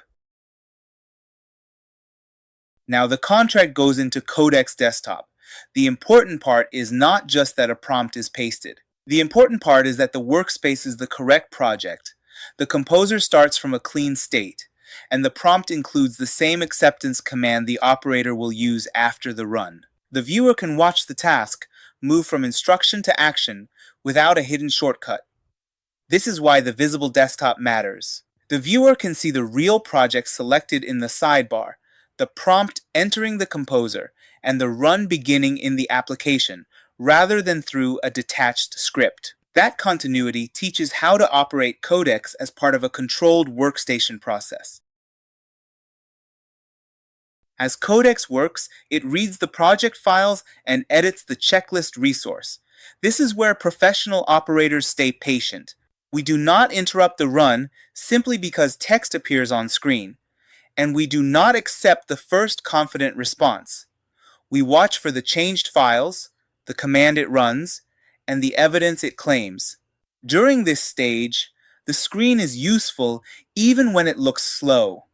Now the contract goes into Codex Desktop. The important part is not just that a prompt is pasted. The important part is that the workspace is the correct project. The composer starts from a clean state, and the prompt includes the same acceptance command the operator will use after the run. The viewer can watch the task move from instruction to action without a hidden shortcut. This is why the visible desktop matters. The viewer can see the real project selected in the sidebar, the prompt entering the composer, and the run beginning in the application, rather than through a detached script. That continuity teaches how to operate Codex as part of a controlled workstation process. As Codex works, it reads the project files and edits the checklist resource. This is where professional operators stay patient. We do not interrupt the run simply because text appears on screen, and we do not accept the first confident response. We watch for the changed files, the command it runs, and the evidence it claims. During this stage, The screen is useful even when it looks slow.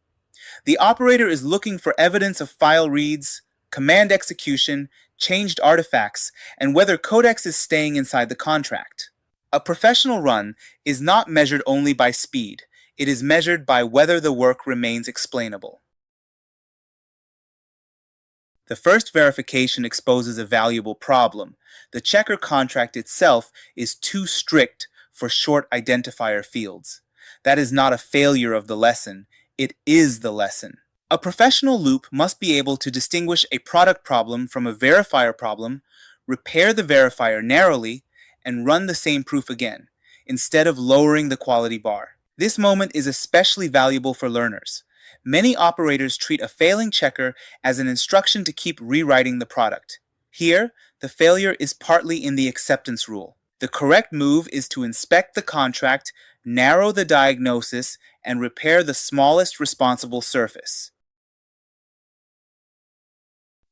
The operator is looking for evidence of file reads, command execution, changed artifacts, and whether Codex is staying inside the contract. A professional run is not measured only by speed, it is measured by whether the work remains explainable. The first verification exposes a valuable problem. The checker contract itself is too strict for short identifier fields. That is not a failure of the lesson, it is the lesson. A professional loop must be able to distinguish a product problem from a verifier problem, repair the verifier narrowly, and run the same proof again, instead of lowering the quality bar. This moment is especially valuable for learners. Many operators treat a failing checker as an instruction to keep rewriting the product. Here, the failure is partly in the acceptance rule. The correct move is to inspect the contract, narrow the diagnosis, and repair the smallest responsible surface.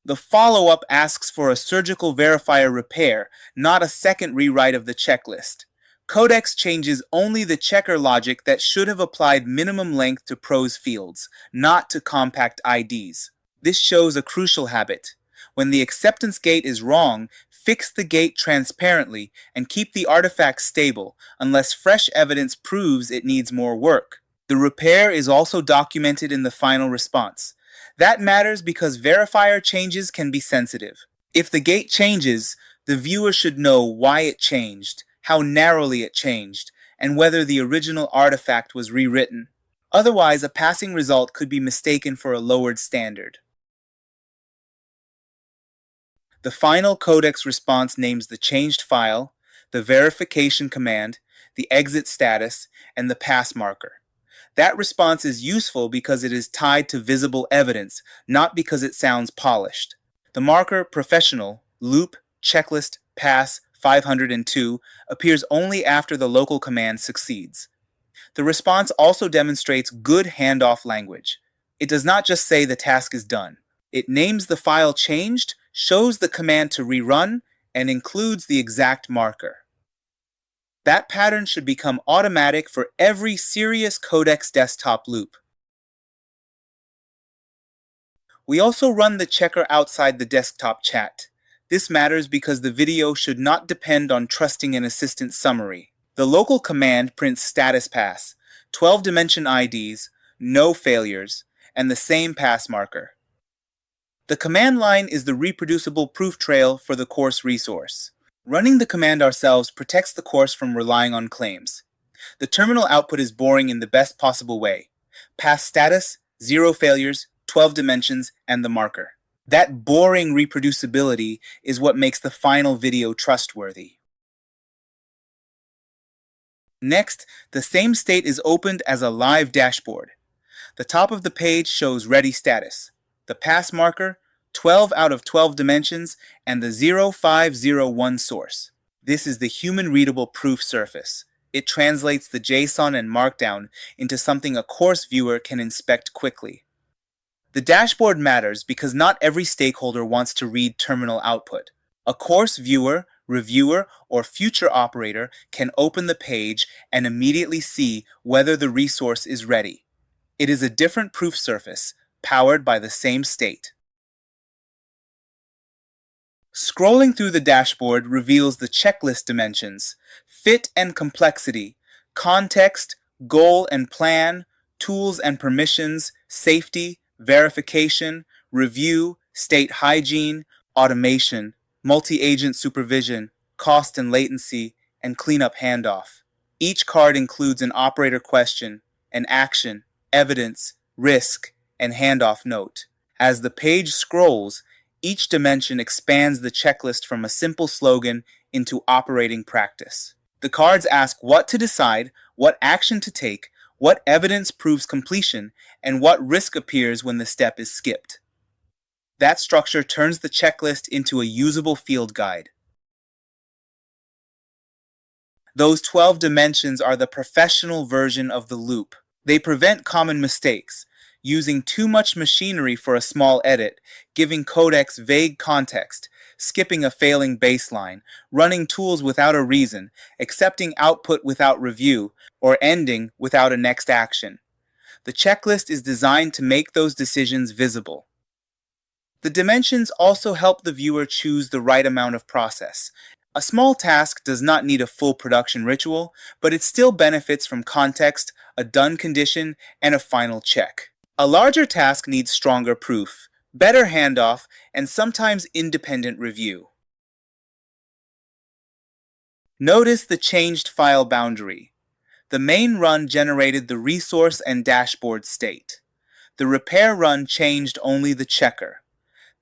The follow-up asks for a surgical verifier repair, not a second rewrite of the checklist. Codex changes only the checker logic that should have applied minimum length to prose fields, not to compact IDs. This shows a crucial habit. When the acceptance gate is wrong, fix the gate transparently and keep the artifact stable unless fresh evidence proves it needs more work. The repair is also documented in the final response. That matters because verifier changes can be sensitive. If the gate changes, the viewer should know why it changed, how narrowly it changed, and whether the original artifact was rewritten. Otherwise, a passing result could be mistaken for a lowered standard. The final Codex response names the changed file, the verification command, the exit status, and the pass marker. That response is useful because it is tied to visible evidence, not because it sounds polished. The marker professional, loop, checklist, pass, 502 appears only after the local command succeeds. The response also demonstrates good handoff language. It does not just say the task is done. It names the file changed, shows the command to rerun, and includes the exact marker. That pattern should become automatic for every serious Codex Desktop loop. We also run the checker outside the desktop chat. This matters because the video should not depend on trusting an assistant summary. The local command prints status pass, 12-dimension IDs, no failures, and the same pass marker. The command line is the reproducible proof trail for the course resource. Running the command ourselves protects the course from relying on claims. The terminal output is boring in the best possible way. Pass status, 0 failures, 12 dimensions, and the marker. That boring reproducibility is what makes the final video trustworthy. Next, the same state is opened as a live dashboard. The top of the page shows ready status. The pass marker, 12 out of 12 dimensions, and the 0501 source. This is the human-readable proof surface. It translates the JSON and Markdown into something a course viewer can inspect quickly. The dashboard matters because not every stakeholder wants to read terminal output. A course viewer, reviewer, or future operator can open the page and immediately see whether the resource is ready. It is a different proof surface, powered by the same state. Scrolling through the dashboard reveals the checklist dimensions, fit and complexity, context, goal and plan, tools and permissions, safety, verification, review, state hygiene, automation, multi-agent supervision, cost and latency, and cleanup handoff. Each card includes an operator question, an action, evidence, risk, and handoff note. As the page scrolls, each dimension expands the checklist from a simple slogan into operating practice. The cards ask what to decide, what action to take, what evidence proves completion, and what risk appears when the step is skipped. That structure turns the checklist into a usable field guide. Those 12 dimensions are the professional version of the loop. They prevent common mistakes, using too much machinery for a small edit, giving Codex vague context, skipping a failing baseline, running tools without a reason, accepting output without review, or ending without a next action. The checklist is designed to make those decisions visible. The dimensions also help the viewer choose the right amount of process. A small task does not need a full production ritual, but it still benefits from context, a done condition, and a final check. A larger task needs stronger proof, better handoff, and sometimes independent review. Notice the changed file boundary. The main run generated the resource and dashboard state. The repair run changed only the checker.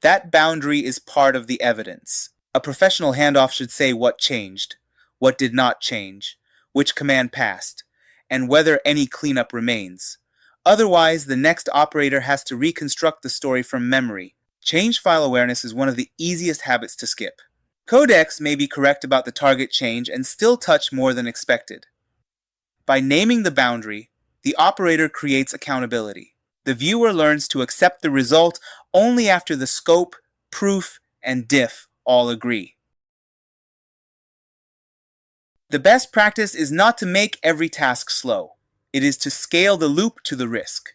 That boundary is part of the evidence. A professional handoff should say what changed, what did not change, which command passed, and whether any cleanup remains. Otherwise, the next operator has to reconstruct the story from memory. Change file awareness is one of the easiest habits to skip. Codex may be correct about the target change and still touch more than expected. By naming the boundary, the operator creates accountability. The viewer learns to accept the result only after the scope, proof, and diff all agree. The best practice is not to make every task slow. It is to scale the loop to the risk.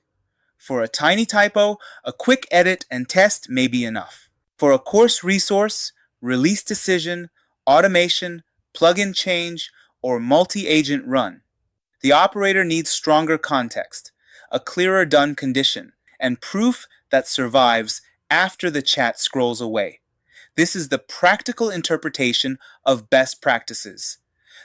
For a tiny typo, a quick edit and test may be enough. For a coarse resource, release decision, automation, plugin change, or multi-agent run, the operator needs stronger context, a clearer done condition, and proof that survives after the chat scrolls away. This is the practical interpretation of best practices.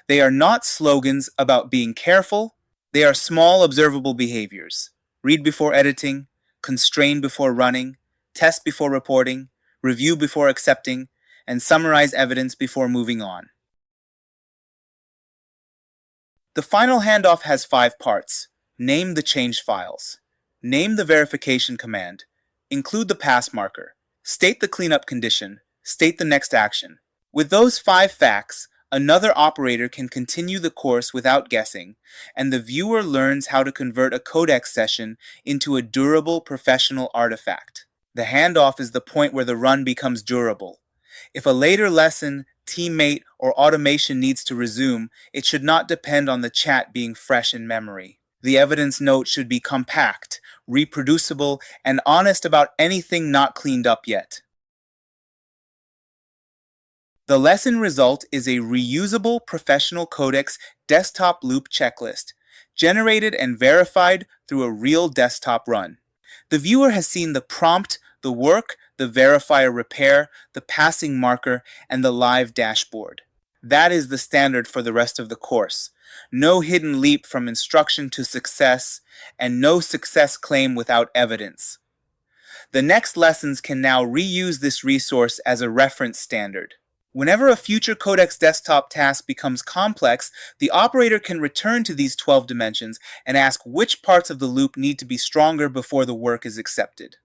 They are not slogans about being careful. They are small observable behaviors. Read before editing, constrain before running, test before reporting, review before accepting, and summarize evidence before moving on. The final handoff has 5 parts. Name the changed files. Name the verification command. Include the pass marker. State the cleanup condition. State the next action. With those 5 facts, another operator can continue the course without guessing, and the viewer learns how to convert a Codex session into a durable professional artifact. The handoff is the point where the run becomes durable. If a later lesson, teammate, or automation needs to resume, it should not depend on the chat being fresh in memory. The evidence note should be compact, reproducible, and honest about anything not cleaned up yet. The lesson result is a reusable professional Codex desktop loop checklist, generated and verified through a real desktop run. The viewer has seen the prompt, the work, the verifier repair, the passing marker, and the live dashboard. That is the standard for the rest of the course. No hidden leap from instruction to success, and no success claim without evidence. The next lessons can now reuse this resource as a reference standard. Whenever a future Codex Desktop task becomes complex, the operator can return to these 12 dimensions and ask which parts of the loop need to be stronger before the work is accepted.